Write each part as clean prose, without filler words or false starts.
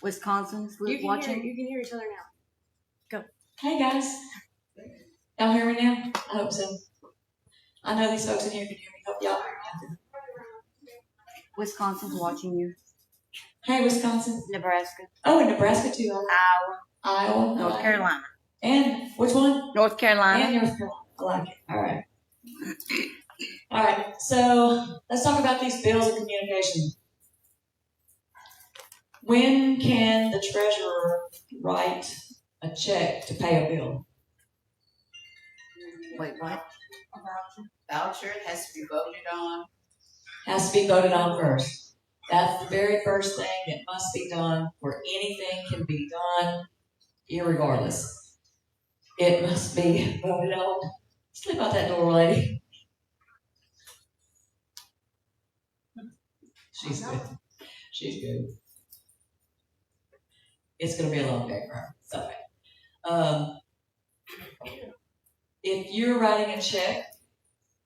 Wisconsin's watching. You can hear each other now. Go. Hey guys. Y'all hear me now? I hope so. I know these folks in here can hear me. Hope y'all hear me. Wisconsin's watching you. Hey, Wisconsin. Nebraska. Oh, and Nebraska too. Iowa. North Carolina. And which one? North Carolina. And North Carolina. I like it. All right. All right. So let's talk about these bills of communication. When can the treasurer write a check to pay a bill? Wait, what? Voucher, it has to be voted on. Has to be voted on first. That's the very first thing that must be done where anything can be done, irregardless. It must be voted on. Sleep out that door, lady. She's good. She's good. It's going to be a long day for her. It's okay. If you're writing a check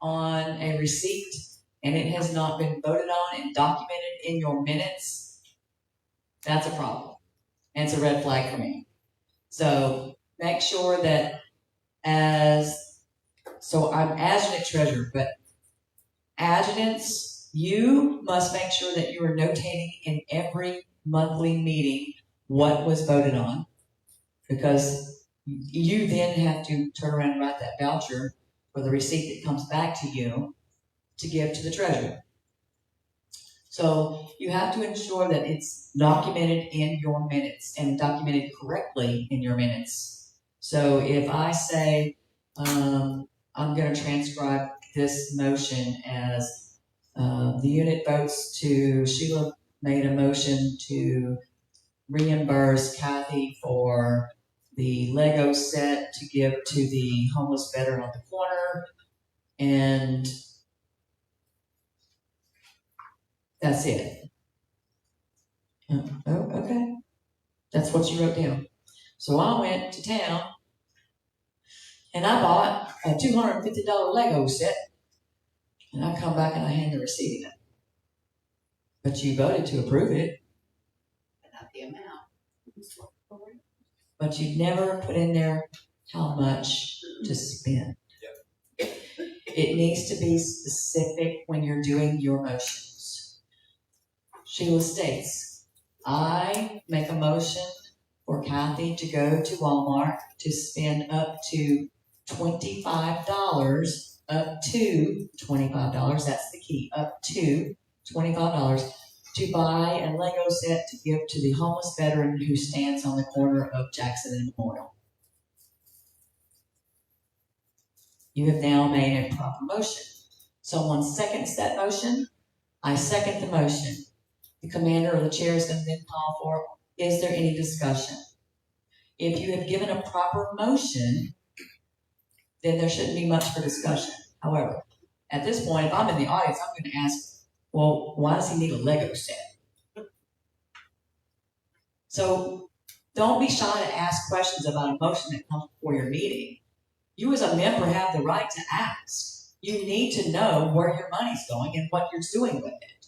on a receipt and it has not been voted on and documented in your minutes, that's a problem. And it's a red flag for me. So make sure that I'm adjutant treasurer, but adjutants, you must make sure that you are notating in every monthly meeting what was voted on, because you then have to turn around and write that voucher for the receipt that comes back to you to give to the treasurer. So you have to ensure that it's documented in your minutes and documented correctly in your minutes. So if I say, I'm going to transcribe this motion as the unit votes to, Sheila made a motion to reimburse Kathy for the Lego set to give to the homeless veteran on the corner, and that's it. Oh, okay. That's what you wrote down. So I went to town and I bought a $250 Lego set, and I come back and I hand the receipt in. But you voted to approve it. Not the amount. But you never put in there how much to spend. Yep. It needs to be specific when you're doing your motions. Sheila states, I make a motion for Kathy to go to Walmart to spend up to $25, that's the key, up to $25, to buy a Lego set to give to the homeless veteran who stands on the corner of Jackson and Memorial. You have now made a proper motion. Someone seconds that motion. I second the motion. The commander or the chair is going to then call for, is there any discussion? If you have given a proper motion, then there shouldn't be much for discussion. However, at this point, if I'm in the audience, I'm going to ask, well, why does he need a Lego set? So don't be shy to ask questions about a motion that comes before your meeting. You as a member have the right to ask. You need to know where your money's going and what you're doing with it.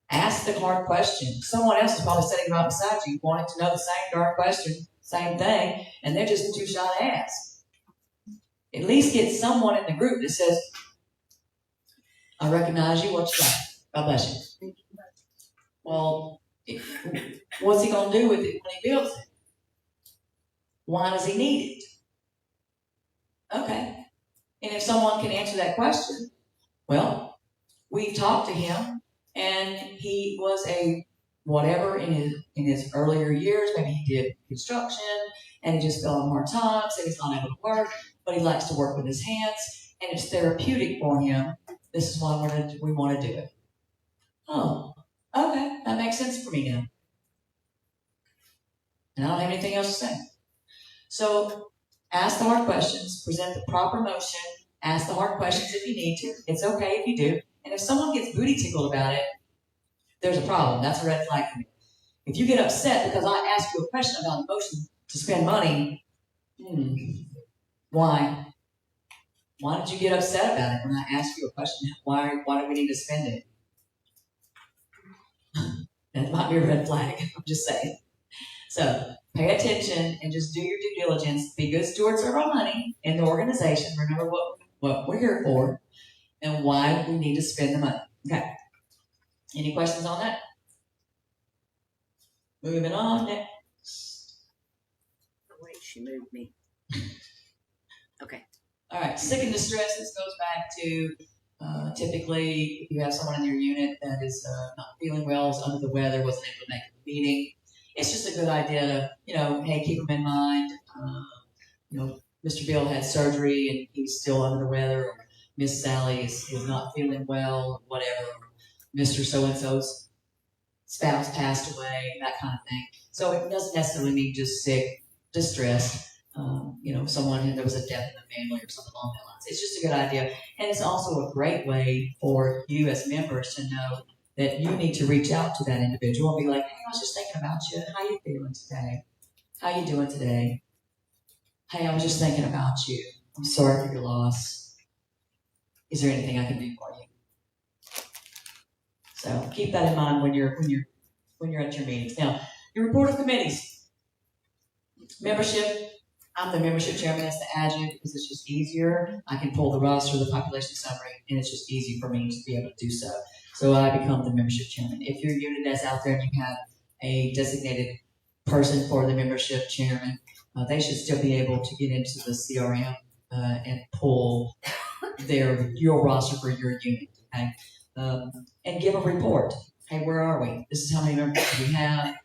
Ask the hard question. Someone else is probably sitting right beside you wanting to know the same darn question, same thing, and they're just too shy to ask. At least get someone in the group that says, I recognize you, what you got? God bless you. Well, what's he going to do with it when he builds it? Why does he need it? Okay. And if someone can answer that question, well, we've talked to him, and he was a whatever in his earlier years. Maybe he did construction, and he just fell on hard times, and he's not able to work, but he likes to work with his hands, and it's therapeutic for him. This is why we want to do it. Oh, okay, that makes sense for me now. And I don't have anything else to say. So ask the hard questions, present the proper motion, ask the hard questions if you need to. It's okay if you do. And if someone gets booty tickled about it, there's a problem. That's a red flag for me. If you get upset because I asked you a question about the motion to spend money, why? Why did you get upset about it when I asked you a question? Why do we need to spend it? That might be a red flag. I'm just saying. So pay attention and just do your due diligence. Be good stewards of our money in the organization. Remember what we're here for and why we need to spend the money. Okay. Any questions on that? Moving on next. Oh, wait, she moved me. Okay. All right, sick and distress. This goes back to typically if you have someone in your unit that is not feeling well, is under the weather, wasn't able to make the meeting. It's just a good idea to, hey, keep them in mind. Mr. Bill had surgery and he's still under the weather, or Miss Sally is not feeling well, whatever. Mr. So-and-so's spouse passed away, that kind of thing. So it doesn't necessarily mean just sick, distressed. There was a death in the family or something along that lines. It's just a good idea. And it's also a great way for you as members to know that you need to reach out to that individual and be like, hey, I was just thinking about you. How you feeling today? How you doing today? Hey, I was just thinking about you. I'm sorry for your loss. Is there anything I can do for you? So keep that in mind when you're at your meetings. Now, your report of committees. Membership. I'm the membership chairman as the adjutant because it's just easier. I can pull the roster, the population summary, and it's just easy for me to be able to do so. So I become the membership chairman. If your unit is out there and you have a designated person for the membership chairman, they should still be able to get into the CRM and pull your roster for your unit, okay? And give a report. Hey, where are we? This is how many members we have.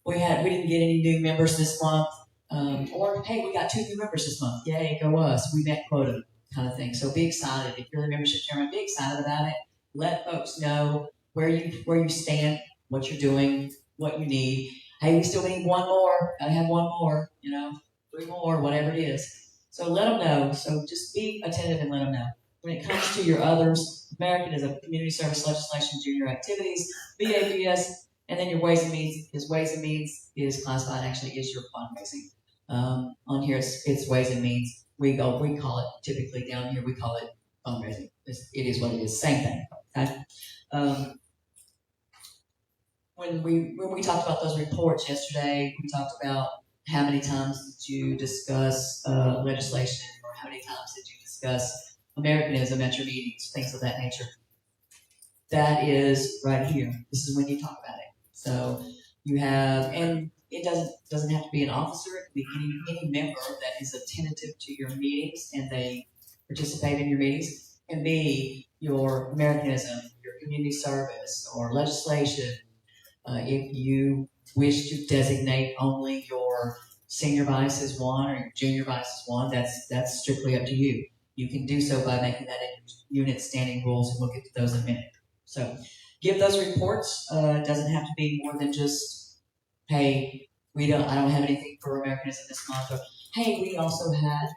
We didn't get any new members this month. Or, hey, we got 2 new members this month. Yay, go us. We met quota, kind of thing. So be excited. If you're the membership chairman, be excited about it. Let folks know where you stand, what you're doing, what you need. Hey, we still need 1 more. Gotta have 1 more, 3 more, whatever it is. So let them know. So just be attentive and let them know. When it comes to your others, Americanism, Community Service Legislation, Junior Activities, BAPS, and then your Ways and Means. Because Ways and Means is classified actually is your fundraising. On here it's Ways and Means. We call it typically down here we call it fundraising. It is what it is. Same thing. Okay. When we talked about those reports yesterday, we talked about how many times did you discuss legislation, or how many times did you discuss Americanism at your meetings, things of that nature. That is right here. This is when you talk about it. So you have, and it doesn't have to be an officer. It can be any member that is attentive to your meetings and they participate in your meetings. It can be your Americanism, your community service, or legislation. If you wish to designate only your senior vice as one or your junior vice as one, that's strictly up to you. You can do so by making that in unit standing rules, and we'll get to those in a minute. So give those reports. It doesn't have to be more than just, hey, I don't have anything for Americanism this month, or hey, we also had,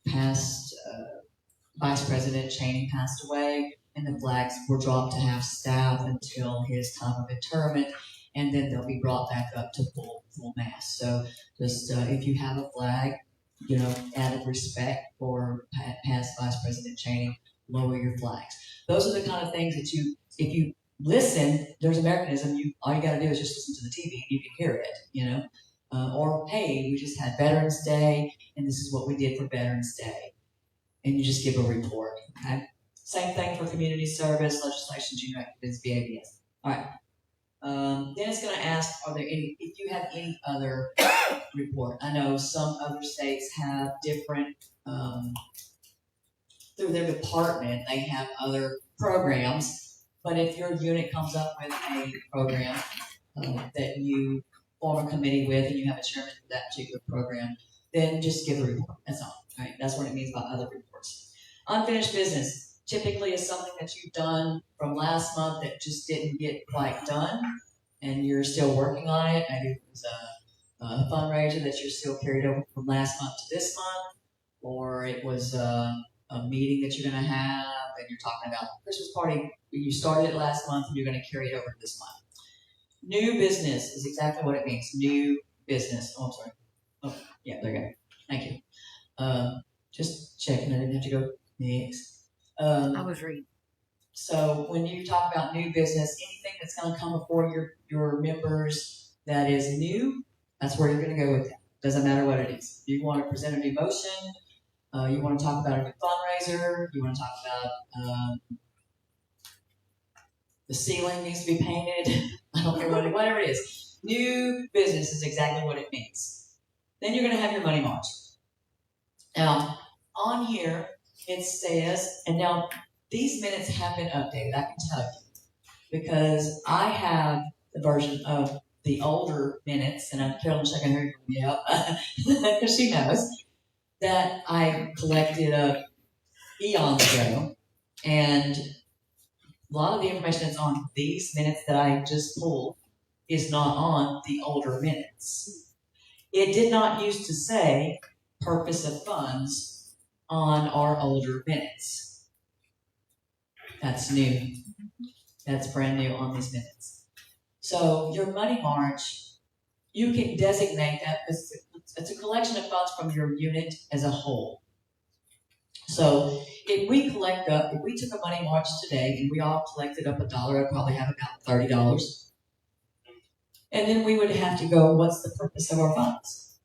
past Vice President Cheney passed away, and the flags were dropped to half staff until his time of interment, and then they'll be brought back up to full mast. So just if you have a flag, out of respect for past Vice President Cheney, lower your flags. Those are the kind of things that if you listen, there's Americanism, all you gotta do is just listen to the TV and you can hear it, or hey, we just had Veterans Day and this is what we did for Veterans Day. And you just give a report, okay? Same thing for community service, legislation, junior activities, BABS. All right. Then it's going to ask, if you have any other report. I know some other states have different, through their department, they have other programs. But if your unit comes up with a program that you form a committee with and you have a chairman for that particular program, then just give a report. That's all. Right? That's what it means by other reports. Unfinished business typically is something that you've done from last month that just didn't get quite done, and you're still working on it. Maybe it was a fundraiser that you're still carried over from last month to this month, or it was a meeting that you're going to have, and you're talking about the Christmas party. You started it last month, and you're going to carry it over to this month. New business is exactly what it means. New business. Oh, I'm sorry. Oh, yeah, there you go. Thank you. Just checking. I didn't have to go next. I was reading. So when you talk about new business, anything that's going to come before your members that is new, that's where you're going to go with that. Doesn't matter what it is. You want to present a new motion, you want to talk about a new fundraiser, you want to talk about the ceiling needs to be painted. I don't care whatever it is. New business is exactly what it means. Then you're going to have your money march. Now, on here, it says, and now these minutes have been updated, I can tell you, because I have the version of the older minutes, and Carolyn's shaking her me up, because she knows, that I collected eons ago, and a lot of the information that's on these minutes that I just pulled is not on the older minutes. It did not used to say purpose of funds on our older minutes. That's new. That's brand new on these minutes. So your money march, you can designate that as it's a collection of funds from your unit as a whole. So if we took a money march today and we all collected up $1, I'd probably have about $30. And then we would have to go, what's the purpose of our funds?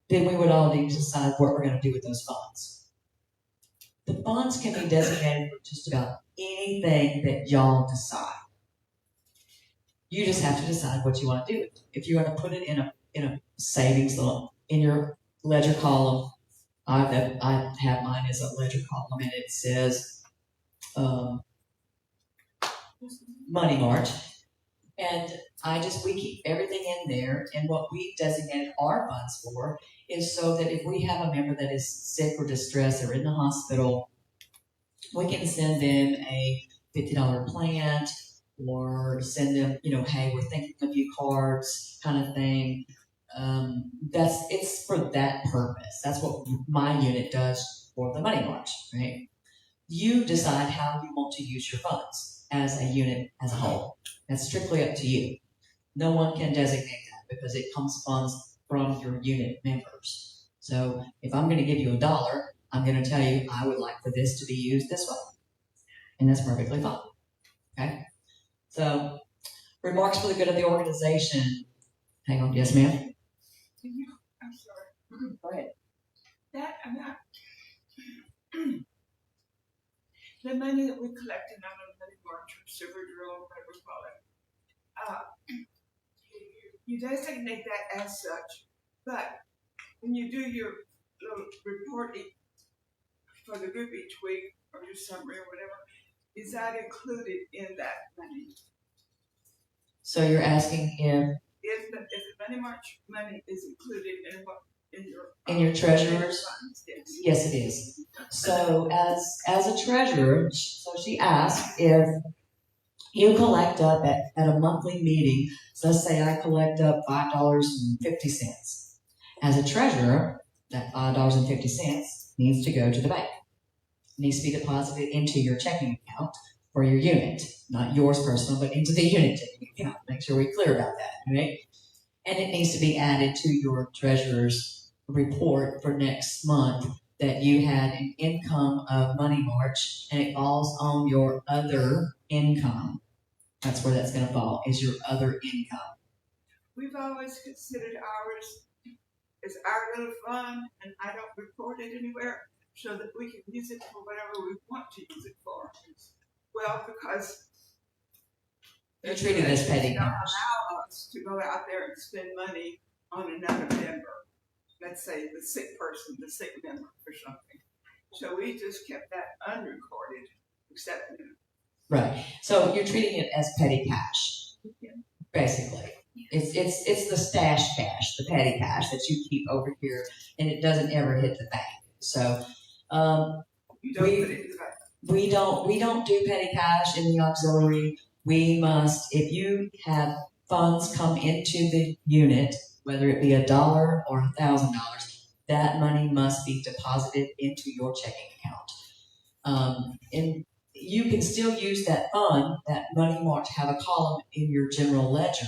Then we would all need to decide what we're going to do with those funds. The funds can be designated for just about anything that y'all decide. You just have to decide what you want to do with it. If you want to put it in a savings in your ledger column, I have mine as a ledger column, and it says money march, and we keep everything in there. And what we designated our funds for is so that if we have a member that is sick or distressed or in the hospital, we can send them a $50 plant, or send them, hey, we're thinking of you cards, kind of thing. It's for that purpose. That's what my unit does for the money march, right? You decide how you want to use your funds as a unit, as a whole. That's strictly up to you. No one can designate that because it comes funds from your unit members. So if I'm going to give you $1, I'm going to tell you I would like for this to be used this way. And that's perfectly fine. Okay? So, remarks for the good of the organization. Hang on, yes, ma'am? I'm sorry. Go ahead. That amount, the money that we collected on the money march or silver drill, whatever we call it, you designate that as such, but when you do your little reporting for the group each week, or your summary or whatever, is that included in that money? So you're asking If the money march money is included in your treasurer's funds? Yes, it is. So as a treasurer, so she asked if you collect up at a monthly meeting. So let's say I collect up $5.50. As a treasurer, that $5.50 needs to go to the bank. It needs to be deposited into your checking account for your unit, not yours personal, but into the unit checking account. Make sure we're clear about that, right? And it needs to be added to your treasurer's report for next month that you had an income of money march, and it falls on your other income. That's where that's going to fall, is your other income. We've always considered ours as our little fund, and I don't report it anywhere so that we can use it for whatever we want to use it for. Well, because You're treated as petty don't cash. allow us to go out there and spend money on another member. Let's say the sick person, the sick member or something. So we just kept that unrecorded, except Right. So you're treating it as petty cash, basically. It's the stash cash, the petty cash that you keep over here, and it doesn't ever hit the bank. So you don't put it in the bank. we don't do petty cash in the auxiliary. We must, if you have funds come into the unit, whether it be $1 or $1,000, that money must be deposited into your checking account. And you can still use that fund, that money march, have a column in your general ledger,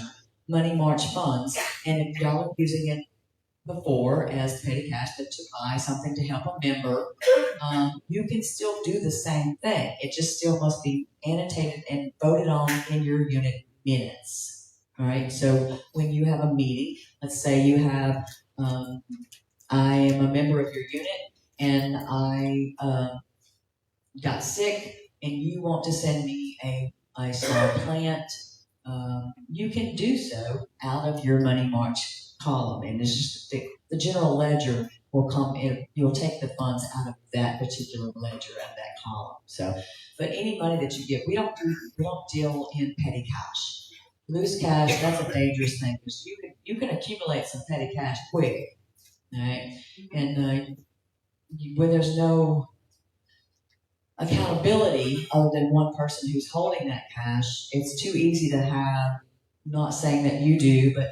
money march funds, and if y'all are using it before as petty cash to buy something to help a member, you can still do the same thing. It just still must be annotated and voted on in your unit minutes. All right. So when you have a meeting, let's say you have, I am a member of your unit and I got sick and you want to send me a small plant, you can do so out of your money march column. And it's just the general ledger will come in, you'll take the funds out of that particular ledger, out of that column. So, but any money that you get, we don't deal in petty cash. Loose cash, that's a dangerous thing because you can accumulate some petty cash quick. All right. And when there's no accountability other than one person who's holding that cash, it's too easy to have, not saying that you do, but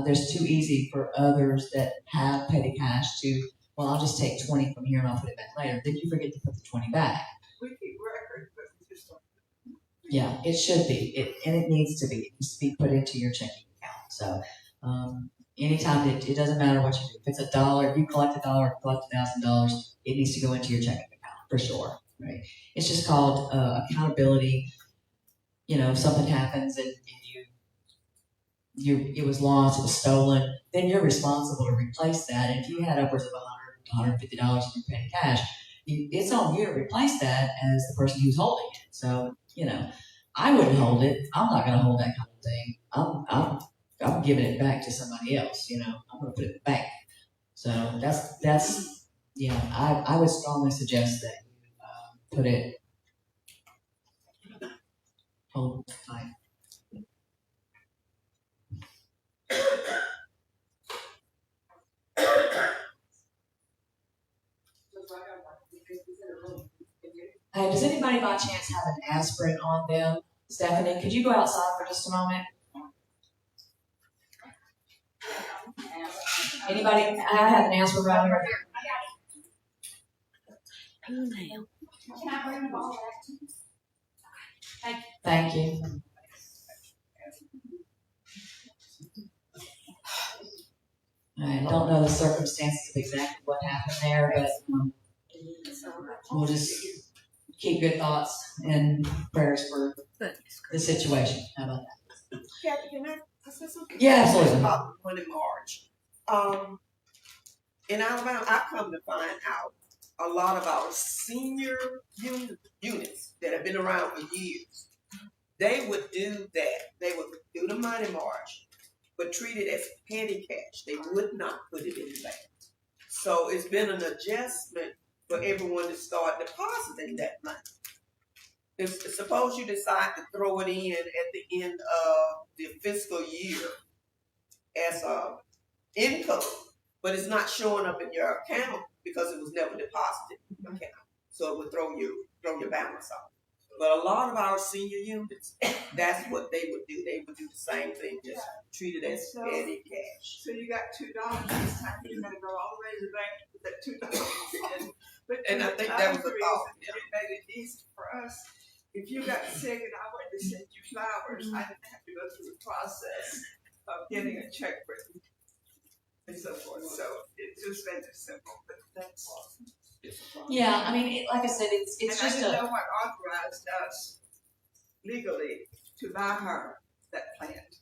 there's too easy for others that have petty cash to, well, I'll just take 20 from here and I'll put it back later. Then you forget to put the 20 back. We keep records, but we just don't. Yeah, it should be. It needs to be. It needs to be put into your checking account. So anytime it doesn't matter what you do. If it's $1, if you collect $1, collect $1,000, it needs to go into your checking account for sure. Right? It's just called accountability. You know, if something happens and it was lost, it was stolen, then you're responsible to replace that. And if you had upwards of $100 to $150 in your petty cash, it's on you to replace that as the person who's holding it. So, you know, I wouldn't hold it. I'm not going to hold that kind of thing. I'm giving it back to somebody else. You know, I'm going to put it back. So that's yeah. I would strongly suggest that you put it hold tight. Hey, does anybody by chance have an aspirin on them? Stephanie, could you go outside for just a moment? Anybody? I have an aspirin right here. Can I bring the ball back? Thank you. I don't know the circumstances of exactly what happened there, but we'll just keep good thoughts and prayers for the situation. How about that? Kathy, can I say something? Yeah, absolutely. About money march. In Alabama, I come to find out a lot of our senior units that have been around for years, they would do that. They would do the money march, but treat it as petty cash. They would not put it in the bank. So it's been an adjustment for everyone to start depositing that money. If suppose you decide to throw it in at the end of the fiscal year as a income, but it's not showing up in your account because it was never deposited in your account. So it would throw your balance off. But a lot of our senior units, that's what they would do. They would do the same thing, just treat it as petty cash. So you got $2 this time. You're gonna go all the way to the bank to put that $2 in. But And I think that was the thought. It made it easy for us. If you got sick and I went to send you flowers, I didn't have to go through the process of getting a check written and so forth. So it just made it simple. But that's awesome. Yeah, I mean, like I said, it's And just I didn't know what authorized us legally to buy her that plant.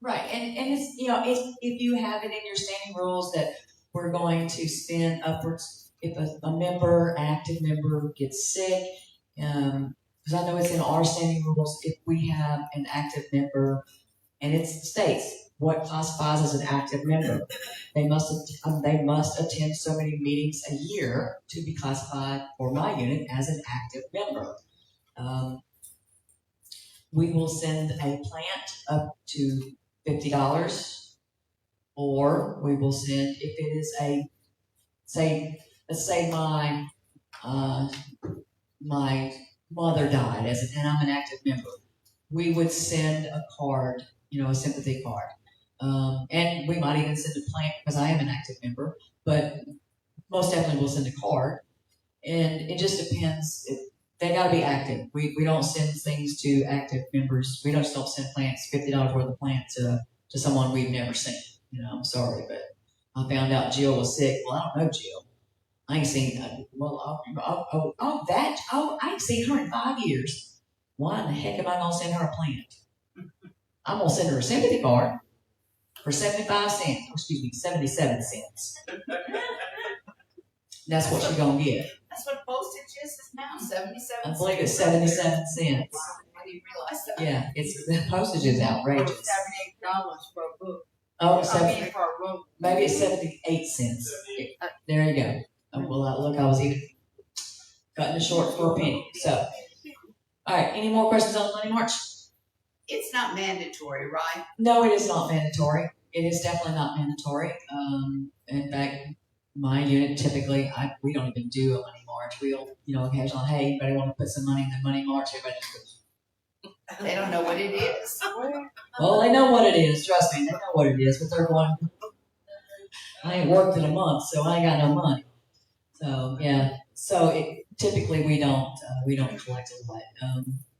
right, and it's, you know, if you have it in your standing rules that we're going to spend upwards, if a member, active member gets sick, because I know it's in our standing rules, if we have an active member, and it states what classifies as an active member. They must attend so many meetings a year to be classified for my unit as an active member. We will send a plant up to $50, or we will send, if it is let's say my mother died and I'm an active member, we would send a card, a sympathy card. And we might even send a plant because I am an active member, but most definitely we'll send a card. And it just depends. They got to be active. We don't send things to active members. We don't send plants, $50 worth of plant to someone we've never seen. I'm sorry, but I found out Jill was sick. Well, I don't know Jill. I ain't seen, I ain't seen her in 5 years. Why in the heck am I going to send her a plant? I'm going to send her a sympathy card for 75 cents. Oh, excuse me, 77 cents. That's what she's going to get. That's what postage is now, 77 I believe it's 77 cents. I didn't realize that. Yeah, the postage is outrageous. $78 for a book. Oh, For a room. maybe it's 78 cents. There you go. Oh, well, look, I was even cutting it short for a penny. So, all right, any more questions on Money March? It's not mandatory, right? No, it is not mandatory. It is definitely not mandatory. In fact, my unit typically, we don't even do a Money March. We'll, occasionally, hey, anybody want to put some money in the Money March? Everybody just goes, They don't know what it is. well, they know what it is. Trust me, they know what it is. But they're going, I ain't worked in a month, so I ain't got no money. So yeah. So typically we don't collect a lot.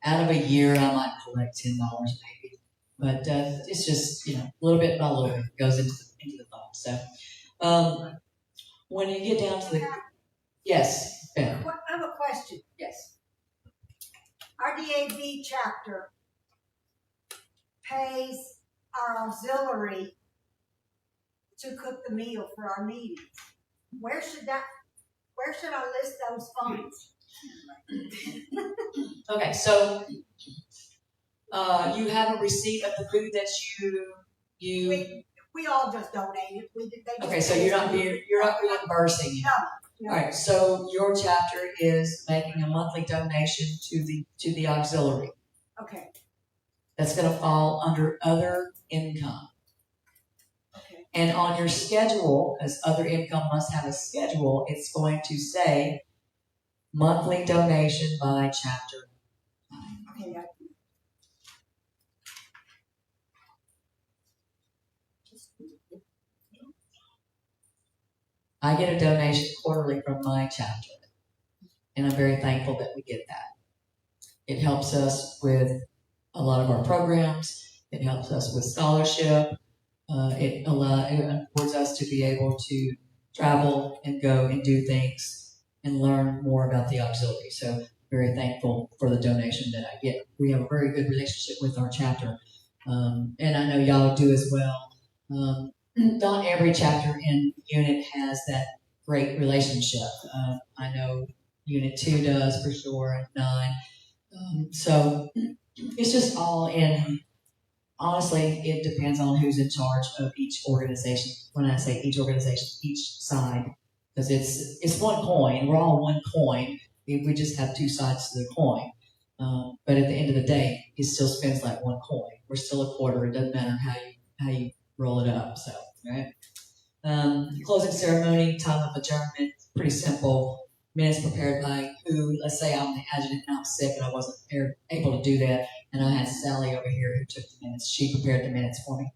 Out of a year, I might collect $10 maybe, but it's just little bit by little bit goes into the fund. So when you get down to the yes, Ben. I have a question. Yes. Our DAV chapter pays our auxiliary to cook the meal for our meetings. Where should I list those funds? Okay, so you have a receipt of the food that you. We all just donated. Okay, so you're not reimbursing it. No. All right, so your chapter is making a monthly donation to the auxiliary. Okay. That's going to fall under other income. Okay. And on your schedule, as other income must have a schedule, it's going to say monthly donation by chapter. Okay. I get a donation quarterly from my chapter, and I'm very thankful that we get that. It helps us with a lot of our programs. It helps us with scholarship. It affords us to be able to travel and go and do things and learn more about the auxiliary. So very thankful for the donation that I get. We have a very good relationship with our chapter, and I know y'all do as well. Not every chapter and unit has that great relationship. I know Unit 2 does for sure, and 9. So it's just all in. Honestly, it depends on who's in charge of each organization. When I say each organization, each side, because it's one coin. We're all one coin. We just have two sides to the coin. But at the end of the day, it still spins like one coin. We're still a quarter. It doesn't matter how you roll it up. So, right. Closing ceremony, time of adjournment, pretty simple. Minutes prepared by who? Let's say I'm the adjutant and I'm sick and I wasn't able to do that, and I had Sally over here who took the minutes. She prepared the minutes for me.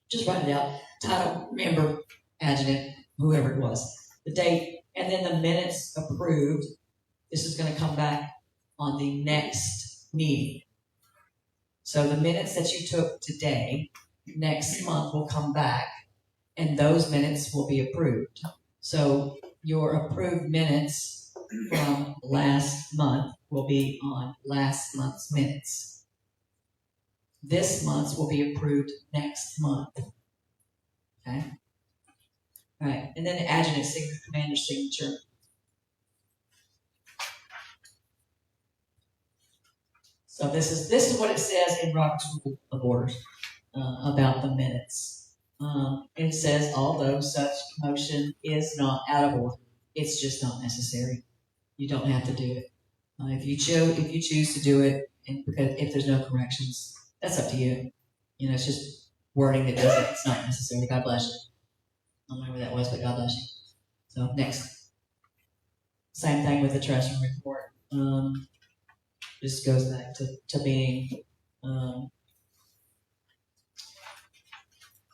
Just write it out. Title, member, adjutant, whoever it was, the date, and then the minutes approved. This is going to come back on the next meeting. So the minutes that you took today, next month will come back, and those minutes will be approved. So your approved minutes from last month will be on last month's minutes. This month's will be approved next month. Okay? All right, and then the adjutant signature, commander's signature. So this is what it says in Robert's Rule of Orders about the minutes. It says, although such motion is not out of order, it's just not necessary. You don't have to do it. If you choose to do it, and because if there's no corrections, that's up to you. It's just wording that doesn't. It's not necessary. God bless you. I don't know where that was, but God bless you. So next, same thing with the treasury report. Just goes back to being.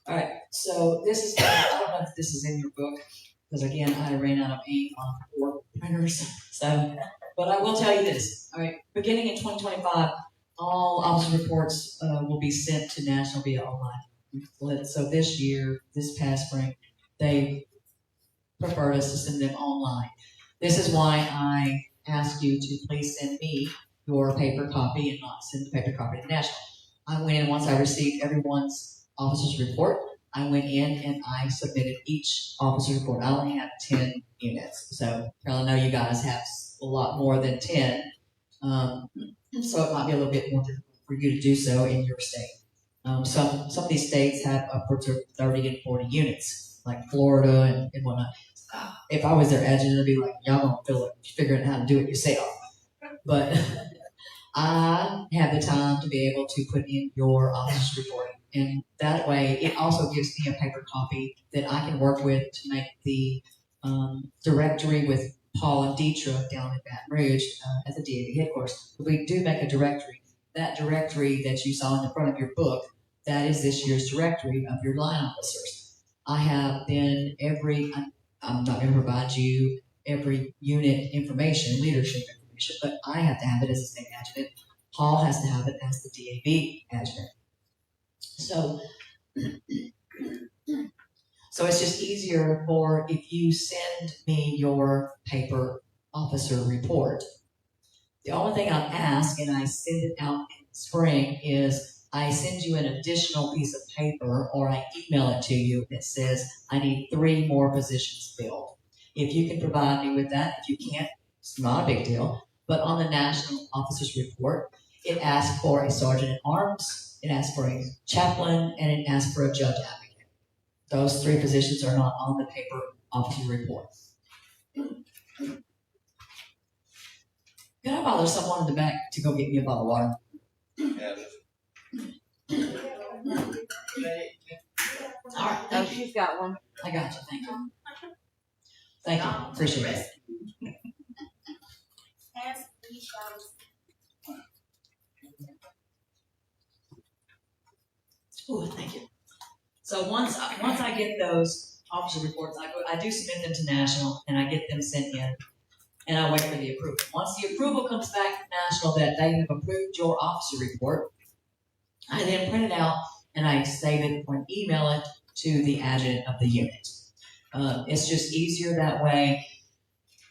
All right, so this is, I don't know if this is in your book, because again, I ran out of ink on 4 printers. So, but I will tell you this. All right, beginning in 2025, all officer reports will be sent to National via online. So this year, this past spring, they preferred us to send them online. This is why I asked you to please send me your paper copy and not send the paper copy to the National. I went in once I received everyone's officer's report. I went in and I submitted each officer's report. I only have 10 units, so I know you guys have a lot more than 10, so it might be a little bit more difficult for you to do so in your state. Some of these states have upwards of 30 and 40 units, like Florida and whatnot. If I was their adjutant, I'd be like, y'all gonna feel it, figuring out how to do it yourself. But I have the time to be able to put in your officer's report. And that way, it also gives me a paper copy that I can work with to make the directory with Paul and Deetra down in Baton Rouge at the DAV headquarters. But we do make a directory. That directory that you saw in the front of your book, that is this year's directory of your line officers. I have then I'm not going to provide you every unit information, leadership information, but I have to have it as a state adjutant. Paul has to have it as the DAV adjutant. So it's just easier for if you send me your paper officer report. The only thing I ask, and I send it out in the spring, is I send you an additional piece of paper or I email it to you that says I need 3 more positions filled. If you can provide me with that, if you can't, it's not a big deal. But on the National Officers Report, it asks for a sergeant at arms, it asks for a chaplain, and it asks for a judge advocate. Those 3 positions are not on the paper officer report. Can I bother someone in the back to go get me a bottle of water? All right, Oh, she's got one. I got you. Thank you. Thank you. Appreciate it. Ask these shows. Oh, thank you. So once I get those officer reports, I do submit them to National, and I get them sent in, and I wait for the approval. Once the approval comes back from National that they have approved your officer report, I then print it out and I save it or email it to the adjutant of the unit. It's just easier that way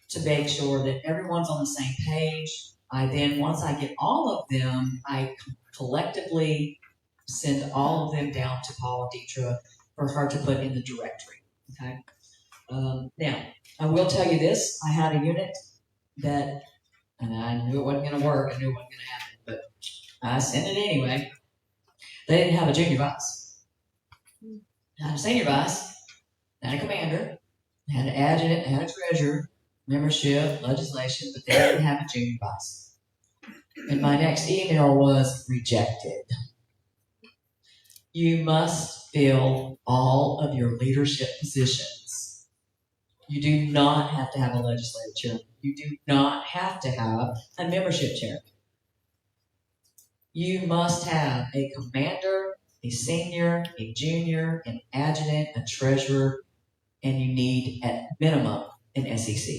to make sure that everyone's on the same page. I then, once I get all of them, I collectively send all of them down to Paula Deetra for her to put in the directory. Okay. Now, I will tell you this: I had a unit that, and I knew it wasn't going to work. I knew it wasn't going to happen, but I sent it anyway. They didn't have a junior vice. They had a senior vice, had a commander, had an adjutant, had a treasurer, membership, legislation, but they didn't have a junior vice. And my next email was rejected. You must fill all of your leadership positions. You do not have to have a legislative chairman. You do not have to have a membership chairman. You must have a commander, a senior, a junior, an adjutant, a treasurer, and you need at minimum an SEC,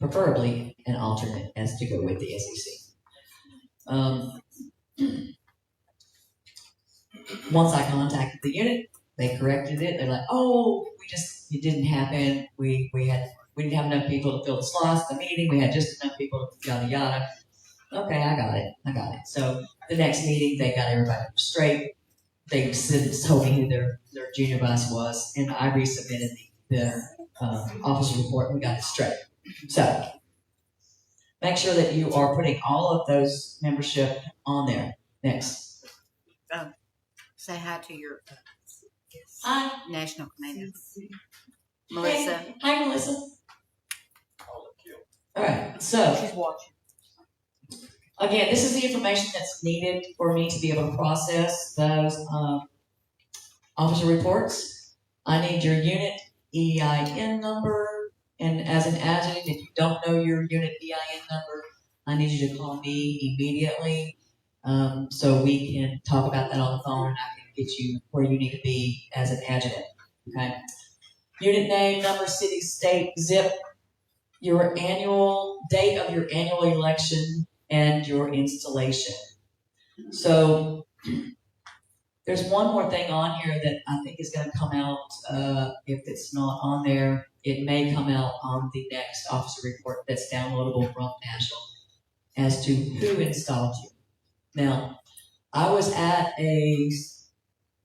preferably an alternate as to go with the SEC. Once I contacted the unit, they corrected it. They're like, "Oh, it didn't happen. We didn't have enough people to fill the slots at the meeting. We had just enough people, yada yada." Okay, I got it. So the next meeting, they got everybody straight. They told me who their junior vice was, and I resubmitted the officer report, and we got it straight. So make sure that you are putting all of those membership on there. Next. Say hi to your Hi. national commander, Melissa. Hey. Hi, Melissa. All right, so She's watching. again, this is the information that's needed for me to be able to process those officer reports. I need your unit EIN number, and as an adjutant, if you don't know your unit EIN number, I need you to call me immediately so we can talk about that on the phone, and I can get you where you need to be as an adjutant. Okay. Unit name, number, city, state, zip, your annual date of your annual election, and your installation. So There's one more thing on here that I think is going to come out. If it's not on there, it may come out on the next officer report that's downloadable from National as to who installed you. Now, I was at a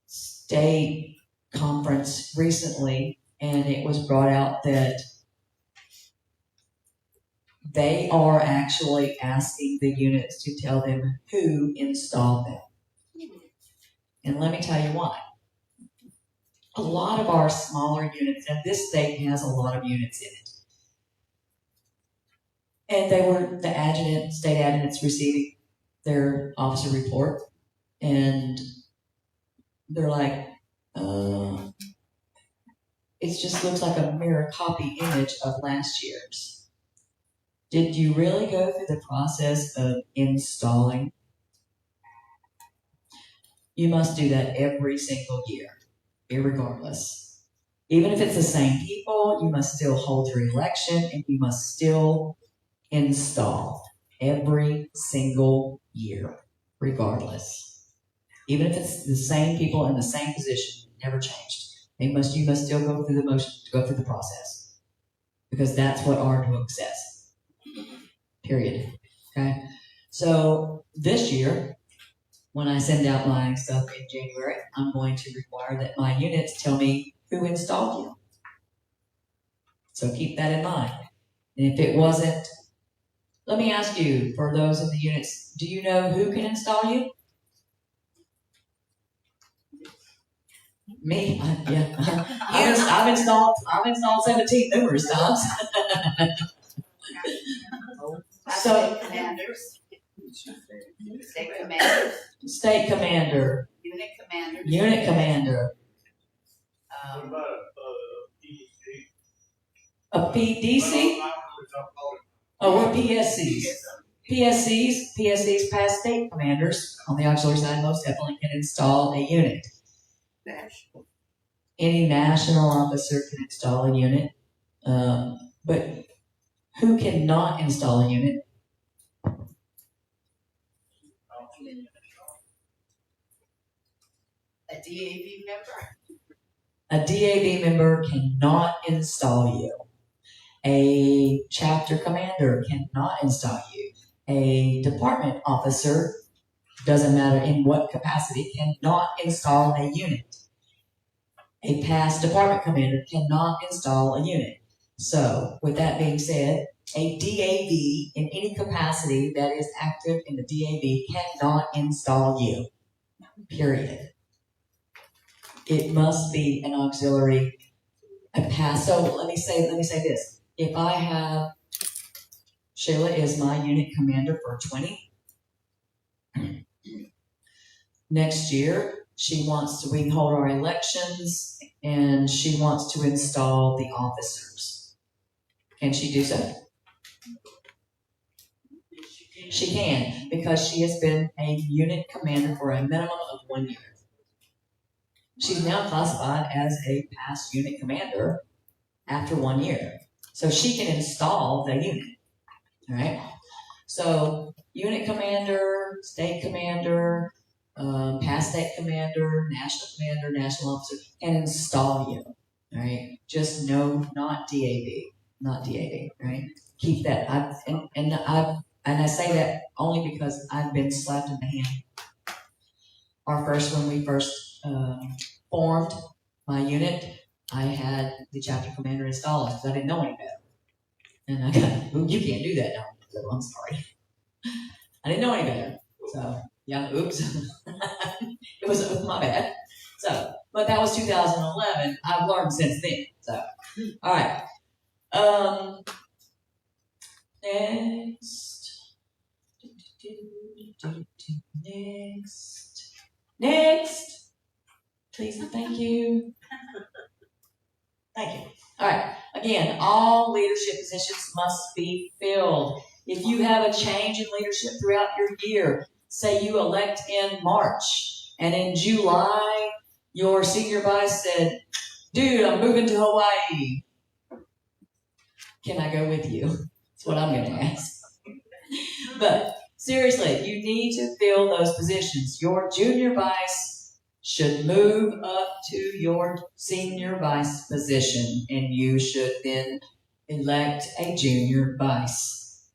state conference recently, and it was brought out that they are actually asking the units to tell them who installed them. And let me tell you why. A lot of our smaller units, and this state has a lot of units in it. And they were the adjutant, state adjutants receiving their officer report, and they're like, it just looks like a mirror copy image of last year's. Did you really go through the process of installing? You must do that every single year, irregardless. Even if it's the same people, you must still hold your election and you must still install every single year, regardless. Even if it's the same people in the same position, never changed. You must still go through the motion, go through the process. Because that's what our book says. Period. Okay? So this year, when I send out my stuff in January, I'm going to require that my units tell me who installed you. So keep that in mind. And if it wasn't, let me ask you, for those in the units, do you know who can install you? Me? Yeah. I've installed 17 numerous times. State commanders. State commander. Unit commander. Um, A PDC? Oh, we're PSCs. PSCs past state commanders on the auxiliary side most definitely can install a unit. Any national officer can install a unit, but who cannot install a unit? a DAV member. A DAV member cannot install you. A chapter commander cannot install you. A department officer, doesn't matter in what capacity, cannot install a unit. A past department commander cannot install a unit. So, with that being said, a DAV in any capacity that is active in the DAV cannot install you. Period. It must be an auxiliary, a past. So let me say this. If I have, Sheila is my unit commander for 20. Next year, we can hold our elections, and she wants to install the officers. Can she do so? She can, because she has been a unit commander for a minimum of 1 year. She's now classified as a past unit commander after 1 year. So she can install the unit. All right? So unit commander, state commander, past state commander, national officer can install you. All right? Just no, not DAV. Not DAV, right? Keep that. I say that only because I've been slapped in the hand. When we first formed my unit, I had the chapter commander install us because I didn't know any better. And I got, you can't do that now. So I'm sorry. I didn't know any better. So, yeah, oops. It was my bad. So, but that was 2011. I've learned since then. So, all right. Next. Please and thank you. Thank you. All right. Again, all leadership positions must be filled. If you have a change in leadership throughout your year, say you elect in March, and in July, your senior vice said, dude, I'm moving to Hawaii. Can I go with you? That's what I'm going to ask. But seriously, you need to fill those positions. Your junior vice should move up to your senior vice position, and you should then elect a junior vice.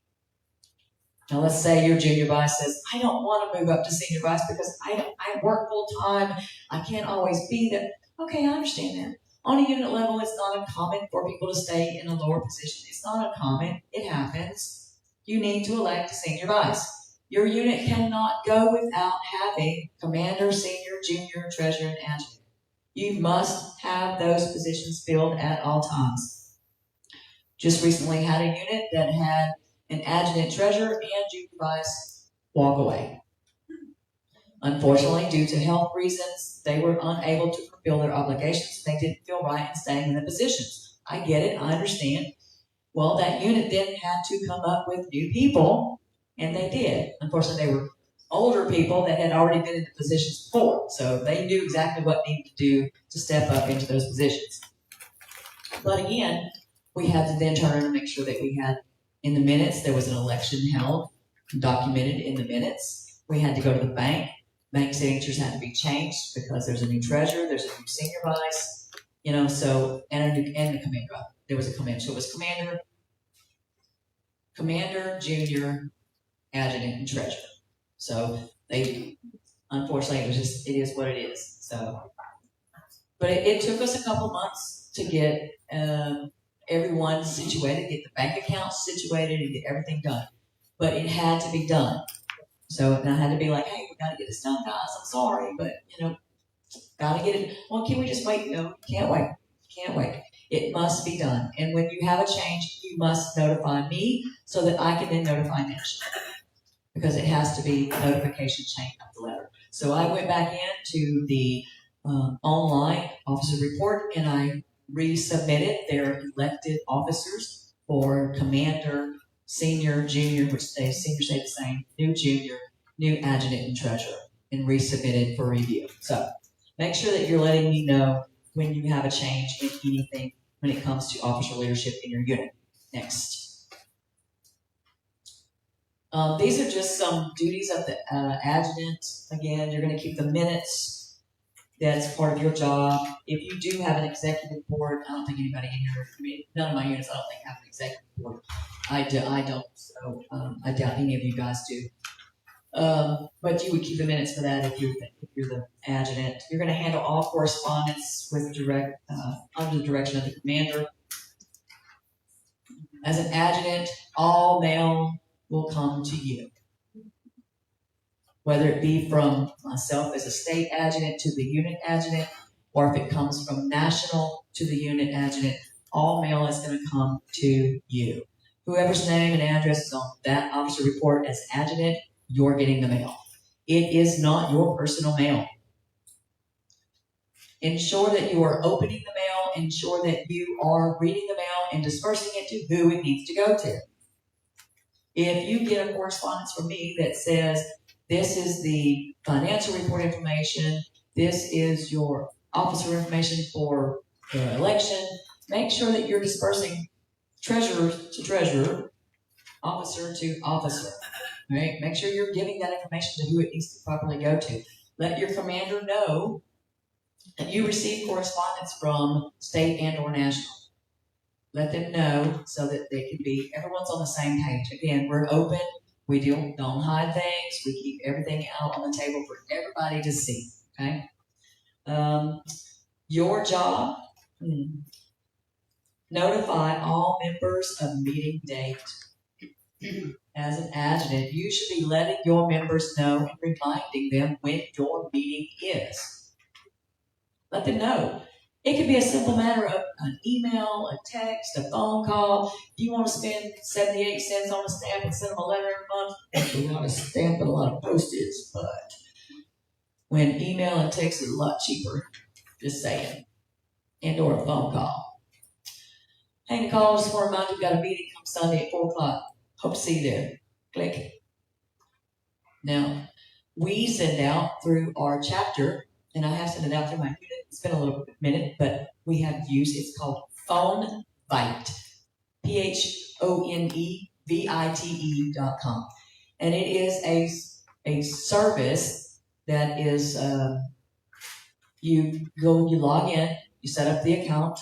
Now let's say your junior vice says, I don't want to move up to senior vice because I work full time, I can't always be there. Okay, I understand that. On a unit level, it's not uncommon for people to stay in a lower position. It's not uncommon. It happens. You need to elect a senior vice. Your unit cannot go without having commander, senior, junior, treasurer, and adjutant. You must have those positions filled at all times. Just recently had a unit that had an adjutant, treasurer, and junior vice walk away. Unfortunately, due to health reasons, they were unable to fulfill their obligations. They didn't feel right in staying in the positions. I get it. I understand. Well, that unit then had to come up with new people, and they did. Unfortunately, they were older people that had already been in the positions before, so they knew exactly what needed to do to step up into those positions. But again, we had to then turn around and make sure that we had in the minutes, there was an election held, documented in the minutes. We had to go to the bank. Bank signatures had to be changed because there's a new treasurer, there's a new senior vice, so, and the commander. There was a commander. So it was commander, junior, adjutant, and treasurer. So unfortunately, it is what it is. So, but it took us a couple months to get everyone situated, get the bank accounts situated, and get everything done. But it had to be done. So I had to be like, hey, we got to get this done, guys. I'm sorry, but, got to get it. Well, can we just wait? No, can't wait. Can't wait. It must be done. And when you have a change, you must notify me so that I can then notify national. Because it has to be a notification chain of the letter. So I went back into the online officer report and I resubmitted their elected officers for commander, senior, junior, which they senior stayed the same, new junior, new adjutant, and treasurer, and resubmitted for review. So make sure that you're letting me know when you have a change in anything when it comes to officer leadership in your unit. Next. These are just some duties of the adjutant. Again, you're going to keep the minutes. That's part of your job. If you do have an executive board, I don't think anybody in here, none of my units, I don't think have an executive board. I don't, so I doubt any of you guys do. But you would keep the minutes for that if you're the adjutant. You're going to handle all correspondence with under the direction of the commander. As an adjutant, all mail will come to you. Whether it be from myself as a state adjutant to the unit adjutant, or if it comes from national to the unit adjutant, all mail is going to come to you. Whoever's name and address is on that officer report as adjutant, you're getting the mail. It is not your personal mail. Ensure that you are opening the mail. Ensure that you are reading the mail and dispersing it to who it needs to go to. If you get a correspondence from me that says, this is the financial report information, this is your officer information for the election, make sure that you're dispersing treasurer to treasurer, officer to officer. Right? Make sure you're giving that information to who it needs to properly go to. Let your commander know that you receive correspondence from state and or national. Let them know so that they can be, everyone's on the same page. Again, we're open. We don't hide things. We keep everything out on the table for everybody to see. Okay? Your job, notify all members of meeting date. As an adjutant, you should be letting your members know and reminding them when your meeting is. Let them know. It could be a simple matter of an email, a text, a phone call. If you want to spend 78 cents on a stamp and send them a letter every month, that's a lot of stamp and a lot of postage, but when email and text is a lot cheaper, just saying, and or a phone call. Hey, Nicole, just want to remind you, we've got a meeting come Sunday at 4 o'clock. Hope to see you there. Click. Now, we send out through our chapter, and I have sent it out through my unit. It's been a little minute, but we have used, it's called Phone Vite. PhoneVite.com. And it is a service that is you log in, you set up the account,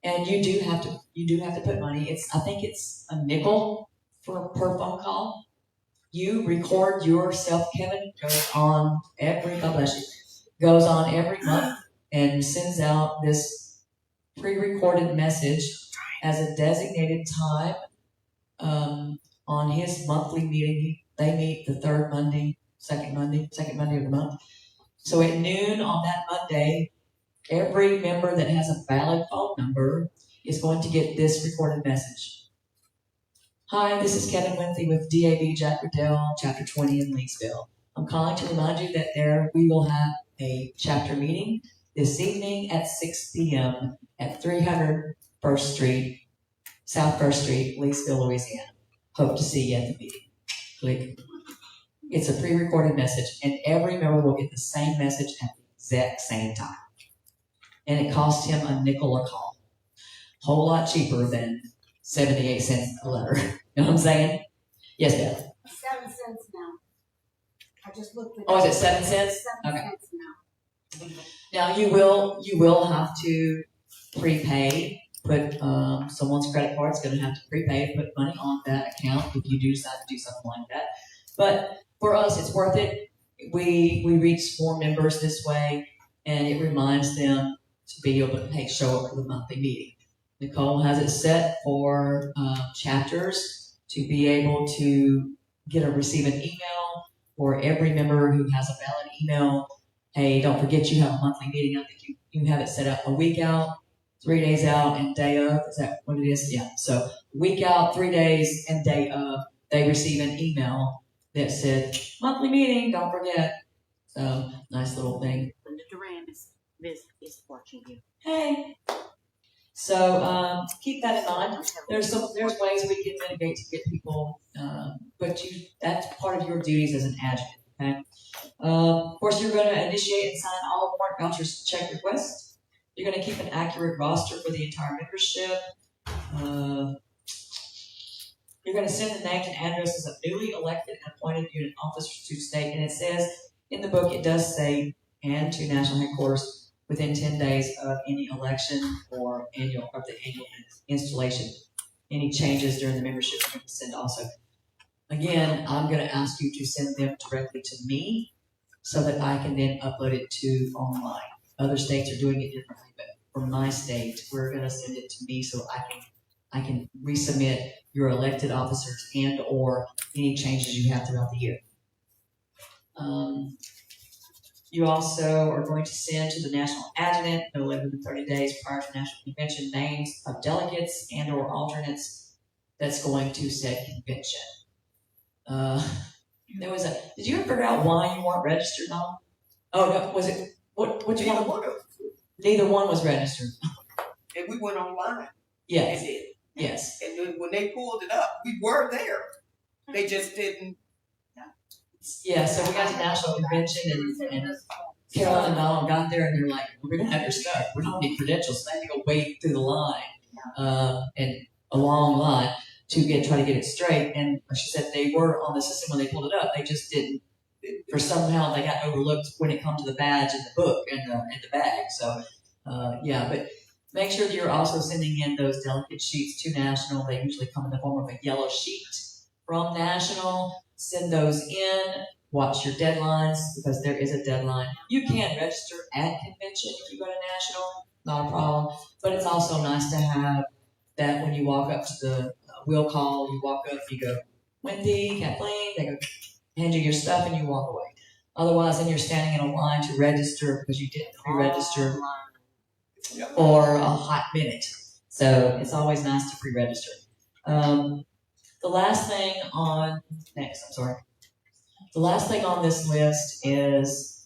and you do have to put money. I think it's a nickel per phone call. You record yourself. Kevin goes on God bless you, goes on every month and sends out this pre-recorded message as a designated time on his monthly meeting. They meet the second Monday of the month. So at noon on that Monday, every member that has a valid phone number is going to get this recorded message. Hi, this is Kathleen Wenthe with DAV Jack Riddell, Chapter 20 in Leesville. I'm calling to remind you that we will have a chapter meeting this evening at 6 p.m. at 300 South First Street, Leesville, Louisiana. Hope to see you at the meeting. Click. It's a pre-recorded message, and every member will get the same message at the exact same time. And it costs him a nickel a call. Whole lot cheaper than 78 cents a letter. You know what I'm saying? Yes, Beth? 7 cents now. I just looked at it. Oh, is it 7 cents? 7 Okay. cents now. Now you will have to prepay. Put someone's credit card's going to have to prepay, put money on that account if you do decide to do something like that. But for us, it's worth it. We reach more members this way, and it reminds them to be able to show up for the monthly meeting. Nicole has it set for chapters to be able to receive an email for every member who has a valid email. Hey, don't forget you have a monthly meeting. I think you have it set up a week out, 3 days out, and day of. Is that what it is? Yeah. So week out, 3 days, and day of, they receive an email that said, monthly meeting, don't forget. So nice little thing. Linda Duran is watching you. Hey. So keep that in mind. There's ways we can mitigate to get people, but that's part of your duties as an adjutant. Okay. Of course, you're going to initiate and sign all warrant vouchers check requests. You're going to keep an accurate roster for the entire membership. You're going to send the names and addresses of newly elected and appointed unit officers to state, and it says in the book, it does say, and to national headquarters within 10 days of any election or the annual installation. Any changes during the membership, you're going to send also. Again, I'm going to ask you to send them directly to me so that I can then upload it to online. Other states are doing it differently, but for my state, we're going to send it to me so I can resubmit your elected officers and or any changes you have throughout the year. You also are going to send to the national adjutant no later than 30 days prior to national convention names of delegates and or alternates that's going to said convention. Did you ever figure out why you weren't registered now? Oh, no, was it, what you want? Neither one was registered. And we went online. Yes. And did. Yes. And then when they pulled it up, we were there. They just didn't. Yeah, so we got to national convention and Carolyn and Donald got there and they're like, we're going to have your stuff. We don't need credentials. So they had to go wait through the line, and a long line to try to get it straight. And she said they were on the system when they pulled it up. They just didn't, somehow they got overlooked when it comes to the badge and the book and the bag. So, yeah, but make sure that you're also sending in those delegate sheets to national. They usually come in the form of a yellow sheet from national. Send those in. Watch your deadlines because there is a deadline. You can register at convention if you go to national, not a problem. But it's also nice to have that when you walk up to the wheel call, you walk up, you go, Wenthe, Kathleen, they go, hand you your stuff and you walk away. Otherwise, then you're standing in a line to register because you didn't pre-register for a hot minute. So it's always nice to pre-register. The last thing on this list is,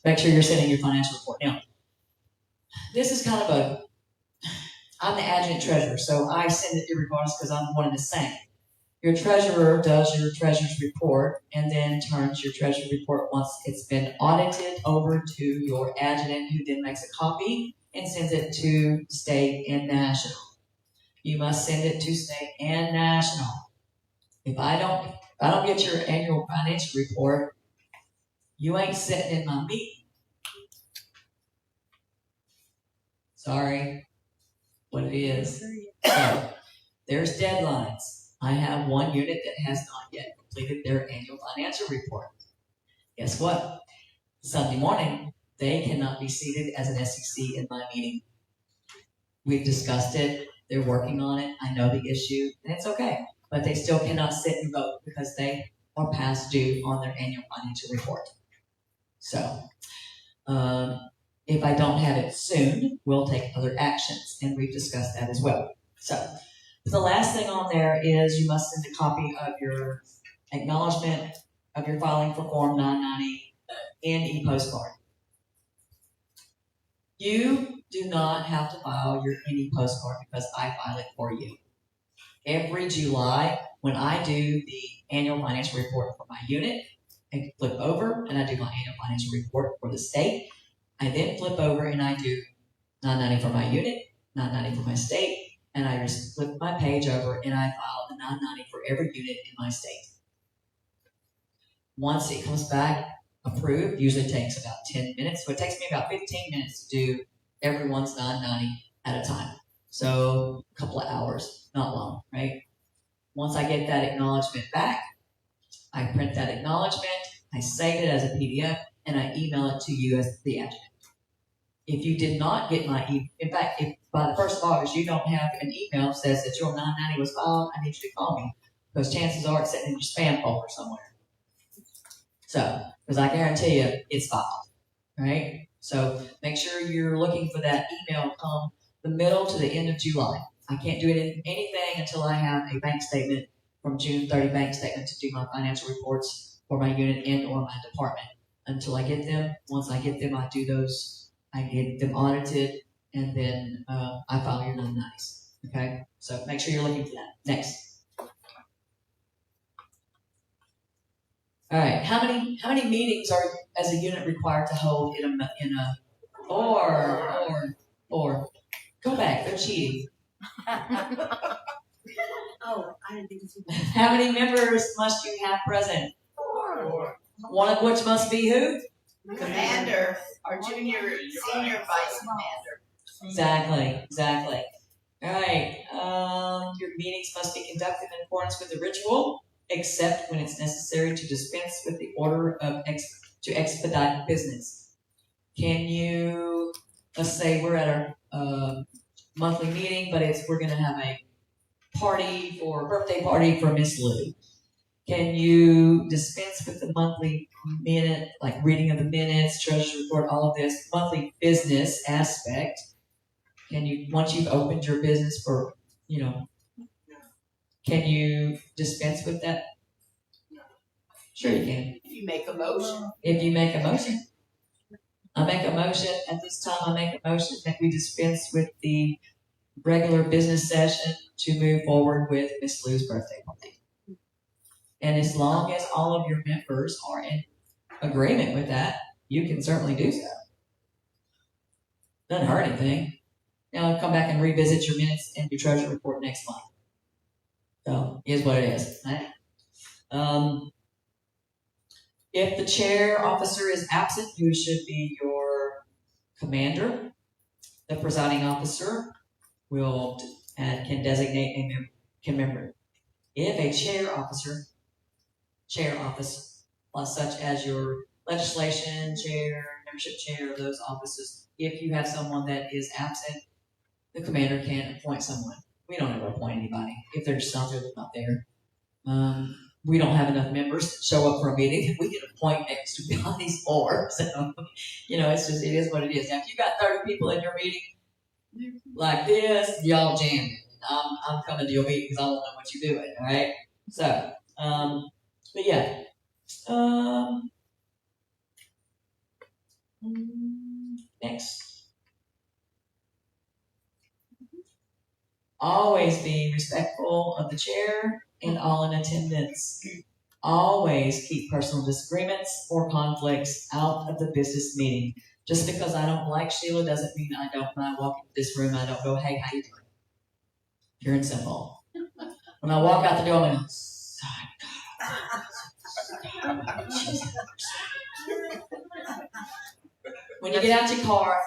make sure you're sending your financial report. Now, this is kind of I'm the adjutant treasurer, so I send it regardless because I'm one and the same. Your treasurer does your treasurer's report and then turns your treasurer's report once it's been audited over to your adjutant, who then makes a copy and sends it to state and national. You must send it to state and national. If I don't get your annual financial report, You ain't sitting in my meeting. Sorry, what it is. So, there's deadlines. I have one unit that has not yet completed their annual financial report. Guess what? Sunday morning, they cannot be seated as an SEC in my meeting. We've discussed it. They're working on it. I know the issue, and it's okay. But they still cannot sit and vote because they are past due on their annual financial report. So, if I don't have it soon, we'll take other actions, and we've discussed that as well. So, the last thing on there is you must send a copy of your acknowledgement of your filing for Form 990 and e-postcard. You do not have to file your e-postcard because I file it for you. Every July, when I do the annual financial report for my unit, I flip over and I do my annual financial report for the state. I then flip over and I do 990 for my unit, 990 for my state, and I just flip my page over and I file the 990 for every unit in my state. Once it comes back approved, usually takes about 10 minutes. So it takes me about 15 minutes to do everyone's 990 at a time. So a couple of hours, not long, right? Once I get that acknowledgement back, I print that acknowledgement, I save it as a PDF, and I email it to you as the adjutant. If you did not get my in fact, if by the 1st of August you don't have an email that says that your 990 was filed, I need you to call me because chances are it's sitting in your spam folder somewhere. So, because I guarantee you it's filed, right? So make sure you're looking for that email come the middle to the end of July. I can't do it in anything until I have a bank statement from June 30 bank statement to do my financial reports for my unit and or my department. Until I get them, once I get them, I do those, I get them audited, and then I file your 990s. Okay, so make sure you're looking for that. Next. All right, how many meetings are as a unit required to hold in a four? Go back, they're cheating. Oh, I didn't think it was. How many members must you have present? 4. One of which must be who? Commander, or senior vice commander. Exactly. All right. Your meetings must be conducted in accordance with the ritual, except when it's necessary to dispense with the order of to expedite business. Can you? Let's say we're at our monthly meeting, but we're going to have a birthday party for Miss Lou. Can you dispense with the monthly minute, like reading of the minutes, treasurer's report, all of this monthly business aspect? Can you, once you've opened your business for, can you dispense with that? Sure you can. If you make a motion. If you make a motion. I make a motion, at this time I make a motion that we dispense with the regular business session to move forward with Miss Lou's birthday party. And as long as all of your members are in agreement with that, you can certainly do so. Doesn't hurt anything. Now come back and revisit your minutes and your treasury report next month. So, here's what it is. Right? If the chair officer is absent, who should be your commander, the presiding officer can designate a member. If a chair office, such as your legislation chair, membership chair, those offices, if you have someone that is absent, the commander can appoint someone. We don't ever appoint anybody. If they're just not there, they're not there. We don't have enough members to show up for a meeting. We can appoint extra bodies for. So, it is what it is. Now, if you got 30 people in your meeting like this, y'all jamming. I'm coming to your meeting because I want to know what you're doing. All right. So, but yeah. Next. Always be respectful of the chair and all in attendance. Always keep personal disagreements or conflicts out of the business meeting. Just because I don't like Sheila doesn't mean I don't. When I walk into this room, I don't go, hey, how you doing? Pure and simple. When I walk out the door, I'm like, When you get out your car,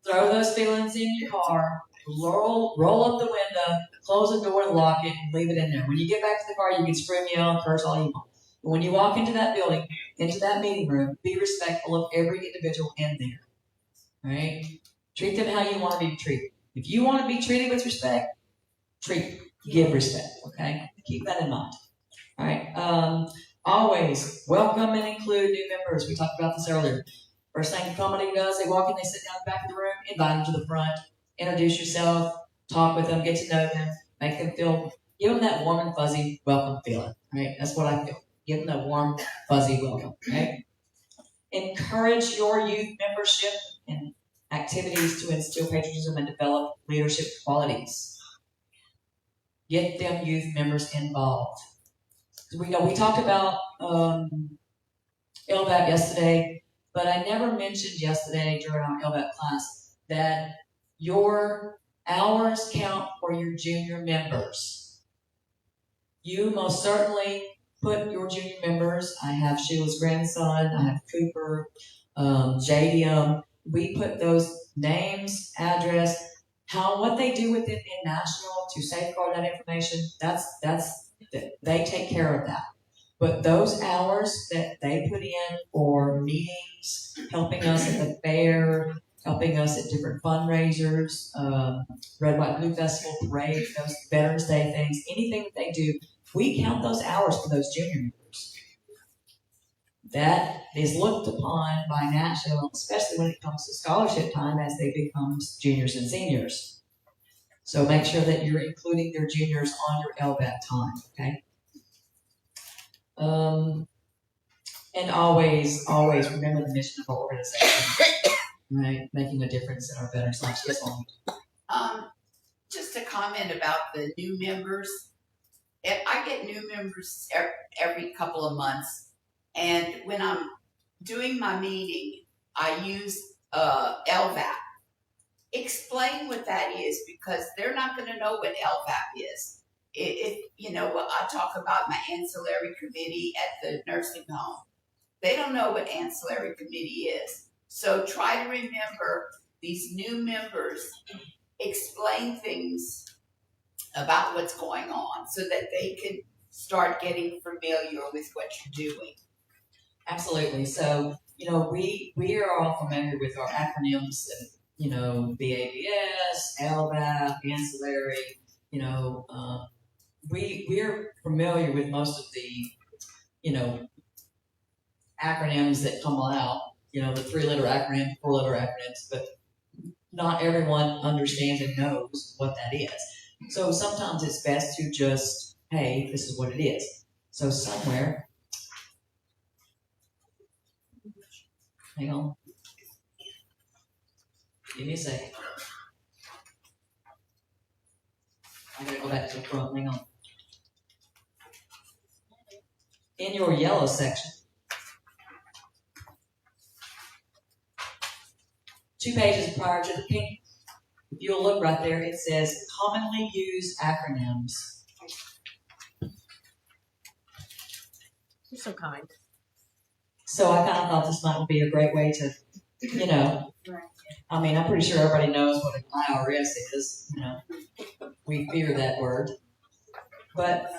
throw those feelings in your car, roll up the window, close the door and lock it, and leave it in there. When you get back to the car, you can scream, yell, and curse all you want. But when you walk into that building, into that meeting room, be respectful of every individual in there. Right? Treat them how you want to be treated. If you want to be treated with respect, give respect. Okay? Keep that in mind. All right? Always welcome and include new members. We talked about this earlier. First thing somebody does, they walk in, they sit down in the back of the room, invite them to the front, introduce yourself, talk with them, get to know them, make them feel, give them that warm and fuzzy welcome feeling. Right? That's what I feel. Give them that warm, fuzzy welcome. Right? Encourage your youth membership and activities to instill patriotism and develop leadership qualities. Get them youth members involved. We talked about LVAP yesterday, but I never mentioned yesterday during our LVAP class that your hours count for your junior members. You most certainly put your junior members. I have Sheila's grandson. I have Cooper, JDM. We put those names, address, what they do within the national to safeguard that information. They take care of that. But those hours that they put in for meetings, helping us at the fair, helping us at different fundraisers, Red, White, Blue Festival, parade, those Veterans Day things, anything that they do, we count those hours for those junior members. That is looked upon by Nashville, especially when it comes to scholarship time as they become juniors and seniors. So make sure that you're including their juniors on your LVAP time, okay? And always remember the mission of our organization, right? Making a difference in our veterans' lives. Yes, Mom. Just a comment about the new members. I get new members every couple of months. And when I'm doing my meeting, I use LVAP. Explain what that is, because they're not going to know what LVAP is. I talk about my ancillary committee at the nursing home. They don't know what ancillary committee is. So try to remember these new members, explain things about what's going on so that they can start getting familiar with what you're doing. Absolutely. So, we are all familiar with our acronyms, BABS, LVAP, ancillary, we're familiar with most of the, acronyms that come out, the 3-letter acronyms, 4-letter acronyms, but not everyone understands and knows what that is. So sometimes it's best to just, hey, this is what it is. So somewhere, hang on. Give me a second. I gotta go back to the front. Hang on. In your yellow section, 2 pages prior to the pink, if you'll look right there, it says commonly used acronyms. You're so kind. So I kind of thought this might be a great way to, I'm pretty sure everybody knows what an IRS is, We fear that word. But,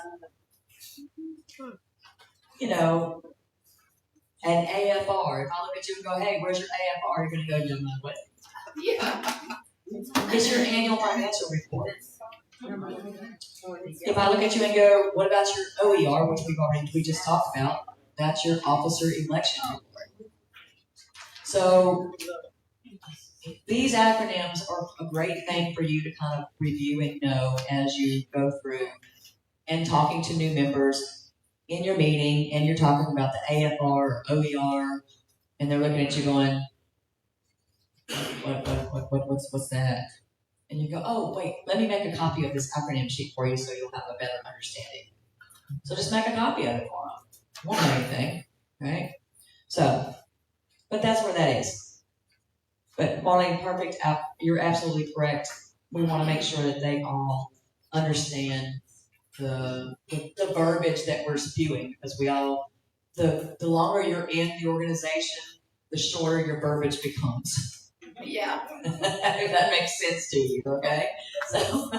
an AFR, if I look at you and go, hey, where's your AFR? You're going to go, no, what? Yeah. It's your annual financial report. If I look at you and go, what about your OER, which we just talked about, that's your officer election report. So these acronyms are a great thing for you to kind of review and know as you go through and talking to new members in your meeting, and you're talking about the AFR or OER, and they're looking at you going, what's that? And you go, oh, wait, let me make a copy of this acronym sheet for you so you'll have a better understanding. So just make a copy of it for them. Won't do anything, right? So, but that's where that is. But Marlene, perfect. You're absolutely correct. We want to make sure that they all understand the verbiage that we're spewing, because the longer you're in the organization, the shorter your verbiage becomes. Yeah. If that makes sense to you, okay? So,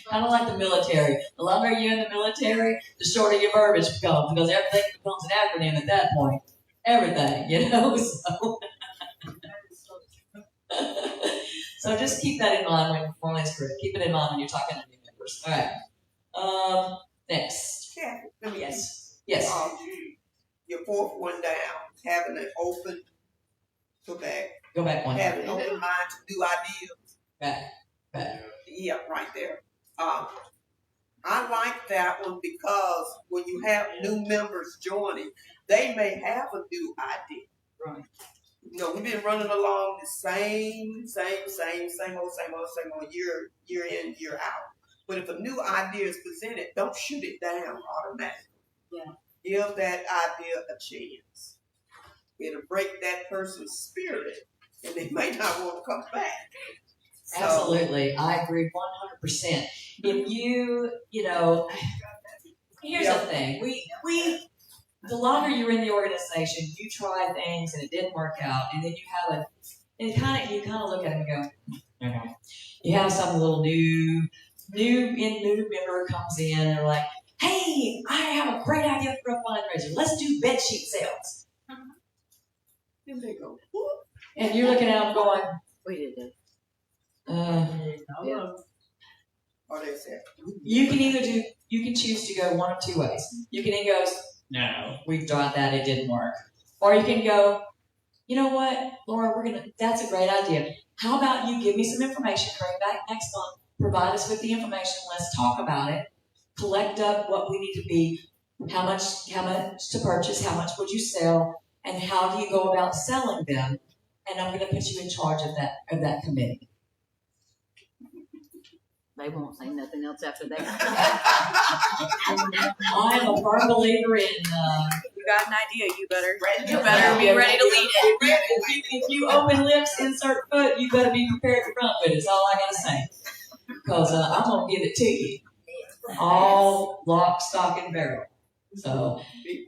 kind of like the military. The longer you're in the military, the shorter your verbiage becomes, because everything becomes an acronym at that point. Everything, you know? So just keep that in mind when formula's correct. Keep it in mind when you're talking to new members. All right. Next. Yeah, let me Yes. Yes. Your fourth one down, having an open, go back, one. having an open mind to do ideas. Back. Yeah, right there. I like that one because when you have new members joining, they may have a new idea. Right. You know, we've been running along the same old, year in, year out. But if a new idea is presented, don't shoot it down automatically. Yeah. Give that idea a chance. It'll break that person's spirit, and they may not want to come back. So, Absolutely. I agree 100%. If you know, here's the thing. The longer you're in the organization, you try things and it didn't work out, and then you have you kind of look at it and go, okay. You have some little new member comes in and they're like, hey, I have a great idea for a fundraiser. Let's do bed sheet sales. then they go, And you're looking at them going, We did it. or they say, you can choose to go one of two ways. You can either go, no, we tried that, it didn't work. Or you can go, you know what, Laura, that's a great idea. How about you give me some information, bring back next month, provide us with the information, let's talk about it, collect up what we need to be, how much to purchase, how much would you sell, and how do you go about selling them, and I'm going to put you in charge of that committee. They won't say nothing else after that. I am a firm believer in You got an idea, you better Yeah, be ready to lead it. If you open lips, insert foot, you better be prepared to run with it. That's all I gotta say. Because I'm gonna give it to you, all lock, stock, and barrel. So,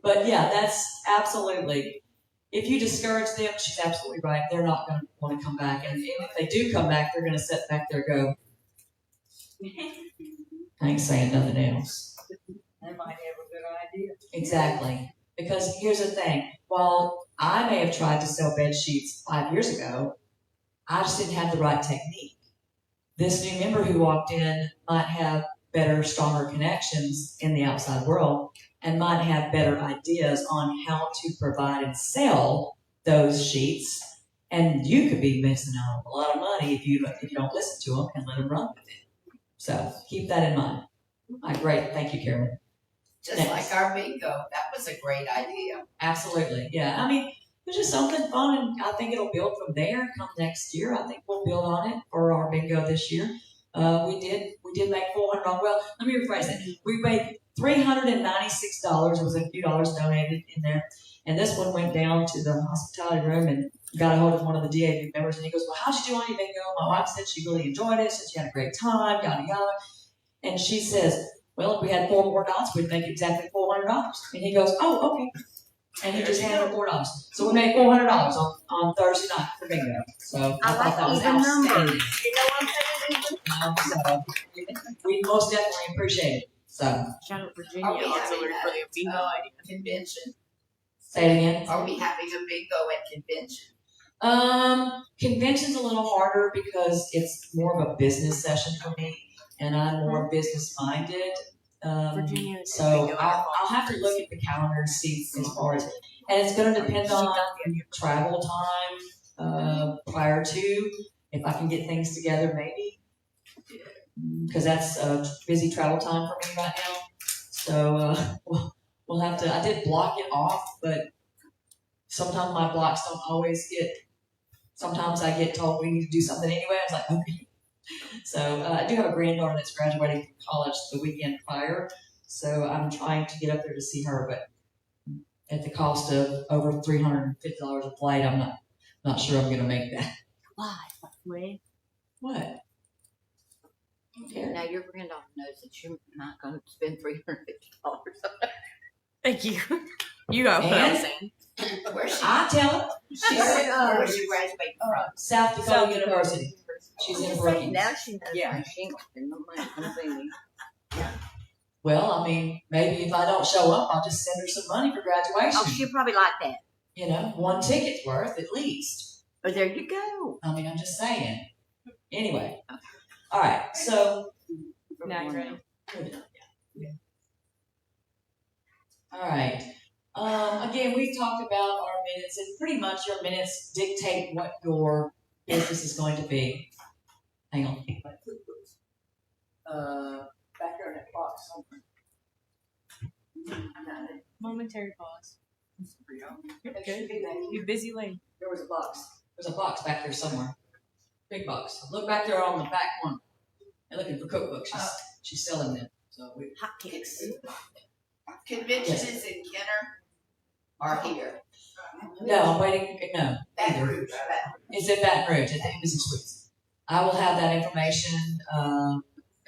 but yeah, that's absolutely. If you discourage them, she's absolutely right. They're not gonna want to come back, and if they do come back, they're gonna sit back there and go, I ain't saying nothing else. They might have a good idea. Exactly. Because here's the thing. While I may have tried to sell bed sheets 5 years ago, I just didn't have the right technique. This new member who walked in might have better, stronger connections in the outside world and might have better ideas on how to provide and sell those sheets. And you could be missing out on a lot of money if you don't listen to them and let them run with it. So keep that in mind. Great. Thank you, Carolyn. Just Next. like our bingo. That was a great idea. Absolutely. Yeah. I mean, it's just something fun, and I think it'll build from there. Come next year, I think we'll build on it for our bingo this year. We did make $400. Well, let me rephrase it. We made $396. Was a few dollars donated in there, and this one went down to the hospitality room and got a hold of one of the DAV members, and he goes, "Well, how'd you do on your bingo?" My wife said she really enjoyed it. Said she had a great time. Yada yada. And she says, "Well, if we had 4 more dots, we'd make exactly $400." And he goes, "Oh, okay." And he just handed her $4. So we made $400 on Thursday night for bingo. So I thought that was outstanding. You know what I'm saying? So we most definitely appreciate it. So Shout out Virginia Are we having Auxiliary for the bingo idea. Convention. say it again. Are we having a bingo at convention? Convention's a little harder because it's more of a business session for me, and I'm more business minded. Virginia is So bingo at I'll have to look at the calendar and see as far as, and it's going to depend on travel time prior to, if I can get things together, maybe, because that's a busy travel time for me right now. So we'll have to. I did block it off, but sometimes my blocks don't always get. Sometimes I get told we need to do something anyway. I was like, okay. So I do have a granddaughter that's graduating from college the weekend prior, so I'm trying to get up there to see her, but at the cost of over $350 a flight, I'm not sure I'm going to make that. Why? Wait. What? Okay. Now your granddaughter knows that you're not going to spend $350. Thank you. You got what I'm And- saying. Where's she? I tell her, Where's she graduating from? South Dakota University. She's in Brookings. Now she knows Yeah. my shingle and the money completely. Well, I mean, maybe if I don't show up, I'll just send her some money for graduation. Oh, she'll probably like that. You know, one ticket's worth at least. Oh, there you go. I mean, I'm just saying. Anyway. All right. So, Now you ready? all right. Again, we've talked about our minutes, and pretty much your minutes dictate what your business is going to be. Hang on. Back there in that box somewhere. Momentary pause. You're good. You busy lady. There was a box. There's a box back there somewhere. Big box. Look back there on the back one. They're looking for cookbooks. She's selling them. So we. Hotcakes. Conventions in Kenner are here. No, I'm waiting. No, Baton either. Rouge. It's at Baton Rouge at the Embassy Suites. I will have that information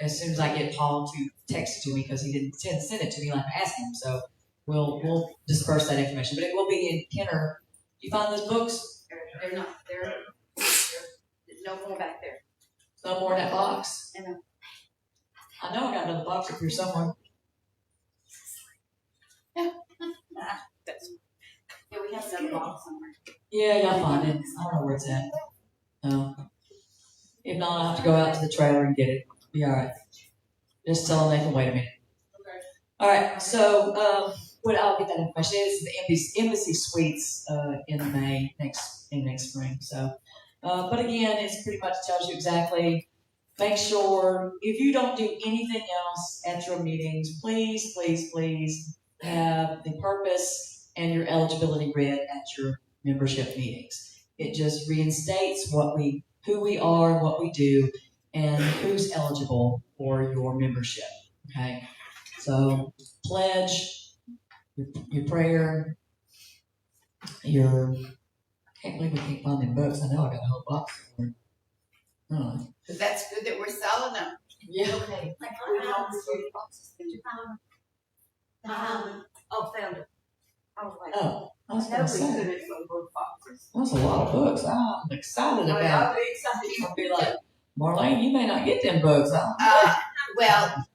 as soon as I get Paul to text it to me because he didn't send it to me like I asked him. So we'll disperse that information. But it will be in Kenner. You find those books? They're not, there's no more back there. No more in that box. I know. I know I got another box up here somewhere. Yeah, we have another box somewhere. Yeah, y'all find it. I don't know where it's at. No. If not, I'll have to go out to the trailer and get it. Be all right. Just tell them they can wait a minute. All right. So, I'll get that information. It's the Embassy Suites in May next spring. So, but again, it's pretty much tells you exactly. Make sure if you don't do anything else at your meetings, please, please, please have the purpose and your eligibility read at your membership meetings. It just reinstates who we are, what we do, and who's eligible for your membership. Okay, so pledge, your prayer, I can't believe we can't find them books. I know I got a whole box of them. Oh. But that's good that we're selling them. Yeah. Okay. Oh, found it. I was like, Oh, I was going to nobody say. could have sold both boxes. That's a lot of books. I'm excited about it. I'll be excited. I'll be like, Marlene, you may not get them books. Well,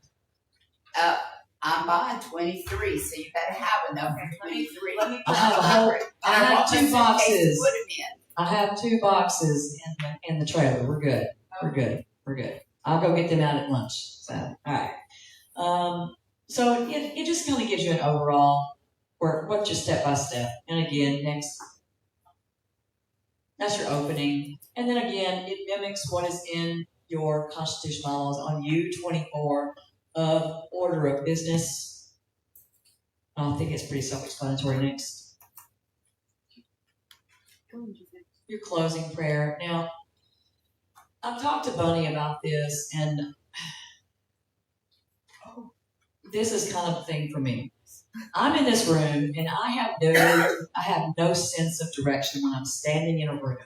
I'm buying 23, so you better have enough for 23. Let me I have a whole, I have want two them in case boxes. you put 'em in. I have 2 boxes in the trailer. We're good. We're good. We're good. I'll go get them out at lunch. So, all right. So it just kind of gives you an overall what's your step by step. And again, that's your opening. And then again, it mimics what is in your constitutional bylaws on U24 of order of business. I think it's pretty self-explanatory next. Your closing prayer. Now, I've talked to Bunny about this, and this is kind of a thing for me. I'm in this room, and I have no sense of direction when I'm standing in a room.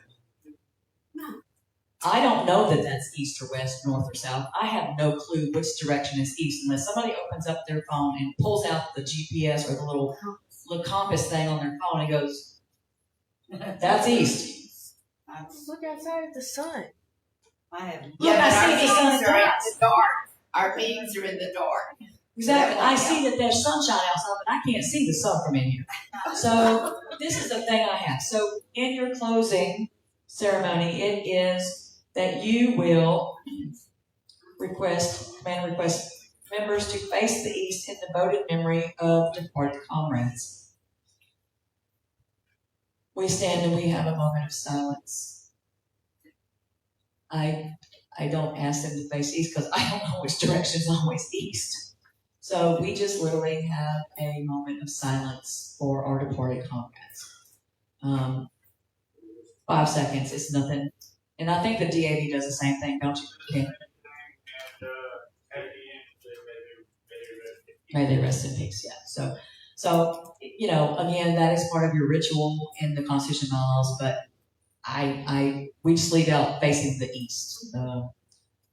I don't know that that's east or west, north or south. I have no clue which direction is east unless somebody opens up their phone and pulls out the GPS or the little compass thing on their phone and goes, "That's east." Look outside at the sun. I have. Look, I see the meetings sun are in does. the dark. Our meetings are in the dark. Exactly. I see that there's sunshine outside, but I can't see the sun from in here. So this is the thing I have. So in your closing ceremony, it is that you will request members to face the east in devoted memory of departed comrades. We stand and we have a moment of silence. I don't ask them to face east because I don't know which direction is always east. So we just literally have a moment of silence for our departed comrades. 5 seconds, it's nothing. And I think the DAV does the same thing, don't you, Ken? May they rest in peace, yeah. So again, that is part of your ritual in the Constitution bylaws, but we just leave out facing the east.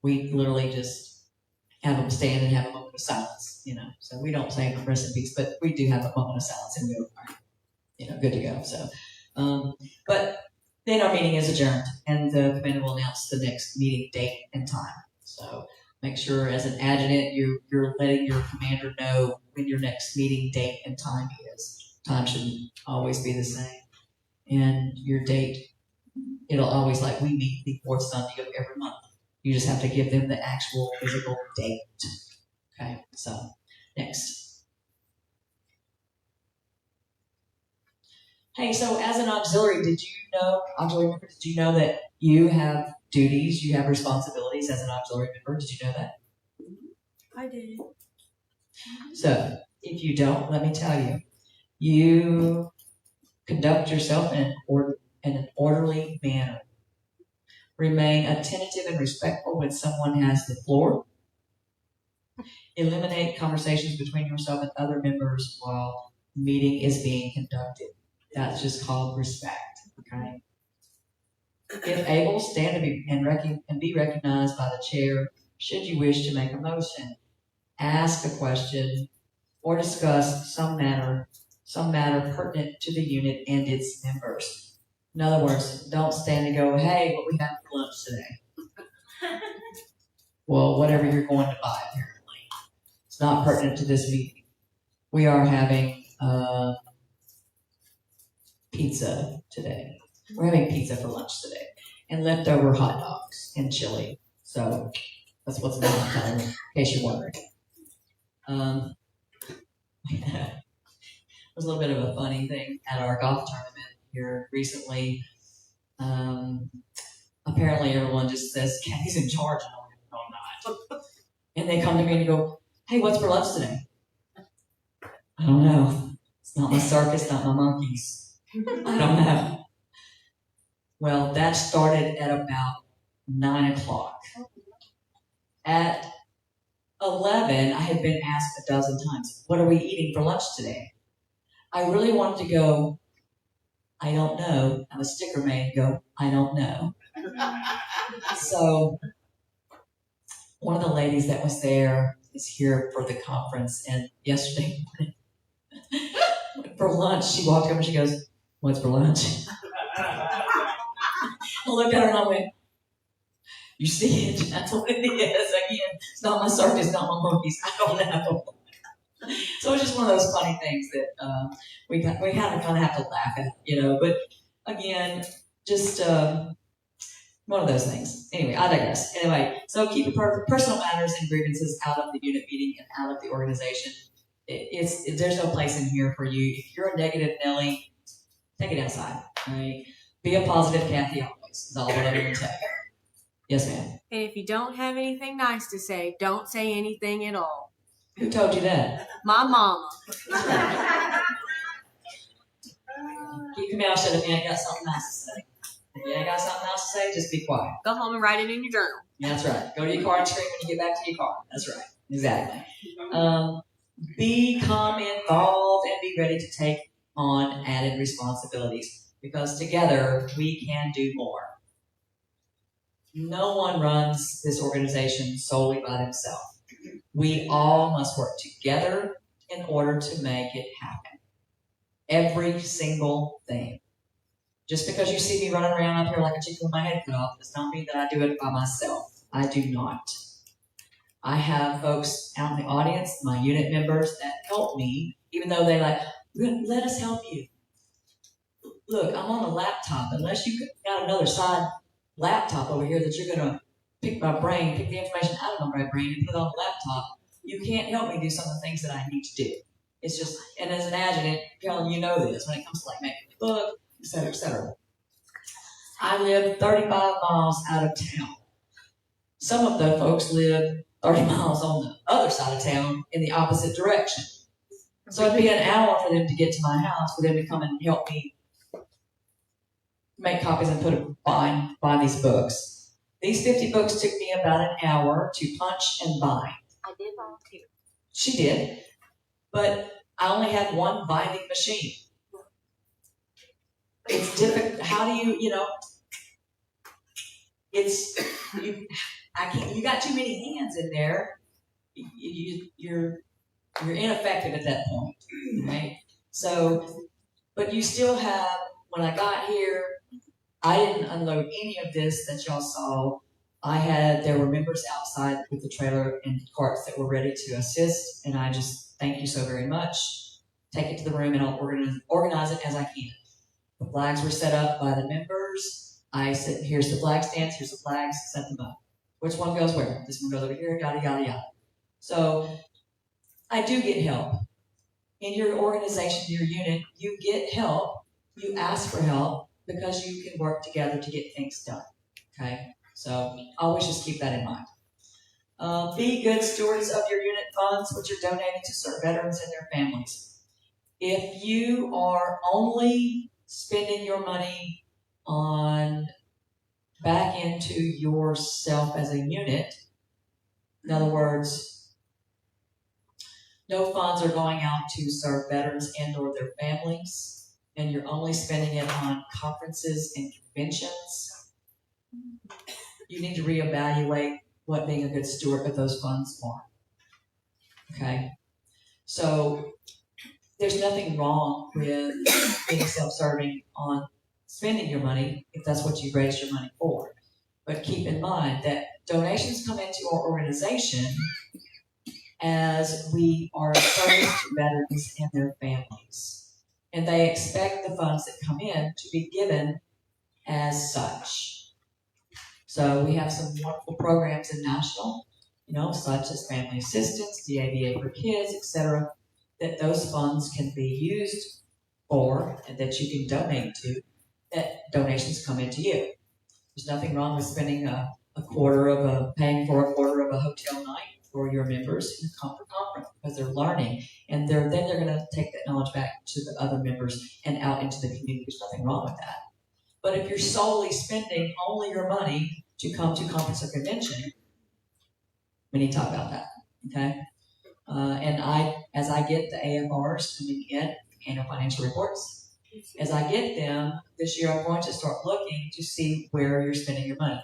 We literally just, have them stand and have a moment of silence, So we don't say rest in peace, but we do have a moment of silence and we're, good to go. So, but then our meeting is adjourned and the commander will announce the next meeting date and time. So make sure as an adjutant, you're letting your commander know when your next meeting date and time is. Time should always be the same. And your date, it'll always we meet the fourth Sunday of every month. You just have to give them the actual physical date. Okay, so next. Hey, so as an auxiliary member, did you know that you have duties, you have responsibilities as an auxiliary member? Did you know that? I did. So, if you don't, let me tell you, you conduct yourself in an orderly manner. Remain attentive and respectful when someone has the floor. Eliminate conversations between yourself and other members while the meeting is being conducted. That's just called respect, okay? If able, stand and be recognized by the chair should you wish to make a motion, ask a question, or discuss some matter pertinent to the unit and its members. In other words, don't stand and go, hey, what we have for lunch today? Well, whatever you're going to buy, apparently. It's not pertinent to this meeting. We are having pizza today. We're having pizza for lunch today. And leftover hot dogs and chili. So that's what's going on, in case you're wondering. It was a little bit of a funny thing at our golf tournament here recently. Apparently everyone just says, Kathy's in charge. And I'm like, no, I'm not. And they come to me and go, hey, what's for lunch today? I don't know. It's not my circus, not my monkeys. I don't know. Well, that started at about 9 o'clock. At 11, I had been asked a dozen times, what are we eating for lunch today? I really wanted to go, I don't know. Have a sticker made and go, I don't know. So one of the ladies that was there is here for the conference, and yesterday morning, for lunch, she walked up and she goes, what's for lunch? I looked at her and I went, you see it? That's what it is. Again, it's not my circus, not my monkeys. I don't know. So it's just one of those funny things that we kind of have to laugh at, But again, just one of those things. Anyway, I digress. Anyway, so keep your personal matters and grievances out of the unit meeting and out of the organization. There's no place in here for you. If you're a negative Nelly, take it outside. Right? Be a positive Kathy always. Is all what I'm going to tell you. Yes, ma'am. And if you don't have anything nice to say, don't say anything at all. Who told you that? My mama. Keep your mouth shut if you ain't got something nice to say. If you ain't got something else to say, just be quiet. Go home and write it in your journal. That's right. Go to your car and scream when you get back to your car. That's right. Exactly. Become involved and be ready to take on added responsibilities because together we can do more. No one runs this organization solely by themselves. We all must work together in order to make it happen. Every single thing. Just because you see me running around up here like a chicken with my head cut off does not mean that I do it by myself. I do not. I have folks out in the audience, my unit members, that help me, even though they let us help you. Look, I'm on a laptop. Unless you got another side laptop over here that you're going to pick the information out of my brain and put it on the laptop, you can't help me do some of the things that I need to do. It's just, and as an adjutant, Carolyn, you know this, when it comes to making a book, et cetera, et cetera. I live 35 miles out of town. Some of the folks live 30 miles on the other side of town in the opposite direction. So it'd be an hour for them to get to my house, for them to come and help me make copies and buy these books. These 50 books took me about an hour to punch and bind. I did volunteer. She did, but I only had one binding machine. It's difficult. How do you you got too many hands in there you're ineffective at that point, right? So, but you still have. When I got here, I didn't unload any of this that y'all saw. There were members outside with the trailer and carts that were ready to assist, and I just thank you so very much. Take it to the room and I'll organize it as I can. The flags were set up by the members. I said, here's the flag stands, here's the flags, set them up. Which one goes where? This one goes over here, yada, yada, yada. So I do get help. In your organization, your unit, you get help. You ask for help because you can work together to get things done. Okay? So always just keep that in mind. Be good stewards of your unit funds, which are donated to serve veterans and their families. If you are only spending your money on back into yourself as a unit, in other words, no funds are going out to serve veterans and or their families, and you're only spending it on conferences and conventions, you need to reevaluate what being a good steward of those funds are. Okay? So there's nothing wrong with being self-serving on spending your money if that's what you raised your money for. But keep in mind that donations come into our organization as we are serving to veterans and their families. And they expect the funds that come in to be given as such. So we have some wonderful programs in national, such as family assistance, DAV for kids, etc., that those funds can be used for and that you can donate to, that donations come into you. There's nothing wrong with spending paying for a quarter of a hotel night for your members who come for conference because they're learning, and they're going to take that knowledge back to the other members and out into the community. There's nothing wrong with that. But if you're solely spending only your money to come to conference or convention, we need to talk about that, okay? And as I get the AFRs coming in, annual financial reports, as I get them this year, I'm going to start looking to see where you're spending your money.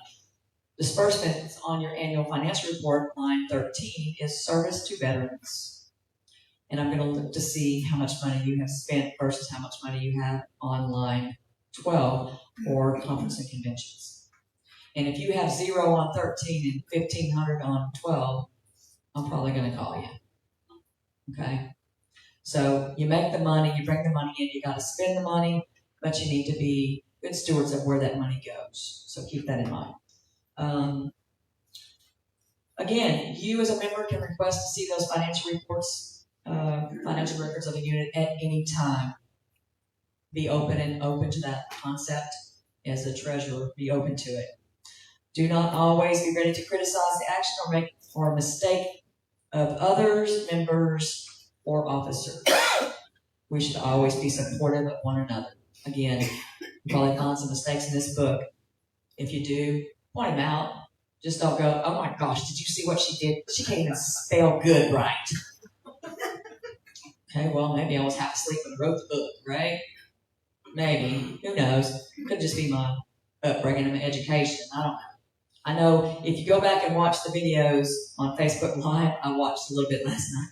Disbursements on your annual financial report, line 13, is service to veterans. And I'm going to look to see how much money you have spent versus how much money you have on line 12 for conference and conventions. And if you have 0 on 13 and 1,500 on 12, I'm probably going to call you. Okay? So you make the money, you bring the money in, you got to spend the money, but you need to be good stewards of where that money goes. So keep that in mind. Again, you as a member can request to see those financial reports, financial records of a unit at any time. Be open to that concept as a treasurer. Be open to it. Do not always be ready to criticize the action or make a mistake of others, members, or officers. We should always be supportive of one another. Again, you probably find some mistakes in this book. If you do, point them out. Just don't go, oh my gosh, did you see what she did? She can't even spell good right. Okay, well, maybe I was half asleep when I wrote the book, right? Maybe. Who knows? Could just be my upbringing and my education. I don't know. I know if you go back and watch the videos on Facebook Live, I watched a little bit last night.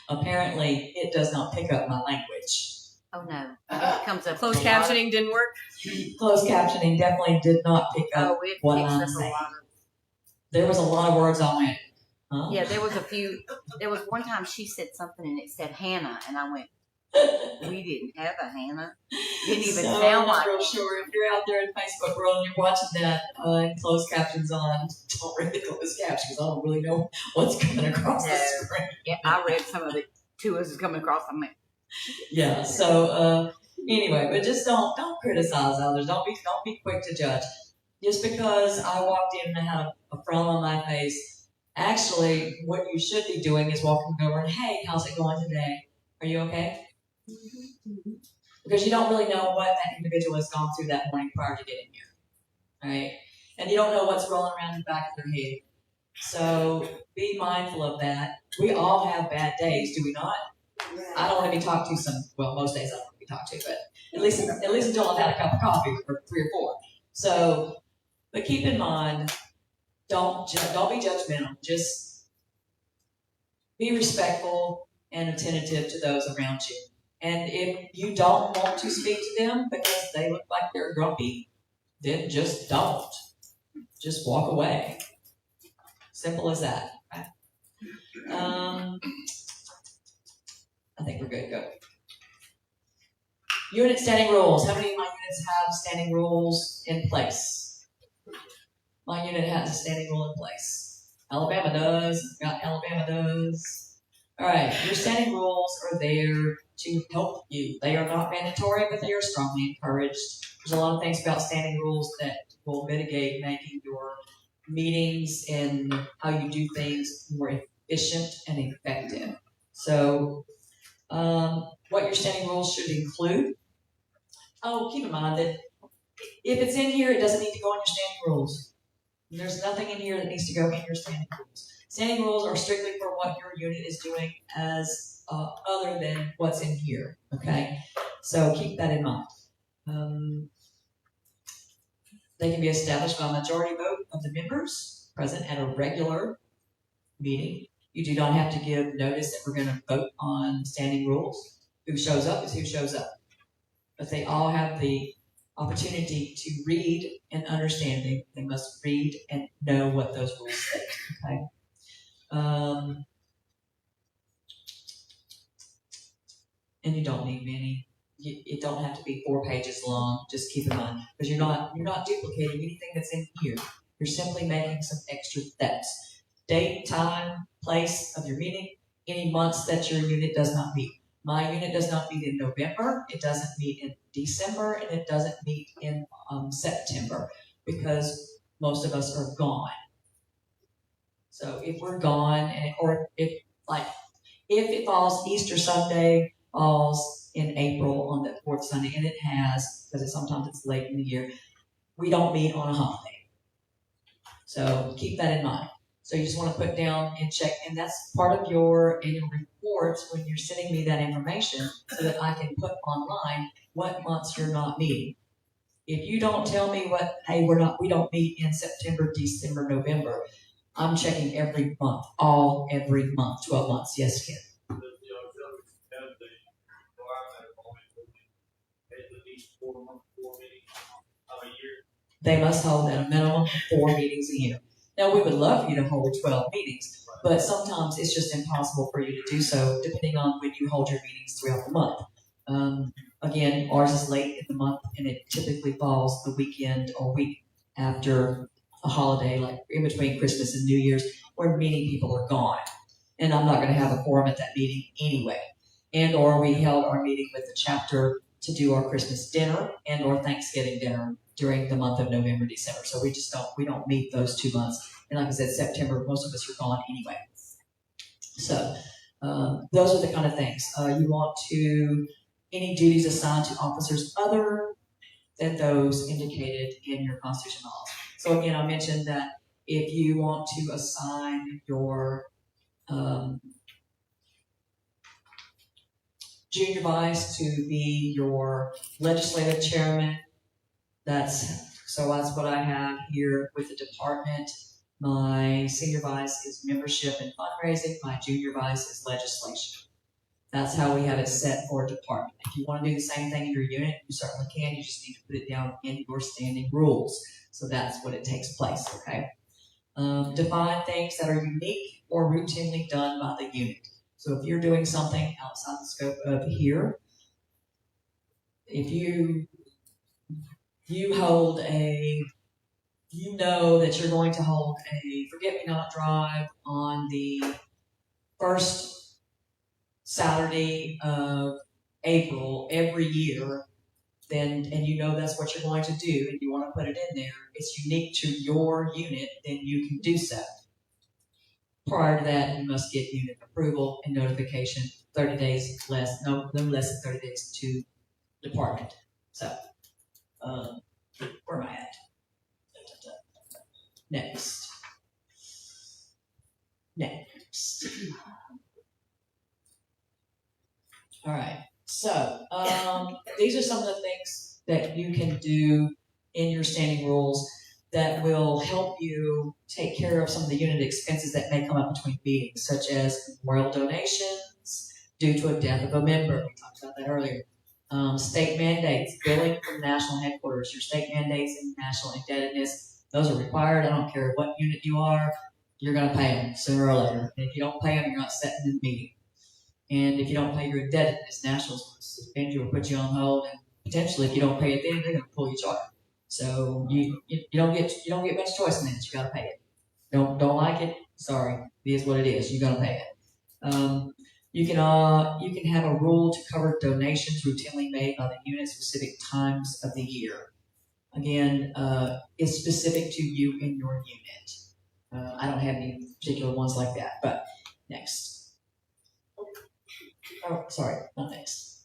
Apparently, it does not pick up my language. Oh no, it comes up. Closed captioning didn't work? Closed captioning definitely did not pick up what I'm saying. There was a lot of words I went, huh? Yeah, there was a few. There was one time she said something and it said Hannah, and I went, we didn't have a Hannah. Didn't even sound I'm like not real sure. If you're out there in Facebook world and you're watching that and closed captions on, don't read the closed captions because I don't really know what's coming across the screen. Yeah, I read some of it too as it's coming across. I mean, yeah. So anyway, but just don't criticize others. Don't be quick to judge. Just because I walked in and had a frown on my face, actually, what you should be doing is walking over and, hey, how's it going today? Are you okay? Because you don't really know what that individual has gone through that morning prior to getting here, right? And you don't know what's rolling around in the back of their head. So be mindful of that. We all have bad days, do we not? I don't want to be talked to most days I don't want to be talked to, but at least until I've had a cup of coffee or 3 or 4. So, but keep in mind, don't be judgmental. Just be respectful and attentive to those around you. And if you don't want to speak to them because they look like they're grumpy, then just don't. Just walk away. Simple as that. Right? I think we're good. Go. Unit standing rules. How many of my units have standing rules in place? My unit has a standing rule in place. Alabama does. Alabama does. All right. Your standing rules are there to help you. They are not mandatory, but they are strongly encouraged. There's a lot of things about standing rules that will mitigate making your meetings and how you do things more efficient and effective. So, what your standing rules should include. Oh, keep in mind that if it's in here, it doesn't need to go in your standing rules. There's nothing in here that needs to go in your standing rules. Standing rules are strictly for what your unit is doing as other than what's in here, okay? So keep that in mind. They can be established by a majority vote of the members present at a regular meeting. You do not have to give notice that we're going to vote on standing rules. Who shows up is who shows up. But they all have the opportunity to read and understand them. They must read and know what those rules say, okay? And you don't need many. It don't have to be 4 pages long. Just keep in mind, because you're not duplicating anything that's in here. You're simply making some extra steps. Date, time, place of your meeting, any months that your unit does not meet. My unit does not meet in November. It doesn't meet in December, and it doesn't meet in September because most of us are gone. So if we're gone, or if it falls Easter Sunday falls in April on the 4th Sunday, and it has, because sometimes it's late in the year, we don't meet on a holiday. So keep that in mind. So you just want to put down and check, and that's part of your annual reports when you're sending me that information so that I can put online what months you're not meeting. If you don't tell me we don't meet in September, December, November, I'm checking every month, every month, 12 months. Yes, Ken. They must hold at a minimum of 4 meetings a year. Now, we would love for you to hold 12 meetings, but sometimes it's just impossible for you to do so, depending on when you hold your meetings throughout the month. Again, ours is late in the month, and it typically falls the weekend or week after a holiday, like in between Christmas and New Year's, where many people are gone. And I'm not going to have a quorum at that meeting anyway. And or we held our meeting with the chapter to do our Christmas dinner and or Thanksgiving dinner during the month of November, December. So we don't meet those 2 months. And like I said, September, most of us are gone anyway. So those are the kind of things. You want any duties assigned to officers other than those indicated in your Constitution laws. So again, I mentioned that if you want to assign your junior vice to be your legislative chairman, that's what I have here with the department. My senior vice is membership and fundraising. My junior vice is legislation. That's how we have it set for a department. If you want to do the same thing in your unit, you certainly can. You just need to put it down in your standing rules. So that's what it takes place, okay? Define things that are unique or routinely done by the unit. So if you're doing something outside the scope of here, if you know that you're going to hold a forget-me-not drive on the first Saturday of April every year, and you know that's what you're going to do, and you want to put it in there, it's unique to your unit, then you can do so. Prior to that, you must get unit approval and notification 30 days less, no less than 30 days to department. So, where am I at? Next. All right. So, these are some of the things that you can do in your standing rules. that will help you take care of some of the unit expenses that may come up between meetings, such as memorial donations due to a death of a member. We talked about that earlier. State mandates, billing from national headquarters, your state mandates and national indebtedness, those are required. I don't care what unit you are, you're going to pay them sooner or later. And if you don't pay them, you're not setting in the meeting. And if you don't pay your indebtedness, nationals will suspend you or put you on hold, and potentially if you don't pay it then, they're going to pull your charge. So you don't get much choice in this. You got to pay it. Don't like it? Sorry, it is what it is. You got to pay it. You can have a rule to cover donations routinely made by the unit specific times of the year. Again, it's specific to you and your unit. I don't have any particular ones like that. But next. Oh, sorry, not next.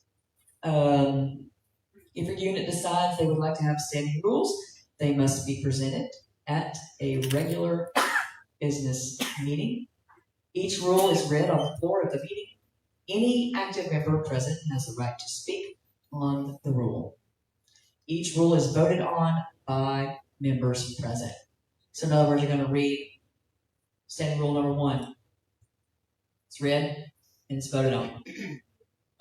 If your unit decides they would like to have standing rules, they must be presented at a regular business meeting. Each rule is read on the floor of the meeting. Any active member present has the right to speak on the rule. Each rule is voted on by members present. So in other words, you're going to read standing rule number 1. It's read and it's voted on.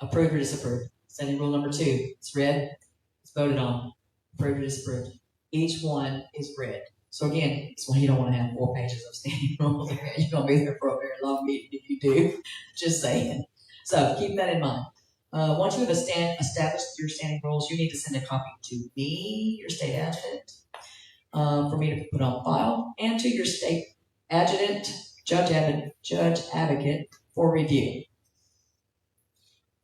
Approved or disapproved. Standing rule number 2. It's read, it's voted on. Approved or disapproved. Each one is read. So again, it's why you don't want to have 4 pages of standing rules. You're going to be there for a very long meeting if you do. Just saying. So keep that in mind. Once you have established your standing rules, you need to send a copy to me, your state adjutant, for me to put on file, and to your state adjutant, judge advocate for review.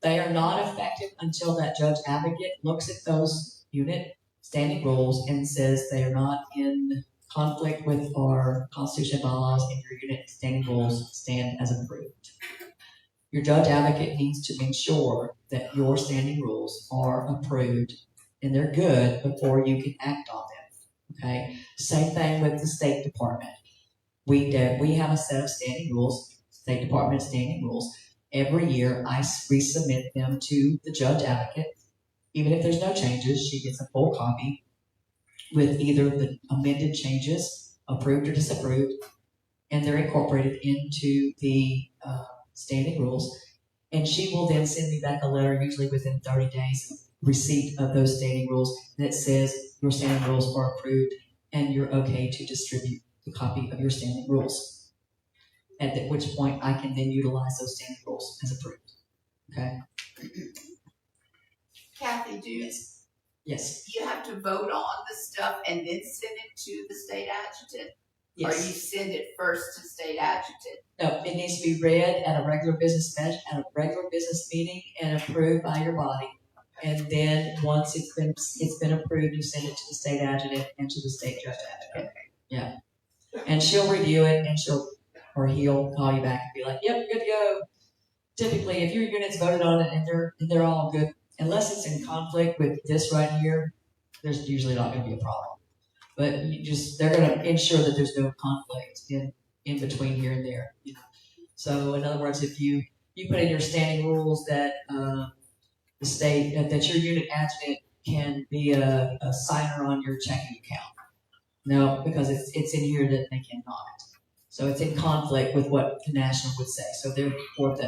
They are not effective until that judge advocate looks at those unit standing rules and says they are not in conflict with our Constitution and bylaws, and your unit standing rules stand as approved. Your judge advocate needs to ensure that your standing rules are approved and they're good before you can act on them. Okay. Same thing with the State Department. We have a set of standing rules, State Department standing rules. Every year I resubmit them to the judge advocate. Even if there's no changes, she gets a full copy with either the amended changes, approved or disapproved, and they're incorporated into the standing rules. And she will then send me back a letter, usually within 30 days of receipt of those standing rules, that says your standing rules are approved and you're okay to distribute the copy of your standing rules. At which point I can then utilize those standing rules as approved. Okay? Kathy, Yes. you have to vote on the stuff and then send it to the state adjutant? Yes. Or you send it first to state adjutant? No, it needs to be read at a regular business meeting and approved by your body. And then once it's been approved, you send it to the state adjutant and to the state judge advocate. Okay. Yeah. And she'll review it, and he'll call you back and be like, "Yep, good to go." Typically, if your unit's voted on it and they're all good, unless it's in conflict with this right here, there's usually not going to be a problem. But they're going to ensure that there's no conflict in between here and there. You know? So in other words, if you put in your standing rules that the state that your unit adjutant can be a signer on your checking account. No, because it's in here that they cannot. So it's in conflict with what the national would say. So therefore,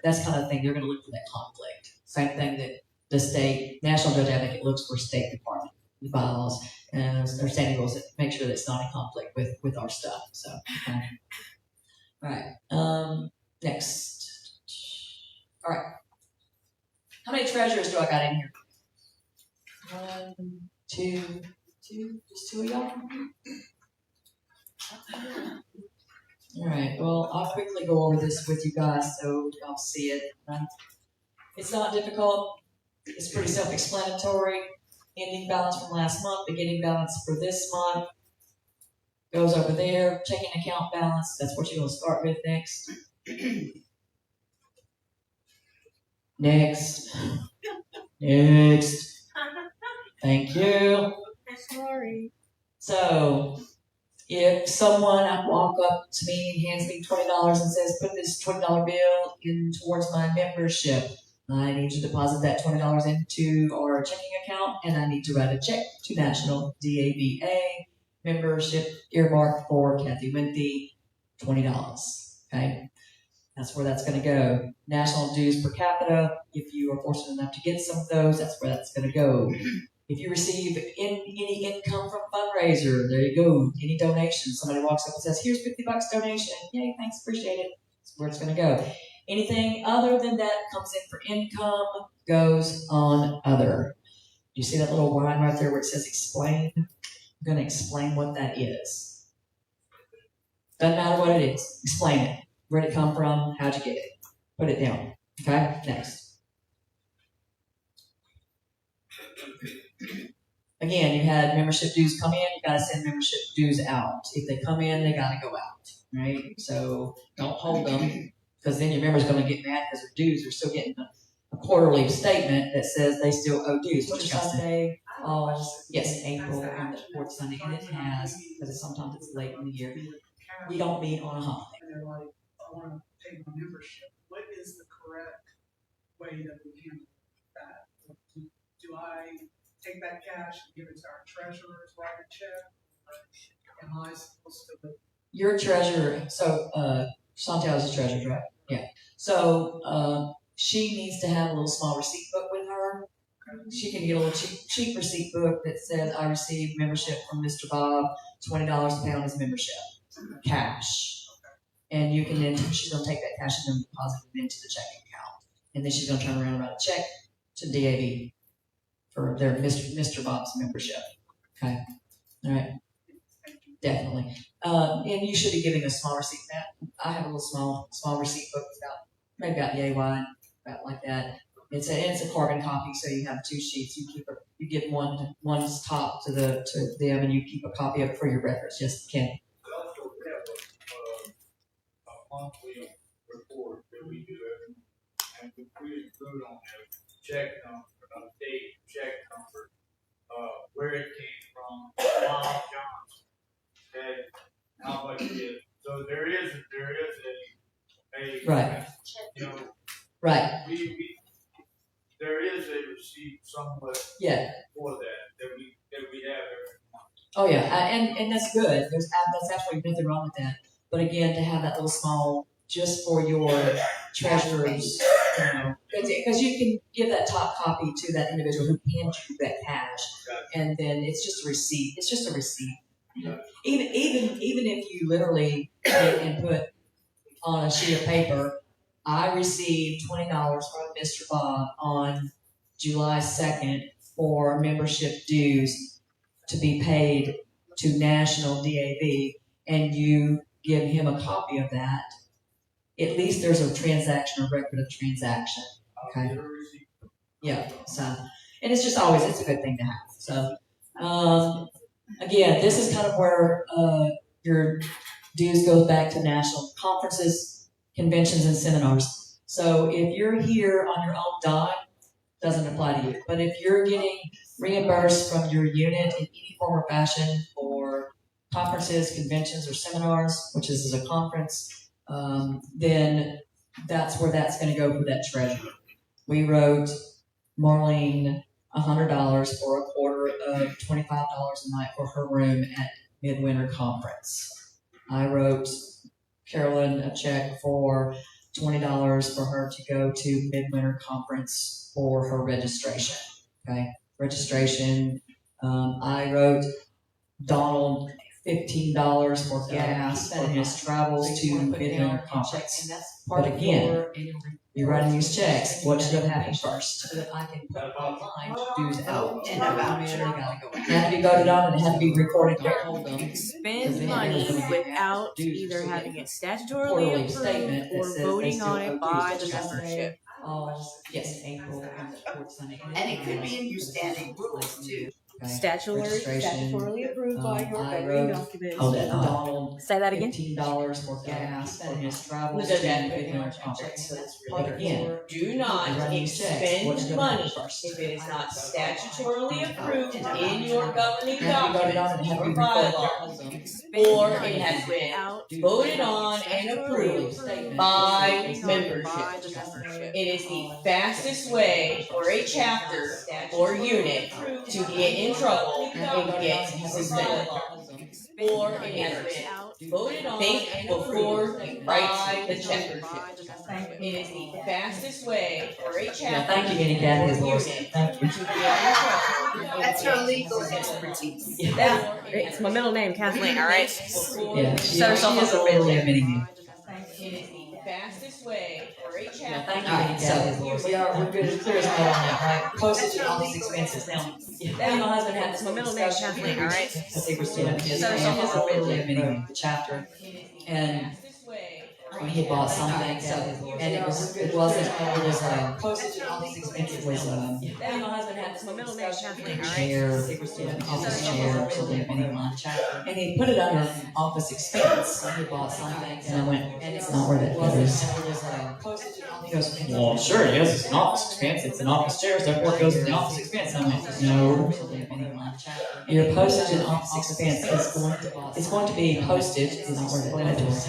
that's kind of thing they're going to look for that conflict. Same thing that the state national judge advocate looks for State Department bylaws and their standing rules that make sure that it's not in conflict with our stuff. So, okay. All right. Next. All right. How many treasurers do I got in here? 1, 2, just 2 of y'all? All right, well, I'll quickly go over this with you guys so y'all see it. It's not difficult. It's pretty self-explanatory. Ending balance from last month, beginning balance for this month. Goes over there. Checking account balance, that's what you're going to start with next. Next. Thank you. Sorry. So, if someone walk up to me and hands me $20 and says, "Put this $20 bill in towards my membership," I need to deposit that $20 into our checking account, and I need to write a check to National DAVA membership earmarked for Kathleen Wenthe, $20. Okay, that's where that's going to go. National dues per capita. If you are fortunate enough to get some of those, that's where that's going to go. If you receive any income from fundraiser, there you go. Any donation, somebody walks up and says, "Here's $50 donation." Yay, thanks, appreciate it. That's where it's going to go. Anything other than that comes in for income goes on other. You see that little line right there where it says explain? I'm going to explain what that is. Doesn't matter what it is. Explain it. Where'd it come from? How'd you get it? Put it down. Okay? Next. Again, you had membership dues come in, you got to send membership dues out. If they come in, they got to go out, right? So don't hold them, because then your member's going to get mad because their dues are still getting a quarterly statement that says they still owe dues. Which Sunday? Yes, April on the fourth Sunday, and it has, because sometimes it's late in the year. We don't meet on a holiday. And they're like, I want to pay my membership. What is the correct way that we handle that? Do I take that cash and give it to our treasurer's write a check? Or am I supposed to? Your treasurer, so Chantel is the treasurer, right? Yeah. So she needs to have a little small receipt book with her. She can get a little cheap receipt book that says, "I received membership from Mr. Bob, $20 to pay on his membership, cash." And you can then, she's going to take that cash and then deposit it into the checking account. And then she's going to turn around and write a check to DAV for their Mr. Bob's membership. Okay. All right. Definitely. And you should be giving a small receipt. I have a little small receipt book maybe about yay wide, about like that. It's a carbon copy, so you have 2 sheets. You give one's top to them, and you keep a copy of it for your records. Yes, Ken. We also have a monthly report that we do every month, and we include on there check number, date, check number, where it came from, Bob Johnson, okay, how much it is. So there is a Right. You know, Right. There is a receipt somewhat for that we have every month. Oh yeah, and that's good. That's absolutely nothing wrong with that. But again, to have that little small, just for your treasurers, because you can give that top copy to that individual who hands you that cash, and then it's just a receipt. It's just a receipt. Even if you literally take and put on a sheet of paper, I received $20 from Mr. Bob on July 2nd for membership dues to be paid to National DAV, and you give him a copy of that. At least there's a transaction, a record of transaction. Okay. Yeah. So, and it's just always, it's a good thing to have. So, again, this is kind of where your dues goes back to national conferences, conventions, and seminars. So if you're here on your own dime, doesn't apply to you. But if you're getting reimbursed from your unit in any form or fashion for conferences, conventions, or seminars, which is a conference, then that's where that's going to go for that treasurer. We wrote Marlene $100 for a quarter of $25 a night for her room at Midwinter Conference. I wrote Carolyn a check for $20 for her to go to Midwinter Conference for her registration. Okay, registration. I wrote Donald $15 for gas for his travels to Midwinter Conference. But again, you're writing these checks. What should have happened first? So that I can put online dues out. And about It had to be voted on and it had to be recorded here. Spend money without either having it statutorily approved or voting on it by the membership. Yes, April on the fourth Sunday. And it could be in your standing rules too. Statutorily approved by your I voting wrote documents. Donald Say that again. $15 for gas for his travels Who to does that? Midwinter Conference. But again, Do not expend money if it is not statutorily approved in your governing documents or bylaws, or it has been voted on and approved by membership. It is the fastest way for a chapter or unit to get in trouble and get suspended. or it has been voted on before you write the check. It is the fastest way for a Yeah, chapter thank you, Minnie Kathy, as well. unit Thank you. to be That's her legal expertise. It's my middle name, Kathleen, all right? Yeah, she is a really a mini. It is the fastest way for a Yeah, chapter. thank you, Minnie Kathy. We're good, as clear as mud on that, right? Postage and office expenses. Now, me and my husband had this My middle discussion. name's Kathleen, all right? As he was doing his, and he is a really a mini, the chapter. And he had bought something, and it wasn't, it was postage and office expenses was, me and my husband had this My middle name's Kathleen, all right? chair, office chair, something, mini one, and he put it under office expense. He bought something, and I went, and it's not where that goes. He goes, well, sure, yes, it's an office expense, it's an office chair, so therefore it goes in the office expense. I went, no. Your postage and office expense is going to be postage, is not where that goes.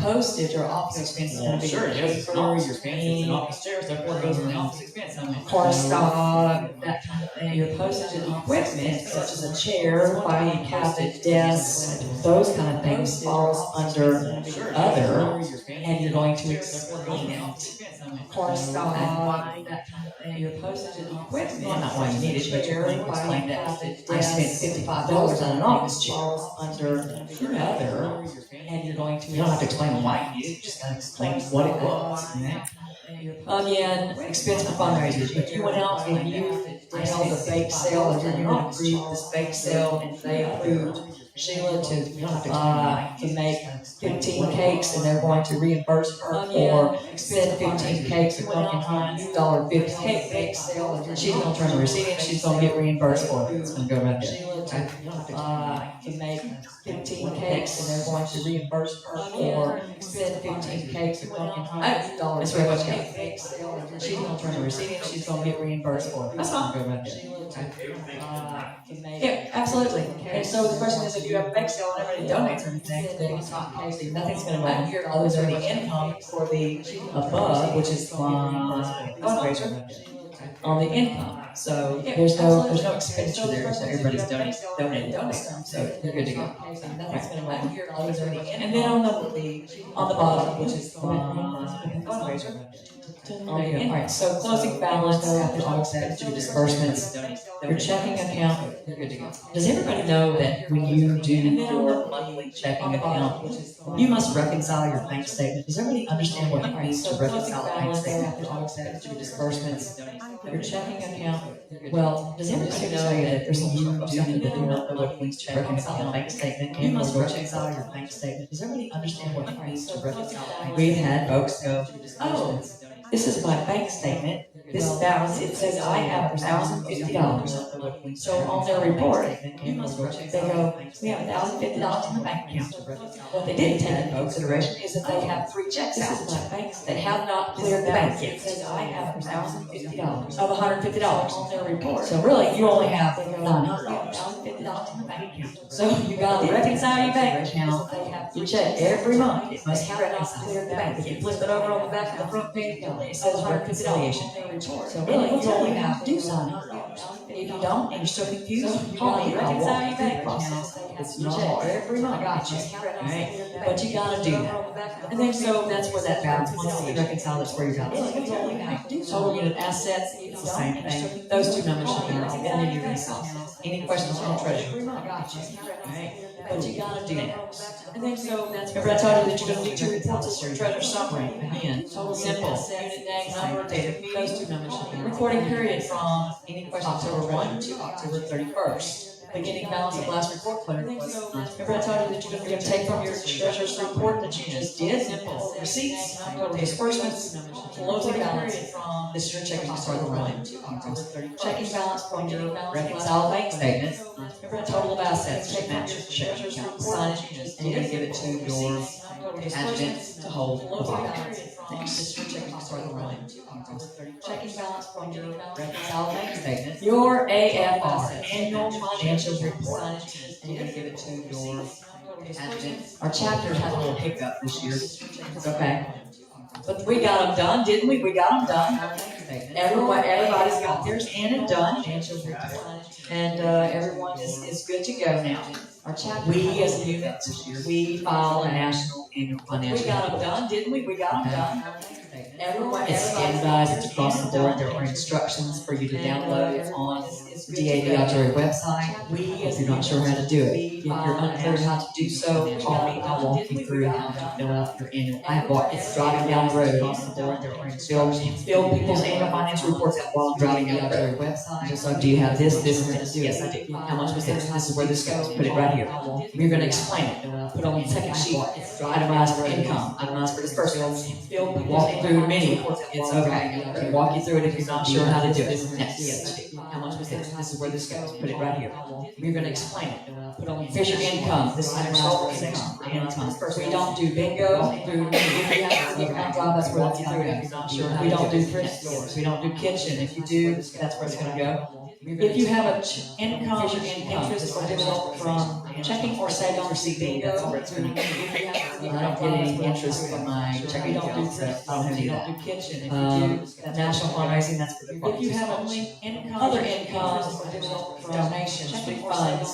Postage or office expense is going to be Sure, yes, it's an paper, office your expense, it's an pen, office chair, so therefore it goes in the office expense. I went, cornstarch, that kind of thing. Your postage and equipment, such as a chair, filing cabinet, desk, those kind of things falls under other, and you're going to explain it. Cornstarch, that kind of thing. Your postage and equipment, well, not why you need it, but you're going to explain that I spent $55 on an office chair under other, and you're going to. You don't have to explain why you need it. You just got to explain what it was. Again, expense for fundraisers. If you went out and you held a bake sale, and you're going to approve this bake sale, and they approved Sheila to make 15 cakes, and they're going to reimburse her for send 15 cakes at Pumpkin Hines, $1.50 cake bake sale. She's going to turn the receipt in. She's going to get reimbursed for it. It's going to go right there. To make 15 cakes, and they're going to reimburse her for send 15 cakes at Pumpkin Hines, $1.50 cake bake sale. She's going to turn the receipt in. She's going to get reimbursed for it. That's fine. Go right there. Yeah, absolutely. And so the question is, if you have a bake sale and everybody donates anything, then it's not costing, nothing's going to matter here other than the income for the above, which is fundraiser on the income. So there's no expenditure there, so everybody's donating. So you're good to go. Nothing's going to matter here other than the income. And then on the bottom, which is fundraiser. Alright, so closing balance after all expenditure disbursements, your checking account, you're good to go. Does everybody know that when you do your monthly checking account, you must reconcile your bank statement? Does everybody understand what it means to reconcile a bank statement after all expenditure disbursements? Your checking account, well, does everybody know that there's some you do need to do what it means to reconcile a bank statement? You must reconcile your bank statement. Does everybody understand what it means to reconcile a bank statement? We've had folks go, oh, this is my bank statement. This balance, it says I have $1,050. So on their report, they go, we have $1,050 in the bank account. What they didn't take into consideration is that they have 3 checks out that have not cleared the bank yet. It says I have $1,050 of $150 on their report. So really, you only have $900. $1,050 in the bank account. So you got to reconcile your bank account. You check every month. It must have not cleared the bank. If you flip it over on the back of the front page, it says reconciliation. So really, you only have to do $900. If you don't, and you're still confused, call me. Reconcile your bank account. It's not hard. Every month, I got you. Right? But you got to do that. And then so that's where that balance. Once you reconcile, that's where your balance is. Total unit assets, it's the same thing. Those 2 numbers should be wrong. And then you reconcile. Any questions on treasury? I got you. Right? But you got to do that. And then so that's where I told you that you're going to do 2 reports. This is your treasure summary. Again, total simple. Unit name, number, date of meeting. Those 2 numbers should be wrong. Recording period from October 1 to October 31st. Beginning balance of last report cleared was. Remember I told you that you're going to take from your treasurer's report that you just did. Simple. Receipts, total disbursements, closing balance. This is your checking balance. Checking balance from your reconciled bank statement. Remember total of assets. Check match your checking account. Sign it, and you're going to give it to your adjutant to hold the file. Next. Checking balance from your reconciled bank statement. Your AFR, annual financial report. And you're going to give it to your adjutant. Our chapters had a little hiccup this year. It's okay. But we got them done, didn't we? We got them done. Everybody's got theirs in and done. And everyone is good to go now. Our chapter. We as a unit this year, we file a national annual financial. We got them done, didn't we? We got them done. Everyone, it's standardized, it's across the board. There are instructions for you to download on the DAV Auxiliary website. If you're not sure how to do it, if you're unclear how to do so, call me. I'll walk you through how to fill out your annual. It's driving down the road across the board. There are instructions. Fill people's annual financial reports out while I'm driving down the road website. Just like, do you have this, this, and this? Yes, I do. How much was this? This is where this goes. Put it right here. You're going to explain it. Put on the second sheet. Itemized for income. Itemized for disbursements. Walk through many. It's okay. I can walk you through it if you're not sure how to do it. Next. How much was this? This is where this goes. Put it right here. You're going to explain it. Put on here's your income. This is itemized for income. We don't do bingo. If you have a job, that's where that's through it. If you're not sure how to do it. We don't do thrift stores. We don't do kitchen. If you do, that's where it's going to go. If you have an income, interest, or dividend from checking or savings or CD, that's where it's going to go. I don't get any interest from my checking account, so I don't have any of that. Kitchen, national fundraising, that's for the parks. If you have only other incomes or donations, funds,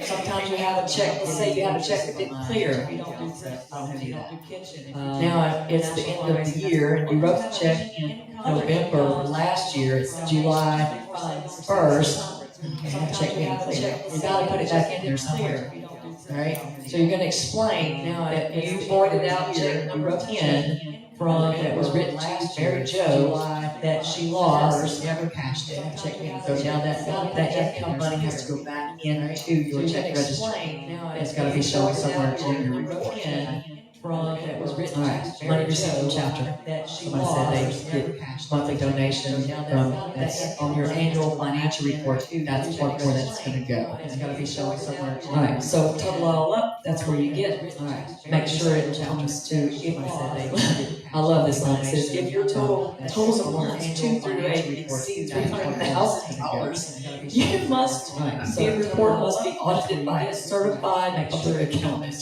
sometimes you have a check, let's say you have a check that didn't clear. I don't have any of that. Now it's the end of the year, and you wrote the check in November last year. It's July 1st. Check didn't clear. You gotta put it back in there somewhere. Alright? So you're gonna explain now that you voided out check number 10 from that was written to Mary Jo that she lost, never cashed it. Check didn't go down. That income money has to go back into your check register. It's gotta be shown somewhere in your report. From that was written money received from chapter. Somebody said they get monthly donation from that's on your annual financial report. That's what where that's going to go. It's got to be shown somewhere. All right. So total all up, that's where you get. All right. Make sure it comes to. I love this line. It says if your totals of lines 2 through 8 exceed $300,000, you must. Your report must be audited by a certified public accountant.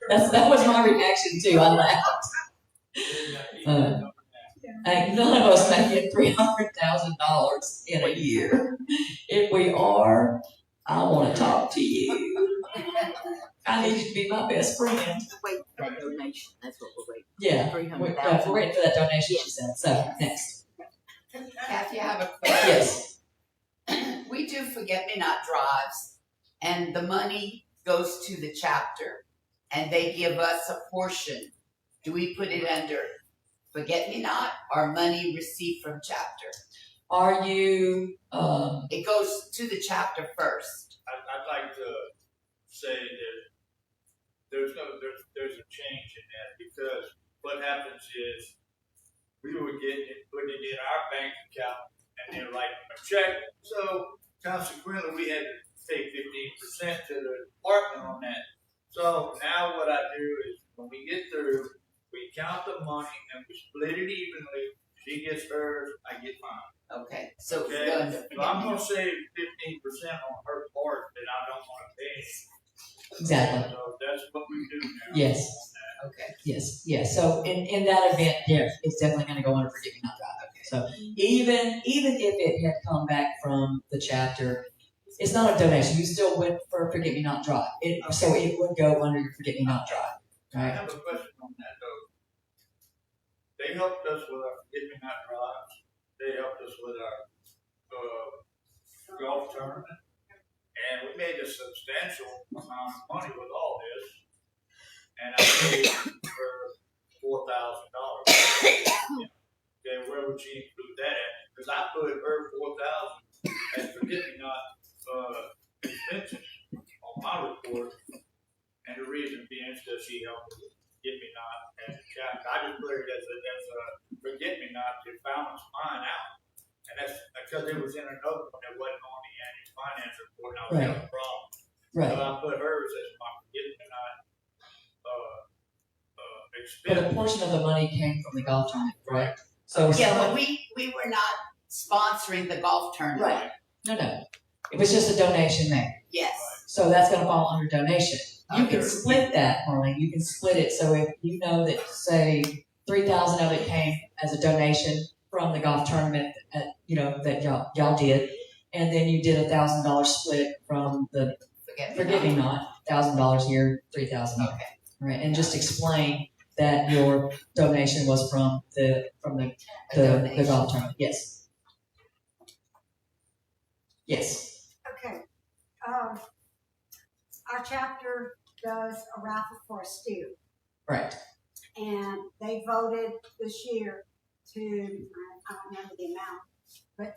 That was my reaction too. I laughed. None of us make $300,000 in a year. If we are, I want to talk to you. I need you to be my best friend. Wait for that donation. That's what we're waiting. Yeah, we're waiting for that donation. She said. So next. Kathy, I have a question. Yes. We do forget-me-not drives, and the money goes to the chapter, and they give us a portion. Do we put it under forget-me-not or money received from chapter? Are you? It goes to the chapter first. I'd like to say that there's a change in that, because what happens is we were getting it, putting it in our bank account, and they're writing a check. So consequently, we had to take 15% to the department on that. So now what I do is when we get through, we count the money and we split it evenly. She gets hers, I get mine. Okay, so okay. So I'm going to save 15% on her part that I don't want to pay. Exactly. So that's what we do now. Yes. Okay. Yes. So in that event, yeah, it's definitely going to go under forget-me-not drive. Okay. So even if it had come back from the chapter, it's not a donation. You still went for forget-me-not drive. So it would go under your forget-me-not drive. Right? I have a question on that though. They helped us with our forget-me-not drives. They helped us with our golf tournament, and we made a substantial amount of money with all this. And I paid her $4,000. Okay, where would she include that at? Because I put her $4,000 as forget-me-not expenses on my report, and the reason being is that she helped with forget-me-not as a chapter. I just put it as a forget-me-not to balance mine out, and that's because it was in another one that wasn't on the annual finance report, and I was having a problem. Right. So I put hers as my forget-me-not expense. But a portion of the money came from the golf tournament, correct? So yeah, but we were not sponsoring the golf tournament. Right. No. It was just a donation there. Yes. So that's going to fall under donation. You can split that, Marlene. You can split it. So if you know that, say, 3,000 of it came as a donation from the golf tournament, that y'all did, and then you did $1,000 split from the Forgive Me Not, $1,000 here, $3,000. Okay. Right, and just explain that your donation was from the golf tournament. Yes. Yes. Okay. Our chapter does a raffle for a steer. Right. And they voted this year to, I don't remember the amount, but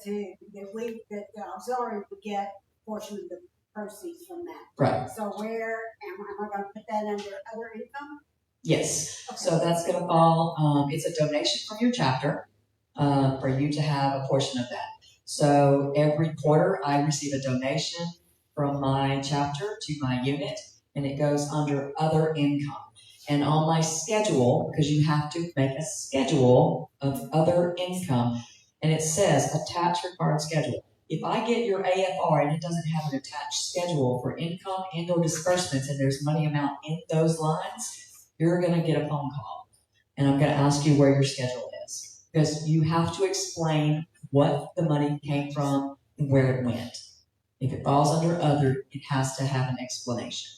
that the auxiliary would get a portion of the proceeds from that. Right. So where am I going to put that under other income? Yes. Okay. So that's going to fall. It's a donation from your chapter for you to have a portion of that. So every quarter, I receive a donation from my chapter to my unit, and it goes under other income. And on my schedule, because you have to make a schedule of other income, and it says attach required schedule. If I get your AFR and it doesn't have an attached schedule for income and or disbursements, and there's money amount in those lines, you're going to get a phone call. And I'm going to ask you where your schedule is. Because you have to explain what the money came from and where it went. If it falls under other, it has to have an explanation.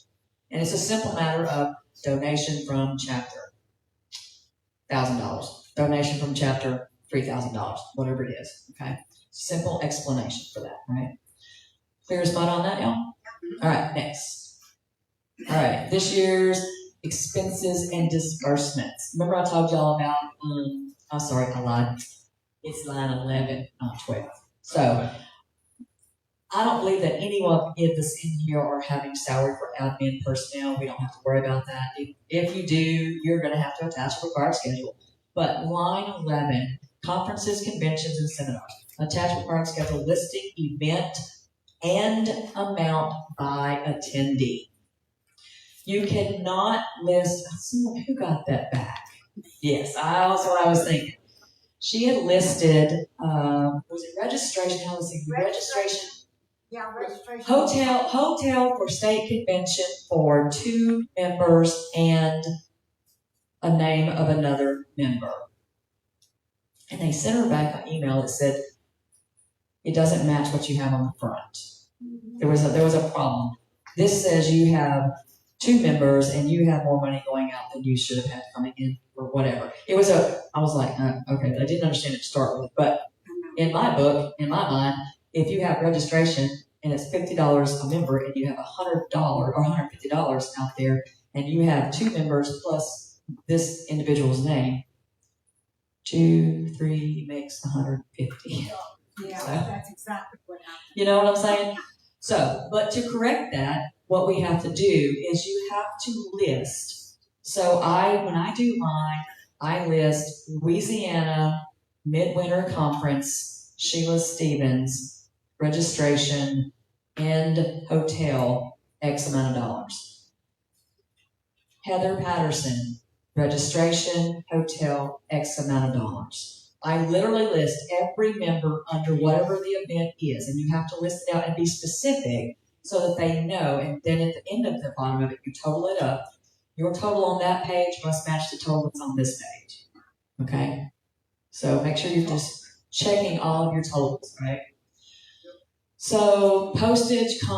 And it's a simple matter of donation from chapter, $1,000. Donation from chapter, $3,000, whatever it is, okay? Simple explanation for that, right? Clear spot on that, y'all? All right, next. All right, this year's expenses and disbursements. Remember I told y'all about, I'm sorry, I lied. It's line 11, not 12. So, I don't believe that any of us in here are having salary for admin personnel. We don't have to worry about that. If you do, you're going to have to attach a required schedule. But line 11, conferences, conventions, and seminars. Attach required schedule listing event and amount by attendee. You cannot list, who got that back? Yes, that's what I was thinking. She had listed, was it registration? How was it? Registration. Yeah, registration. Hotel for state convention for 2 members and a name of another member. And they sent her back an email that said, it doesn't match what you have on the front. There was a problem. This says you have 2 members and you have more money going out than you should have had coming in or whatever. I was like, okay, I didn't understand it to start with, but in my book, in my mind, if you have registration and it's $50 a member and you have $100 or $150 out there and you have 2 members plus this individual's name, 2, 3 makes 150. Yeah, So, that's exactly what happened. you know what I'm saying? So, but to correct that, what we have to do is you have to list. So when I do mine, I list Louisiana Midwinter Conference, Sheila Stevens, registration, and hotel, X amount of dollars. Heather Patterson, registration, hotel, X amount of dollars. I literally list every member under whatever the event is, and you have to list it out and be specific so that they know, and then at the end of the bottom of it, you total it up. Your total on that page must match the total that's on this page, okay? So make sure you're just checking all of your totals, right? So postage and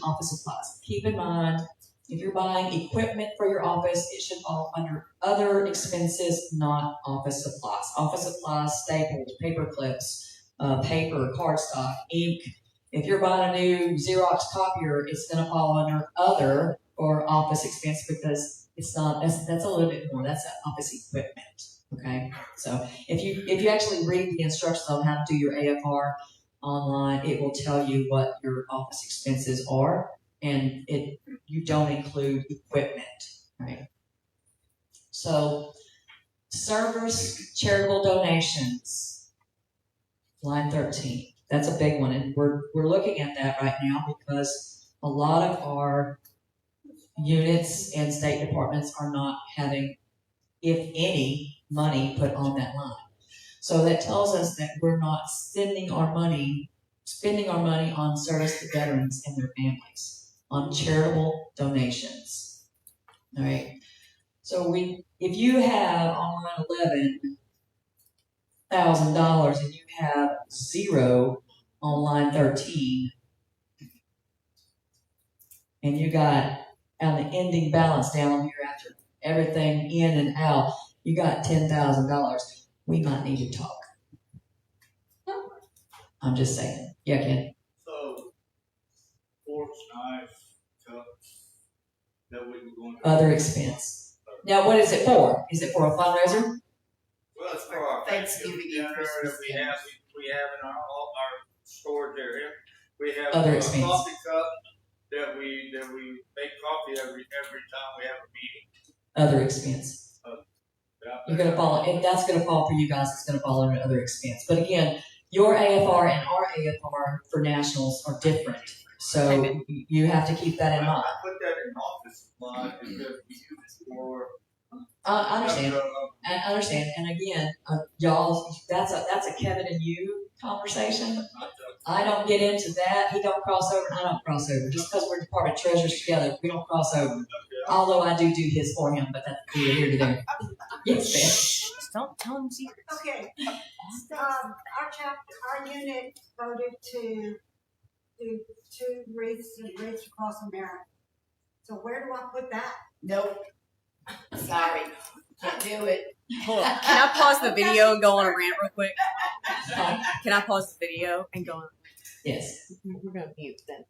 office supplies. Keep in mind, if you're buying equipment for your office, it should fall under other expenses, not office supplies. Office supplies, staples, paper clips, paper, cardstock, ink. If you're buying a new Xerox copier, it's going to fall under other or office expense because that's a little bit more. That's office equipment. Okay. So if you actually read the instructions on how to do your AFR online, it will tell you what your office expenses are, and you don't include equipment, right? So service charitable donations, line 13. That's a big one, and we're looking at that right now because a lot of our units and state departments are not having, if any, money put on that line. So that tells us that we're not spending our money on service to veterans and their families, on charitable donations. All right. So if you have on line $11,000 and you have 0 on line 13. And you got on the ending balance down here after everything in and out, you got $10,000. We might need to talk. I'm just saying. Yeah, Ken. So, forks, knives, cups, that we were going to. Other expense. Now, what is it for? Is it for a fundraiser? Well, it's for our Thanksgiving dinner and Christmas that we have in our storage area. We have Other a expense. coffee cup that we make coffee every time we have a meeting. Other expense. You're gonna fall, if that's gonna fall for you guys, it's gonna fall under other expense. But again, your AFR and our AFR for nationals are different. So you have to keep that in mind. I put that in office supplies because we use it for. I understand. I understand. And again, y'all, that's a Kevin and you conversation. I don't get into that. He don't cross over and I don't cross over. Just because we're Department Treasurers together, we don't cross over. Although I do his for him, but that's neither here nor there. Yes, Just don't tell him secrets. Okay, our unit voted to do 2 wreaths and wreaths across America. So where do I put that? Nope. Sorry, can't do it. Hold on. Can I pause the video and go on a rant real quick? Can I pause the video and go on? yes. We're gonna mute then.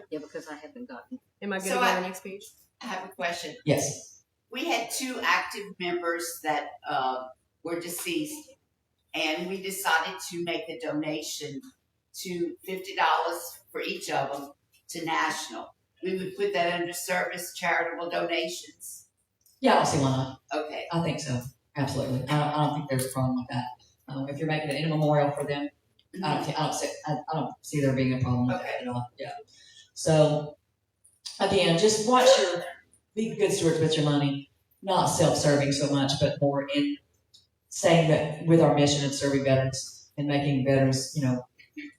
Yeah, because I haven't gotten. Am I good So to go to I- the next page? I have a question. Yes. We had 2 active members that were deceased, and we decided to make a donation to $50 for each of them to National. We would put that under service charitable donations. Yeah, I don't see why not. Okay. I think so. Absolutely. I don't think there's a problem with that. If you're making it in a memorial for them, I don't see there being a problem with that at all. Yeah. So again, just be good stewards with your money, not self-serving so much, but more in saying that with our mission of serving veterans and making veterans,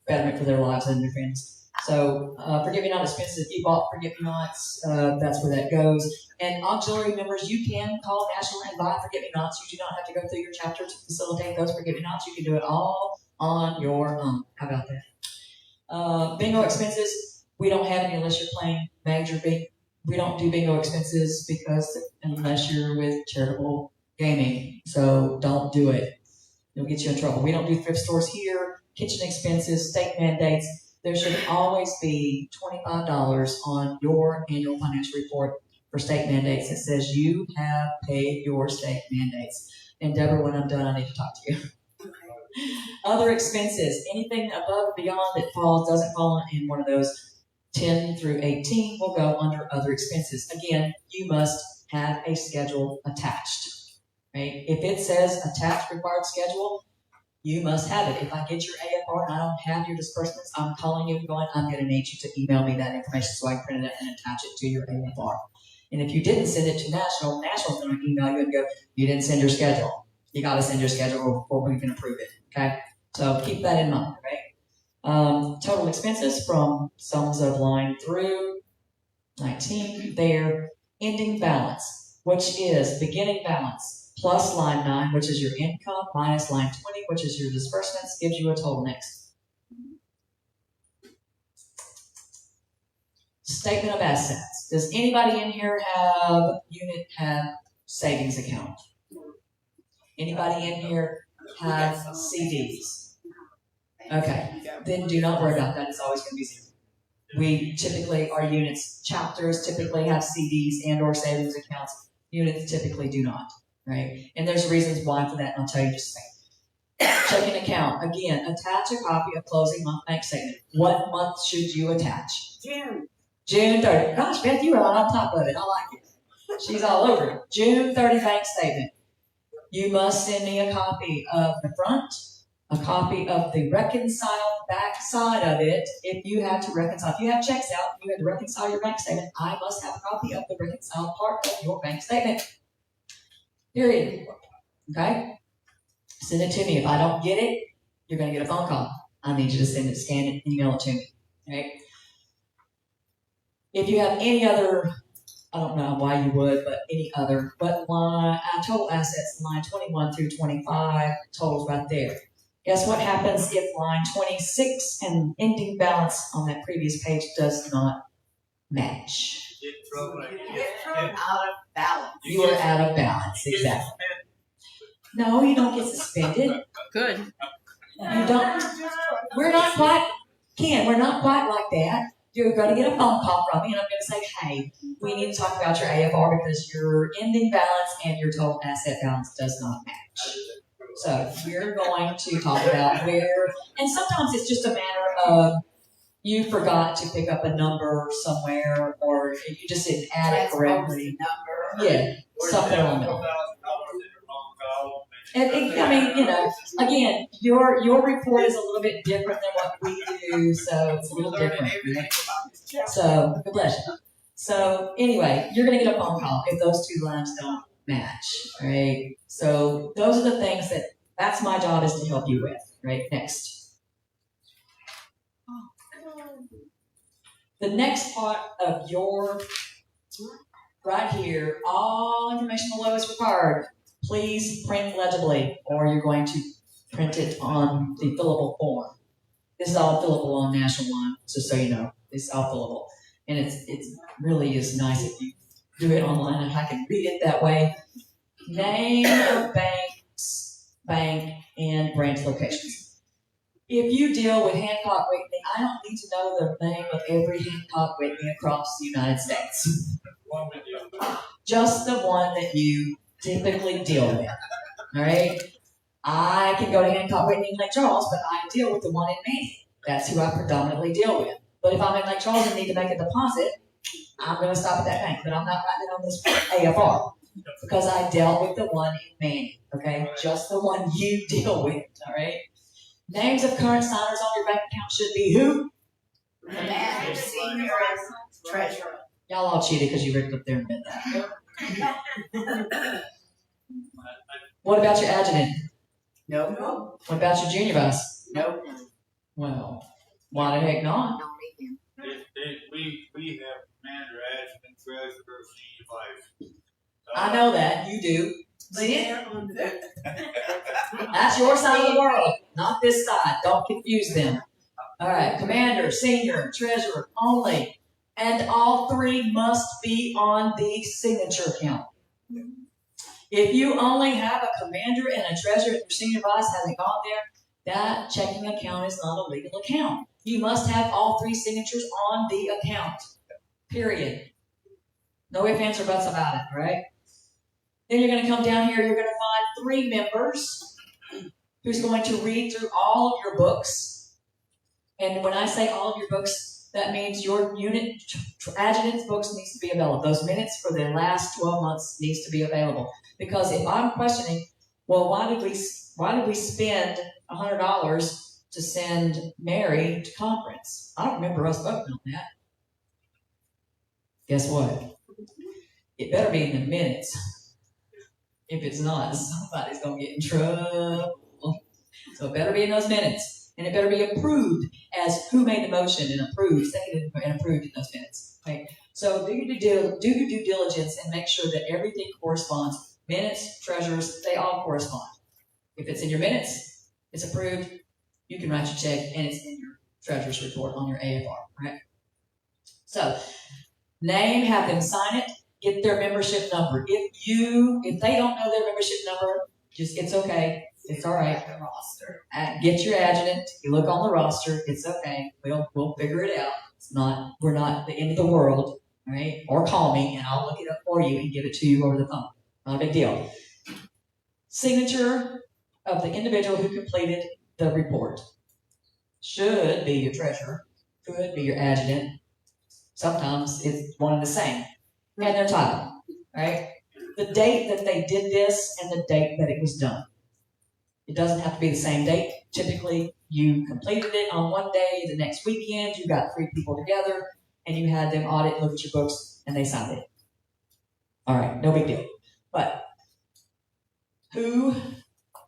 betterment for their lives and their friends. So forgive me not expenses. If you bought forgive me nots, that's where that goes. And auxiliary members, you can call National and buy forgive me nots. You do not have to go through your chapter to facilitate those forgive me nots. You can do it all on your own. How about that? Bingo expenses, we don't have any unless you're playing major big. We don't do bingo expenses unless you're with charitable gaming. So don't do it. It'll get you in trouble. We don't do thrift stores here. Kitchen expenses, state mandates. There should always be $25 on your annual financial report for state mandates that says you have paid your state mandates. And Deborah, when I'm done, I need to talk to you. Other expenses, anything above and beyond that doesn't fall in one of those 10 through 18 will go under other expenses. Again, you must have a schedule attached. Right? If it says attached required schedule, you must have it. If I get your AFR and I don't have your disbursements, I'm calling you and going, I'm going to need you to email me that information so I can print it out and attach it to your AFR. And if you didn't send it to National, National's going to email you and go, you didn't send your schedule. You got to send your schedule before we can approve it. Okay? So keep that in mind, right? Total expenses from sums of line through 19 there. Ending balance, which is beginning balance, plus line 9, which is your income, minus line 20, which is your disbursements, gives you a total next. Statement of assets. Does anybody in here have savings account? Anybody in here have CDs? Okay, then do not worry about that. It's always going to be 0. We typically, our units, chapters typically have CDs and or savings accounts. Units typically do not. Right? And there's reasons why for that, and I'll tell you just a second. Checking account. Again, attach a copy of closing month bank statement. What month should you attach? June. June 30. Gosh, Beth, you are on top of it. I like it. She's all over it. June 30 bank statement. You must send me a copy of the front, a copy of the reconciled back side of it. If you have to reconcile, if you have checks out, you have to reconcile your bank statement. I must have a copy of the reconciled part of your bank statement. Period. Okay? Send it to me. If I don't get it, you're going to get a phone call. I need you to send it, scan it, email it to me. Right? If you have any other, I don't know why you would, but any other, but line, total assets, line 21 through 25, totals right there. Guess what happens if line 26 and ending balance on that previous page does not match? Out of balance. You are out of balance, exactly. No, you don't get suspended. Good. You don't. We're not quite, Ken, we're not quite like that. You're going to get a phone call from me and I'm going to say, hey, we need to talk about your AFR because your ending balance and your total asset balance does not match. So we're going to talk about where, and sometimes it's just a matter of you forgot to pick up a number somewhere or you just didn't add it correctly. Yeah, something along that line. And I mean, again, your report is a little bit different than what we do, so it's a little different, right? So, God bless you. So, anyway, you're going to get a phone call if those two lines don't match, right? So, those are the things that's my job is to help you with, right? Next. The next part of your, right here, all information below is required. Please print legibly, or you're going to print it on the fillable form. This is all fillable on National Line, just so you know. It's all fillable. And it really is nice if you do it online and I can read it that way. Name of banks, bank, and branch locations. If you deal with Hancock Whitney, I don't need to know the name of every Hancock Whitney across the United States. Just the one that you typically deal with. All right? I can go to Hancock Whitney in Lake Charles, but I deal with the one in Maine. That's who I predominantly deal with. But if I'm in Lake Charles and need to make a deposit, I'm going to stop at that bank. But I'm not writing it on this AFR because I dealt with the one in Maine. Okay? Just the one you deal with. All right? Names of current signers on your bank account should be who? Commander, senior, treasurer. Y'all all cheated because you ripped up there and read that. What about your adjutant? No. What about your junior vice? No. Well, why the heck not? Don't need him. We have commander, adjutant, treasurer, senior vice. I know that. You do. See it? They're on the That's your side of the world, not this side. Don't confuse them. All right, commander, senior, treasurer only. And all three must be on the signature account. If you only have a commander and a treasurer and your senior vice hasn't gone there, that checking account is not a legal account. You must have all three signatures on the account. Period. No ifs, ands, or buts about it, right? Then you're going to come down here, you're going to find 3 members who's going to read through all of your books. And when I say all of your books, that means your unit adjutant's books needs to be available. Those minutes for the last 12 months needs to be available. Because if I'm questioning, well, why did we spend $100 to send Mary to conference? I don't remember us voting on that. Guess what? It better be in the minutes. If it's not, somebody's going to get in trouble. So it better be in those minutes. And it better be approved as who made the motion and approved, seconded and approved in those minutes. Okay? So do your due diligence and make sure that everything corresponds. Minutes, treasurers, they all correspond. If it's in your minutes, it's approved, you can write your check and it's in your treasurer's report on your AFR. Right? So name, have them sign it. Get their membership number. If they don't know their membership number, it's okay. It's all right. Get your adjutant. You look on the roster. It's okay. We'll figure it out. We're not the end of the world, all right? Or call me and I'll look it up for you and give it to you over the phone. Not a big deal. Signature of the individual who completed the report. Should be your treasurer. Could be your adjutant. Sometimes it's one and the same. And their title, right? The date that they did this and the date that it was done. It doesn't have to be the same date. Typically, you completed it on one day, the next weekend, you got 3 people together, and you had them audit, look at your books, and they signed it. All right, no big deal. But who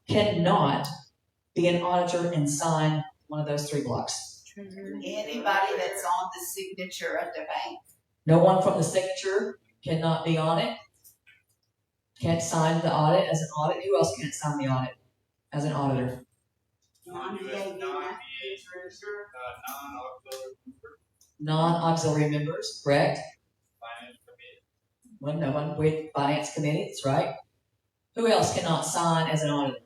cannot be an auditor and sign one of those 3 blocks? Anybody that's on the signature of the bank. No one from the signature cannot be on it. Can't sign the audit as an audit. Who else can't sign the audit as an auditor? Non-auxiliary members, correct? No one with finance committee, that's right. Who else cannot sign as an auditor?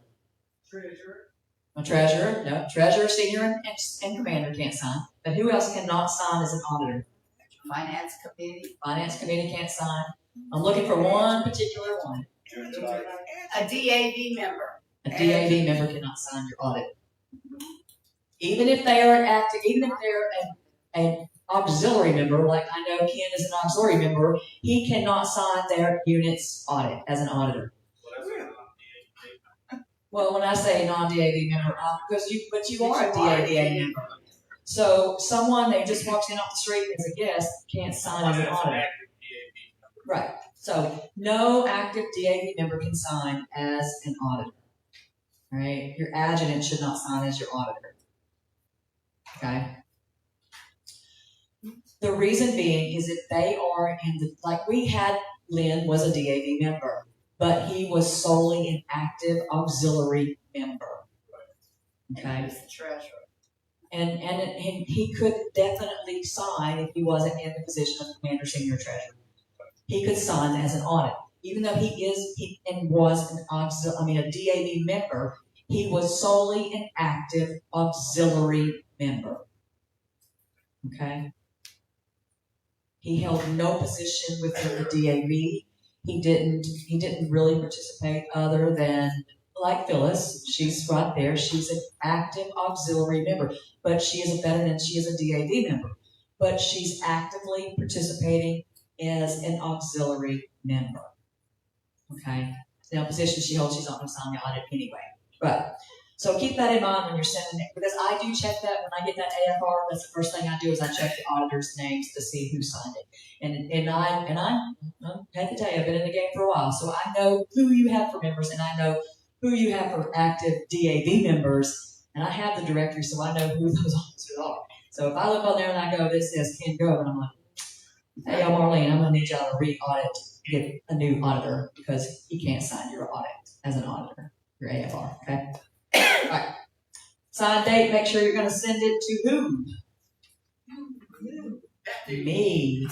Treasurer. A treasurer, no. Treasurer, senior, and commander can't sign. But who else cannot sign as an auditor? Finance committee. Finance committee can't sign. I'm looking for one particular one. A DAV member. A DAV member cannot sign your audit. Even if they are active, even if they're an auxiliary member, like I know Ken is an auxiliary member, he cannot sign their unit's audit as an auditor. Well, when I say non-DAV member, but you are a DAV member. So someone that just walks in off the street as a guest can't sign as an auditor. Right. So no active DAV member can sign as an auditor. Right? Your adjutant should not sign as your auditor. Okay? The reason being is that they are in the, like we had, Lynn was a DAV member, but he was solely an active auxiliary member. Okay? He's the treasurer. And he could definitely sign if he wasn't in the position of commander, senior treasurer. He could sign as an audit. Even though he was a DAV member, He was solely an active auxiliary member. Okay? He held no position within the DAV. He didn't really participate other than, like Phyllis, she's right there. She's an active auxiliary member, but she is a veteran and she is a DAV member. But she's actively participating as an auxiliary member. Okay? Now, position she holds, she's not going to sign the audit anyway. But so keep that in mind when you're sending it, because I do check that when I get that AFR. That's the first thing I do is I check the auditor's names to see who signed it. And I have to tell you, I've been in the game for a while, so I know who you have for members, and I know who you have for active DAV members, and I have the directory, so I know who those officers are. So if I look on there and I go, this says Ken Grove, and I'm like, hey, y'all, Marlene, I'm going to need y'all to re-audit, get a new auditor, because he can't sign your audit as an auditor, your AFR, okay? All right. Sign date, make sure you're going to send it to who? Me.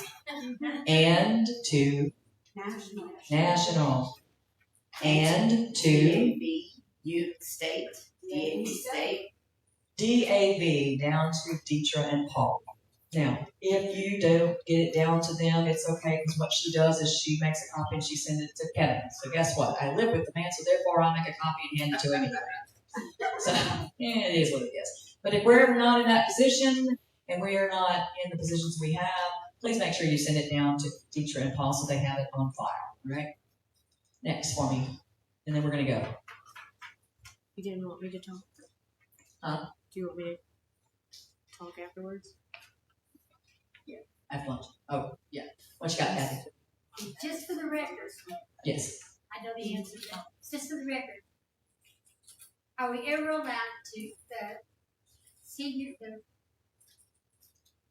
And to National. And to State, DAV state. DAV, down to Deetra and Paul. Now, if you don't get it down to them, it's okay, because what she does is she makes a copy and she sends it to Kevin. So guess what? I live with the man, so therefore I'll make a copy and hand it to him anyway. So, it is what it is. But if we're not in that position, and we are not in the positions we have, please make sure you send it down to Deetra and Paul so they have it on file, all right? Next for me, and then we're going to go. You didn't want me to talk? Huh? Do you want me to talk afterwards? Have lunch. Oh, yeah. What you got, Kathy? Just for the record, Yes. I know the answer to that. Just for the record, are we ever allowed to, the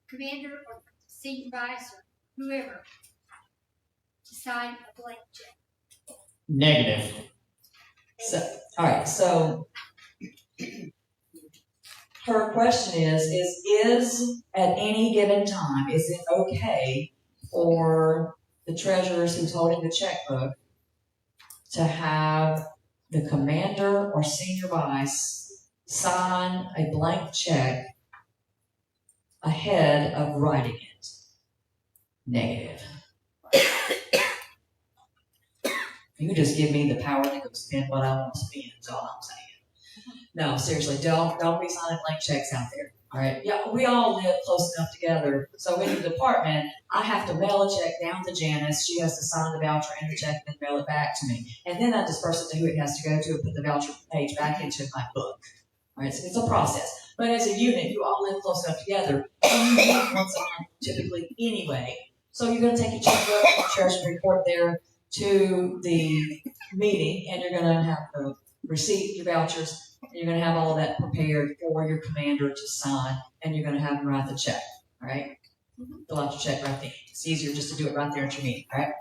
commander or senior vice or whoever, to sign a blank check? Negative. So, all right. So, her question is at any given time, is it okay for the treasurers who's holding the checkbook to have the commander or senior vice sign a blank check ahead of writing it? Negative. You just give me the power to go spend what I want to spend, is all I'm saying. No, seriously, don't be signing blank checks out there. All right? Yeah, we all live close enough together. So in the department, I have to mail a check down to Janice. She has to sign the voucher and the check and then mail it back to me. And then I disperse it to who it has to go to and put the voucher page back into my book. All right? So it's a process. But as a unit, you all live close enough together. And you meet once a month, typically anyway. So you're going to take your checkbook and treasury report there to the meeting, and you're going to have the receipt, your vouchers, and you're going to have all of that prepared for your commander to sign, and you're going to have him write the check, all right? Fill out your check right there. It's easier just to do it right there at your meeting, all right?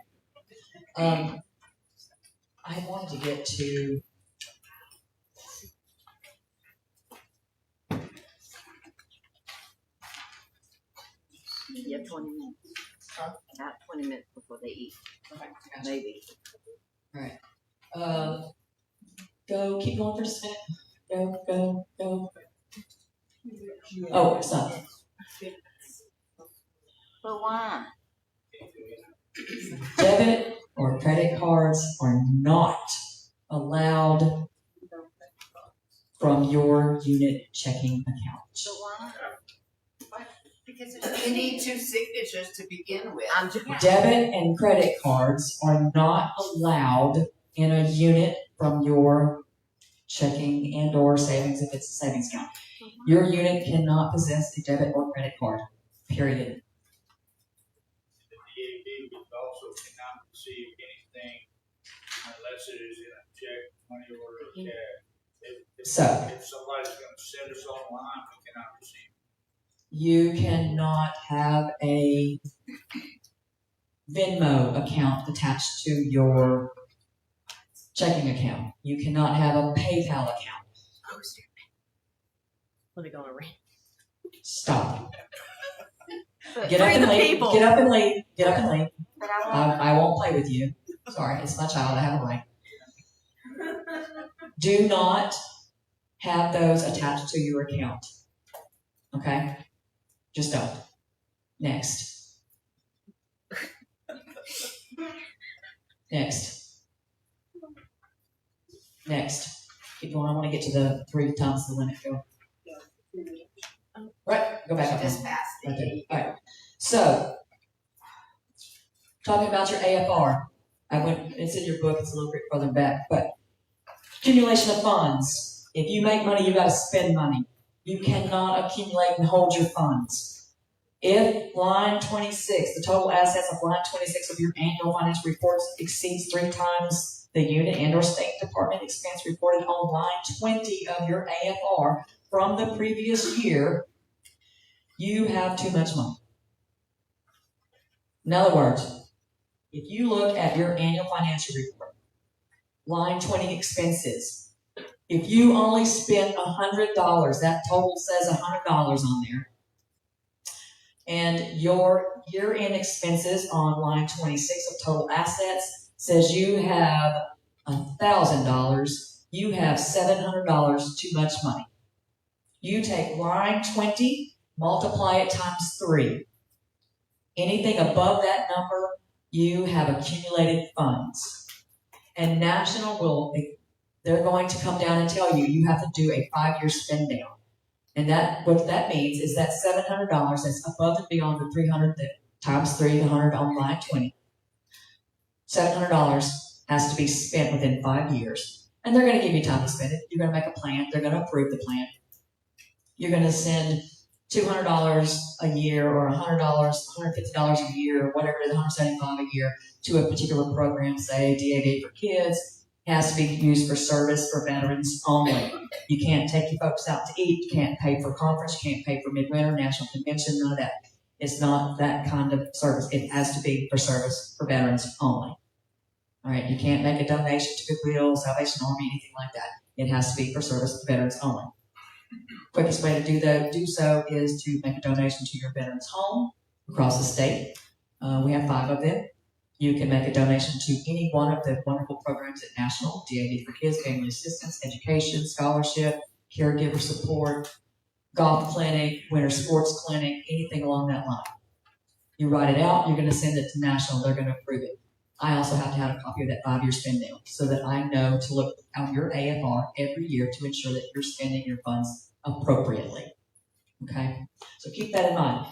I wanted to get to... You have 20 minutes. Huh? About 20 minutes before they eat. Okay, gotcha. Maybe. All right. Go, keep going for just a minute. Go. Oh, it's not. But why? Debit or credit cards are not allowed from your unit checking account. But why? Because You need two signatures to begin with. Debit and credit cards are not allowed in a unit from your checking and or savings if it's a savings account. Your unit cannot possess a debit or credit card, period. The DAV also cannot receive anything unless it is in a check, money order, or cash. If somebody's going to send us online, we cannot receive. You cannot have a Venmo account attached to your checking account. You cannot have a PayPal account. Let me go on a rant. Stop. But Get up free and the leave. people. Get up and leave. Get up and leave. But I want I won't play with you. Sorry, it's my child. I have a right. Do not have those attached to your account. Okay? Just don't. Next. Next. Keep going. I want to get to the 3 times the limit. Go. Right. Go back up. Just passed Right there. it. All right. So, talking about your AFR. It's in your book. It's a little bit further back. But accumulation of funds. If you make money, you got to spend money. You cannot accumulate and hold your funds. If line 26, the total assets of line 26 of your annual financial reports exceeds 3 times the unit and or state department expense reported on line 20 of your AFR from the previous year, you have too much money. In other words, if you look at your annual financial report, line 20 expenses, if you only spent $100, that total says $100 on there, and your year-end expenses on line 26 of total assets says you have $1,000, you have $700 too much money. You take line 20, multiply it times 3. Anything above that number, you have accumulated funds. And National they're going to come down and tell you, you have to do a 5-year spend down. And what that means is that $700 that's above and beyond the 300 times 3, the 100 on line 20. $700 has to be spent within 5 years. And they're going to give you time to spend it. You're going to make a plan. They're going to approve the plan. You're going to send $200 a year or $100, $150 a year, or whatever it is, $175 a year to a particular program, say DAV for kids. It has to be used for service for veterans only. You can't take your folks out to eat. You can't pay for conference. You can't pay for midwinter, national convention, none of that. It's not that kind of service. It has to be for service for veterans only. All right, you can't make a donation to Goodwill, Salvation Army, anything like that. It has to be for service for veterans only. Quickest way to do so is to make a donation to your veterans home across the state. We have 5 of them. You can make a donation to any one of the wonderful programs at National, DAV for Kids, Family Assistance, Education, Scholarship, Caregiver Support, Golf Clinic, Winter Sports Clinic, anything along that line. You write it out, you're going to send it to National, they're going to approve it. I also have to have a copy of that 5-year spend down so that I know to look at your AFR every year to ensure that you're spending your funds appropriately. Okay? So keep that in mind.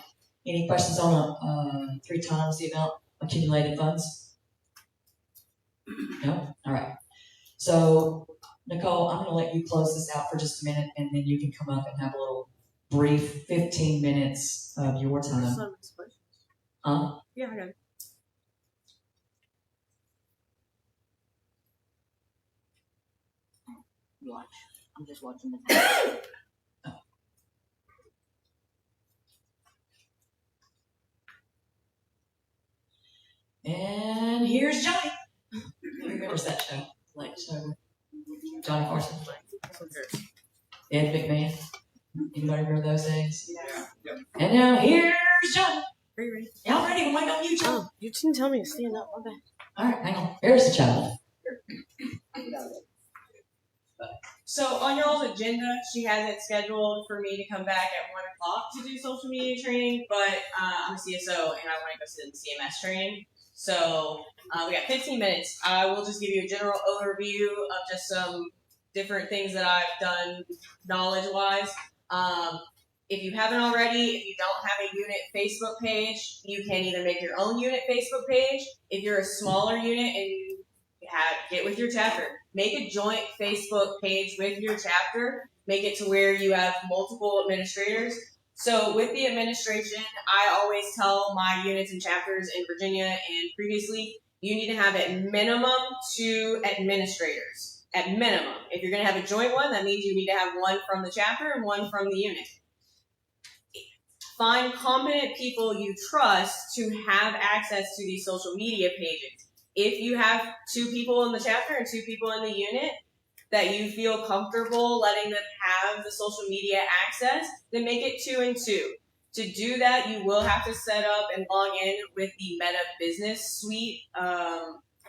Any questions on 3 times the amount accumulated funds? No? All right. So, Nicole, I'm going to let you close this out for just a minute, and then you can come up and have a little brief 15 minutes of your time. Yeah, I got it. Watch. I'm just watching the time. And here's Johnny. Who remembers that show? Late show. Johnny Carson. Ed McMahon. Anybody remember those days? Yeah. And now here's Johnny. Are you ready? Y'all ready? I'm waiting on you, John. Oh, you didn't tell me to stand up. Okay. All right, hang on. Here's the child. So on y'all's agenda, she has it scheduled for me to come back at 1 o'clock to do social media training, but I'm a CSO and I want to go sit in the CMS training. So we got 15 minutes. I will just give you a general overview of just some different things that I've done knowledge-wise. If you haven't already, if you don't have a unit Facebook page, you can either make your own unit Facebook page. If you're a smaller unit and you get with your chapter, make a joint Facebook page with your chapter. Make it to where you have multiple administrators. So with the administration, I always tell my units and chapters in Virginia and previously, you need to have at minimum 2 administrators. At minimum. If you're going to have a joint one, that means you need to have one from the chapter and one from the unit. Find competent people you trust to have access to these social media pages. If you have 2 people in the chapter and 2 people in the unit that you feel comfortable letting them have the social media access, then make it 2 and 2. To do that, you will have to set up and log in with the Meta Business Suite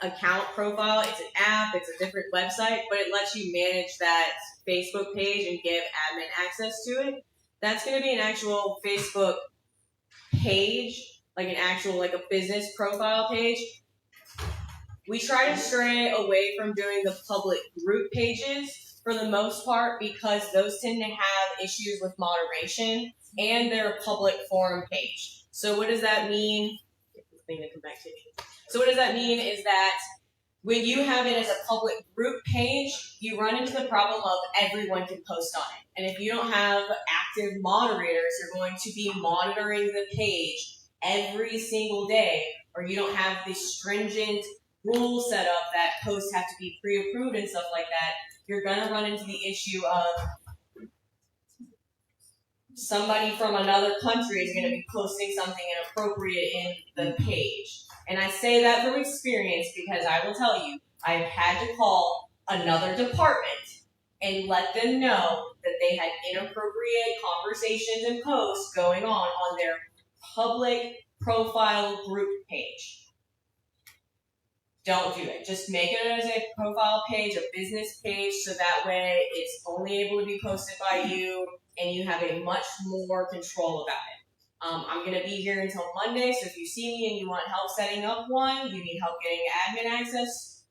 account profile. It's an app, it's a different website, but it lets you manage that Facebook page and give admin access to it. That's going to be an actual Facebook page, like an actual, like a business profile page. We try to stray away from doing the public group pages for the most part because those tend to have issues with moderation and they're a public forum page. So what does that mean? So what does that mean is that when you have it as a public group page, you run into the problem of everyone can post on it. And if you don't have active moderators, you're going to be monitoring the page every single day, or you don't have the stringent rules set up that posts have to be pre-approved and stuff like that, you're going to run into the issue of somebody from another country is going to be posting something inappropriate in the page. And I say that from experience because I will tell you, I've had to call another department and let them know that they had inappropriate conversations and posts going on their public profile group page. Don't do it. Just make it as a profile page, a business page, so that way it's only able to be posted by you and you have a much more control about it. I'm going to be here until Monday, so if you see me and you want help setting up one, you need help getting admin access,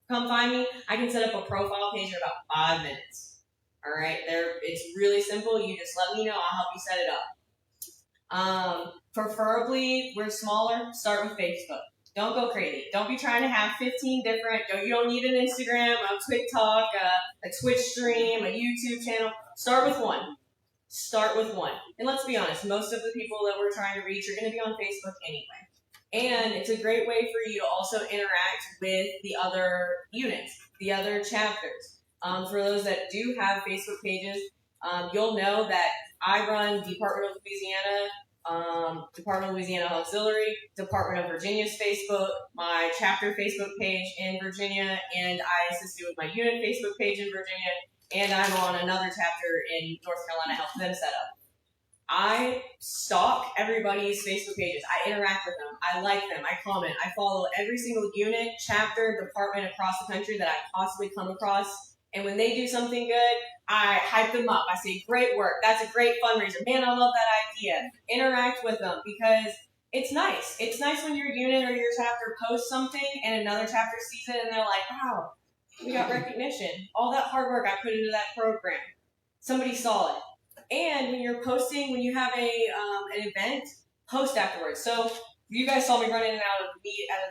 come find me. I can set up a profile page in about 5 minutes. All right, it's really simple. You just let me know. I'll help you set it up. Preferably, we're smaller. Start with Facebook. Don't go crazy. Don't be trying to have 15 different. You don't need an Instagram, a TikTok, a Twitch stream, a YouTube channel. Start with one. Start with one. And let's be honest, most of the people that we're trying to reach are going to be on Facebook anyway. And it's a great way for you to also interact with the other units, the other chapters. For those that do have Facebook pages, you'll know that I run Department of Louisiana Auxiliary, Department of Virginia's Facebook, my chapter Facebook page in Virginia, and I assisted with my unit Facebook page in Virginia, and I'm on another chapter in North Carolina helping them set up. I stalk everybody's Facebook pages. I interact with them. I like them. I comment. I follow every single unit, chapter, department across the country that I possibly come across. And when they do something good, I hype them up. I say, great work. That's a great fundraiser. Man, I love that idea. Interact with them because it's nice. It's nice when your unit or your chapter posts something and another chapter sees it and they're like, wow, we got recognition. All that hard work I put into that program. Somebody saw it. And when you're posting, when you have an event, post afterwards. So you guys saw me running in and out of the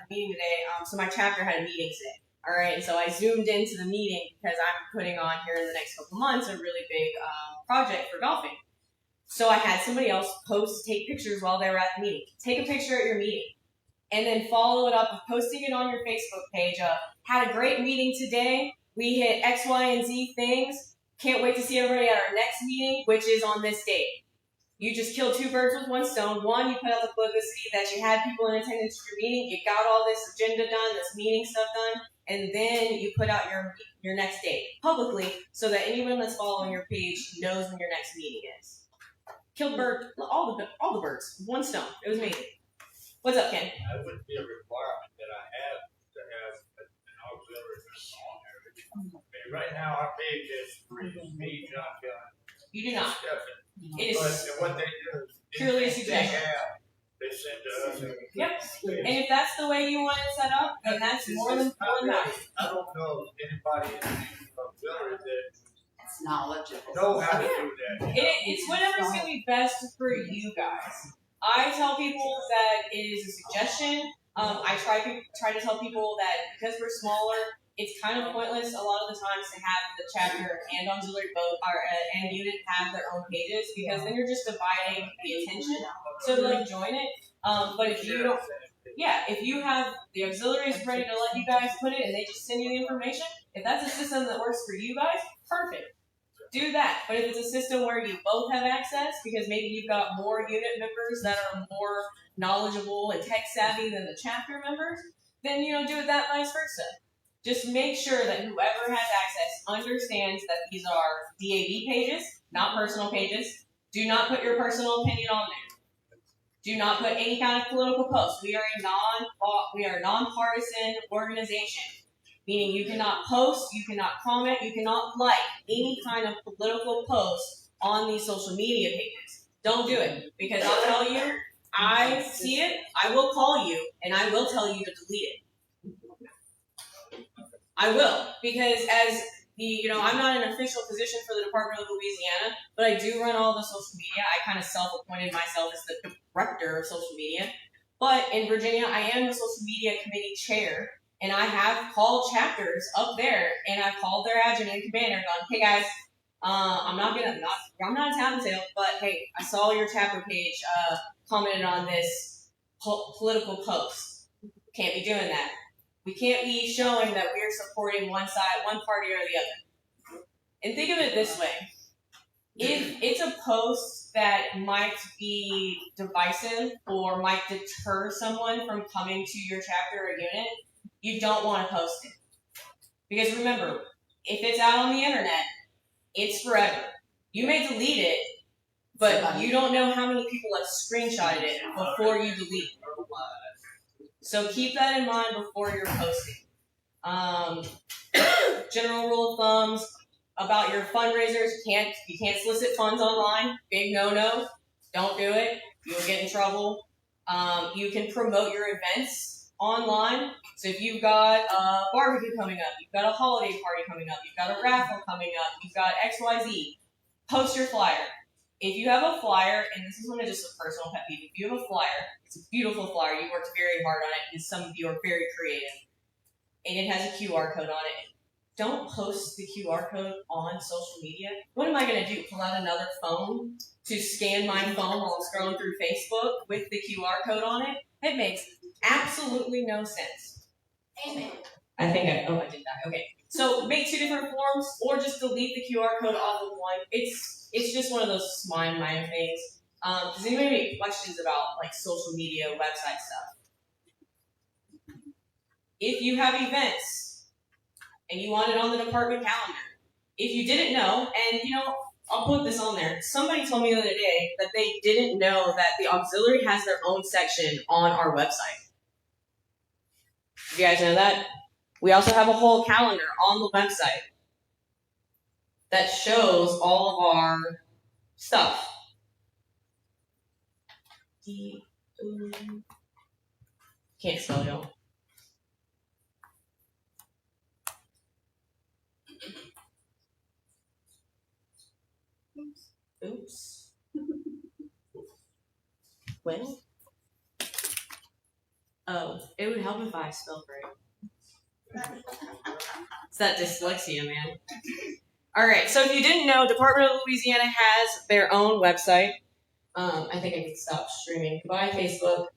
meeting today. So my chapter had a meeting today. All right, and so I zoomed into the meeting because I'm putting on here in the next couple months a really big project for golfing. So I had somebody else take pictures while they were at the meeting. Take a picture at your meeting, and then follow it up with posting it on your Facebook page. Had a great meeting today. We hit X, Y, and Z things. Can't wait to see everybody at our next meeting, which is on this date. You just killed 2 birds with 1 stone. One, you put out the publicity that you had people in attendance to your meeting. You got all this agenda done, this meeting stuff done. And then you put out your next date publicly so that anyone that's following your page knows when your next meeting is. Killed all the birds, 1 stone. It was amazing. What's up, Ken? That would be a requirement that I have to have an auxiliary member on there. I mean, right now our page is me, John Gunn. You do not. It is But what they do is purely a suggestion. They send to us. Yep. And if that's the way you want it set up, then that's more than enough. I don't know anybody in the auxiliary It's knowledgeable. that know how to do that. It's whatever's going to be best for you guys. I tell people that it is a suggestion. I try to tell people that because we're smaller, it's kind of pointless a lot of the times to have the chapter and auxiliary and unit have their own pages because then you're just dividing the attention. So like join it. But if you don't, if you have the auxiliaries ready to let you guys put it and they just send you the information, if that's a system that works for you guys, perfect. Do that. But if it's a system where you both have access, because maybe you've got more unit members that are more knowledgeable and tech savvy than the chapter members, then do it that vice versa. Just make sure that whoever has access understands that these are DAV pages, not personal pages. Do not put your personal opinion on there. Do not put any kind of political post. We are a nonpartisan organization, meaning you cannot post, you cannot comment, you cannot like any kind of political post on these social media pages. Don't do it, because I'll tell you, I see it, I will call you, and I will tell you to delete it. I will, because as I'm not in an official position for the Department of Louisiana, but I do run all the social media. I kind of self-appointed myself as the director of social media. But in Virginia, I am the social media committee chair, and I have called chapters up there, and I've called their adjutant and commander, gone, hey guys, I'm not a town sale, but hey, I saw your chapter page commented on this political post. Can't be doing that. We can't be showing that we're supporting one side, one party or the other. And think of it this way. If it's a post that might be divisive or might deter someone from coming to your chapter or unit, you don't want to post it. Because remember, if it's out on the internet, it's forever. You may delete it, but you don't know how many people have screenshotted it before you delete it. So keep that in mind before you're posting. General rule of thumbs about your fundraisers: you can't solicit funds online. Big no-no. Don't do it. You'll get in trouble. You can promote your events online. So if you've got a barbecue coming up, you've got a holiday party coming up, you've got a raffle coming up, you've got XYZ, post your flyer. If you have a flyer, and this is one of just a personal pet peeve, if you have a flyer, it's a beautiful flyer, you worked very hard on it, and some of you are very creative, and it has a QR code on it. Don't post the QR code on social media. What am I going to do? Pull out another phone to scan my phone while I'm scrolling through Facebook with the QR code on it? It makes absolutely no sense. Amen. I did that. Okay. So make 2 different forms, or just delete the QR code off of one. It's just one of those minor things. Does anybody have any questions about like social media, website stuff? If you have events and you want it on the department calendar, if you didn't know, and I'll put this on there. Somebody told me the other day that they didn't know that the auxiliary has their own section on our website. Did you guys know that? We also have a whole calendar on the website that shows all of our stuff. Can't spell, y'all. Oops. Well. Oh, it would help if I spelled right. It's that dyslexia, man. All right, so if you didn't know, Department of Louisiana has their own website. I think I can stop streaming. Goodbye, Facebook.